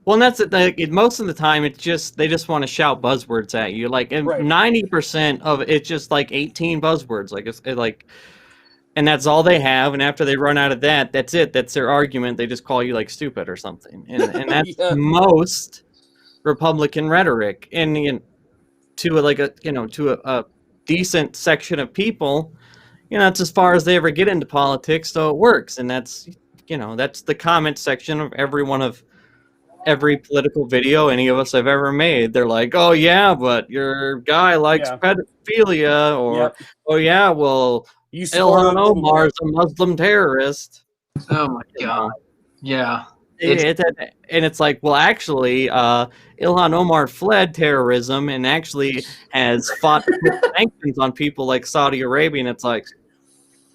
Well, and that's it. Like, most of the time, it's just they just want to shout buzzwords at you. Like 90% of it's just like 18 buzzwords. Like and that's all they have. And after they run out of that, that's it. That's their argument. They just call you like stupid or something. And that's most Republican rhetoric. And to a decent section of people, it's as far as they ever get into politics. So it works. And that's the comment section of every political video any of us have ever made. They're like, oh yeah, but your guy likes pedophilia, or oh yeah, well, Ilhan Omar is a Muslim terrorist. Oh my god. Yeah. And it's like, well, actually, Ilhan Omar fled terrorism and actually has fought to put sanctions on people like Saudi Arabia. And it's like,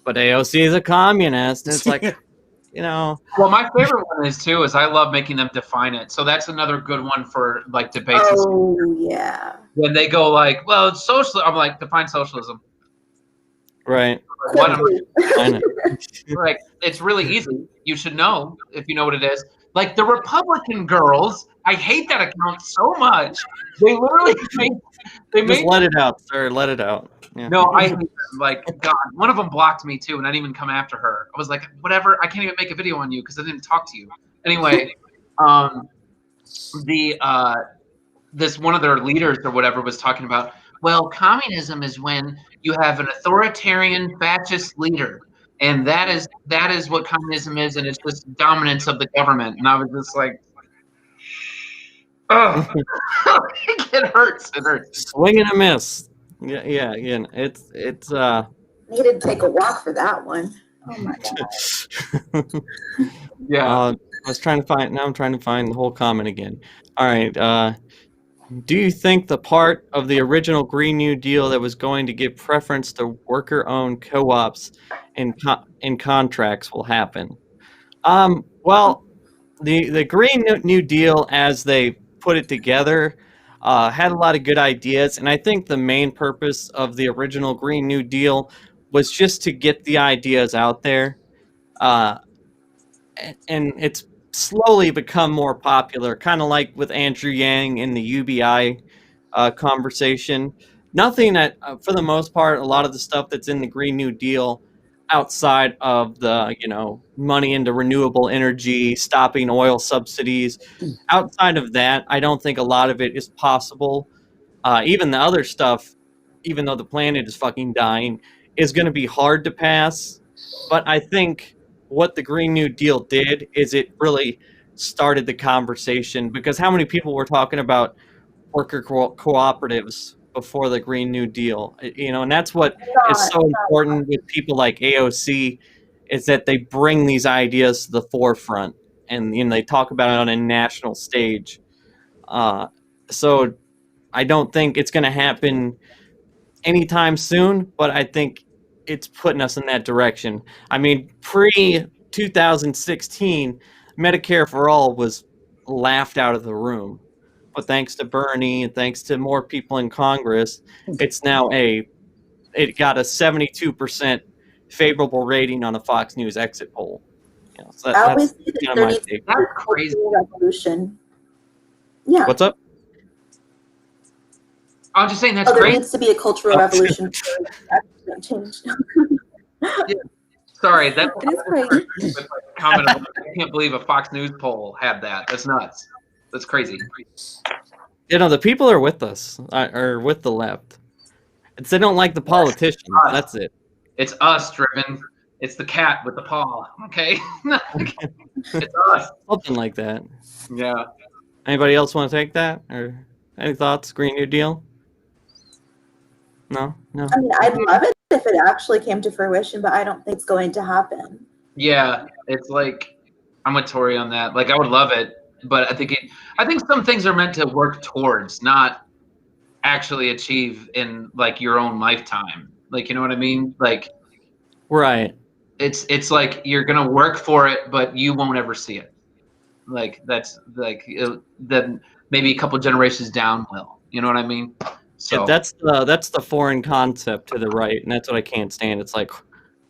but AOC is a communist. And it's like, Well, my favorite one is I love making them define it. So that's another good one for like debates. Oh yeah. When they go like, well, it's social. I'm like, define socialism. Right. Like, it's really easy. You should know if you know what it is. Like the Republican girls, I hate that account so much. They literally just let it out, sir. Let it out. Yeah. No, I hate them. Like, God, one of them blocked me too, and I didn't even come after her. I was like, whatever. I can't even make a video on you because I didn't talk to you. Anyway, this one of their leaders or whatever was talking about, well, communism is when you have an authoritarian fascist leader, and that is what communism is, and it's just dominance of the government. And I was just like, oh, it hurts. It hurts. Swing and a miss. Yeah. It's needed to take a walk for that one. Oh my god. Yeah. I'm trying to find the whole comment again. All right. Do you think the part of the original Green New Deal that was going to give preference to worker-owned co-ops and contracts will happen? Well, the Green New Deal, as they put it together, had a lot of good ideas, and I think the main purpose of the original Green New Deal was just to get the ideas out there, and it's slowly become more popular, kind of like with Andrew Yang in the UBI conversation. Nothing that, for the most part, a lot of the stuff that's in the Green New Deal, outside of the money into renewable energy, stopping oil subsidies, outside of that, I don't think a lot of it is possible. Even the other stuff, even though the planet is fucking dying, is going to be hard to pass. But I think what the Green New Deal did is it really started the conversation, because how many people were talking about worker cooperatives before the Green New Deal? And that's what is so important with people like AOC, is that they bring these ideas to the forefront and they talk about it on a national stage. So I don't think it's going to happen anytime soon, but I think it's putting us in that direction. I mean, pre-2016, Medicare for All was laughed out of the room. But thanks to Bernie and thanks to more people in Congress, it's now it got a 72% favorable rating on a Fox News exit poll. So I always say that there needs to be a crazy revolution. Yeah. What's up? I'm just saying that's there great. needs to be a cultural revolution. Change. Yeah. Sorry, that is crazy. Comment about, I can't believe a Fox News poll had that. That's nuts. That's crazy. The people are with us, or with the left. They don't like the politicians. That's it. It's us, Driven. It's the cat with the paw. Okay. It's us. Something like that. Yeah. Anybody else want to take that, or any thoughts? Green New Deal? No. I mean, I'd love it if it actually came to fruition, but I don't think it's going to happen. Yeah, it's like I'm with Tori on that. Like, I would love it, but I think some things are meant to work towards, not actually achieve in like your own lifetime. Like, you know what I mean? Like, right. it's like you're gonna work for it, but you won't ever see it. Like that's like then maybe a couple generations down will. You know what I mean? So Yeah, that's the foreign concept to the right, and that's what I can't stand. It's like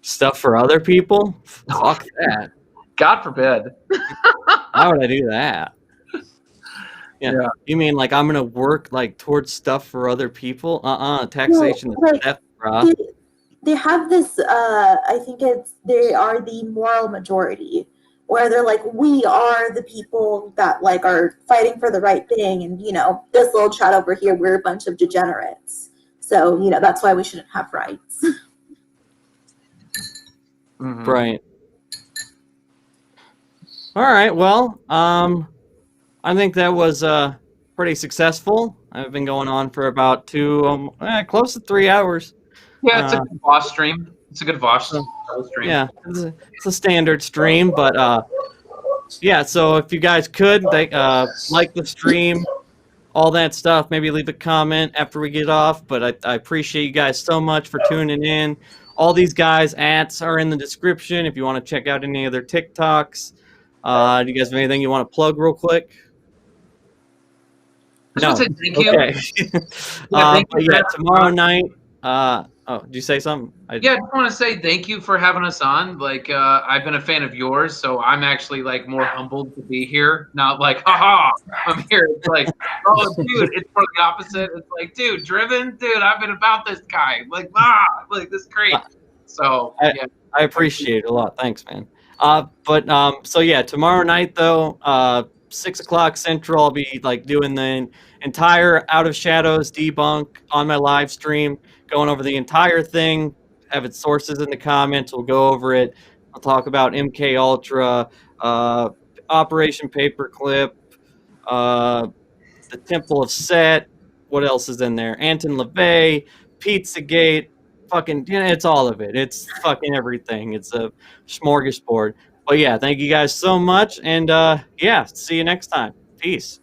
stuff for other people. Fuck that. God forbid. Why would I do that? Yeah. Yeah. You mean like I'm gonna work like towards stuff for other people? Taxation No, is like, death, bruh. they have this I think they are the moral majority, where they're like, we are the people that like are fighting for the right thing, and this little chat over here, we're a bunch of degenerates, so that's why we shouldn't have rights. Mhm. Right. All right. Well, I think that was pretty successful. I've been going on for about close to 3 hours. Yeah, it's a good Voss stream. It's a good Voss stream. Yeah, it's a standard stream, but yeah. So if you guys could like the stream, all that stuff, maybe leave a comment after we get off. But I appreciate you guys so much for tuning in. All these guys' ats are in the description if you want to check out any of their TikToks. Do you guys have anything you want to plug real quick? I just want to say thank you. Okay. Thank but you yeah, for tomorrow night. Did you say something? Yeah, I just want to say thank you for having us on. Like, I've been a fan of yours, so I'm actually like more humbled to be here. Not like, haha, I'm here. It's like, oh, dude, it's for the opposite. It's like, dude, driven, dude, I've been about this guy. Like, like this is great. So yeah, I appreciate it a lot. Thanks, man. So yeah, tomorrow night though, 6 o'clock Central, I'll be like doing the entire Out of Shadows debunk on my live stream, going over the entire thing. Have its sources in the comments. We'll go over it. I'll talk about MK Ultra, Operation Paperclip, the Temple of Set. What else is in there? Anton LaVey, Pizzagate, fucking, it's all of it. It's fucking everything. It's a smorgasbord. But yeah, thank you guys so much. And yeah, see you next time. Peace.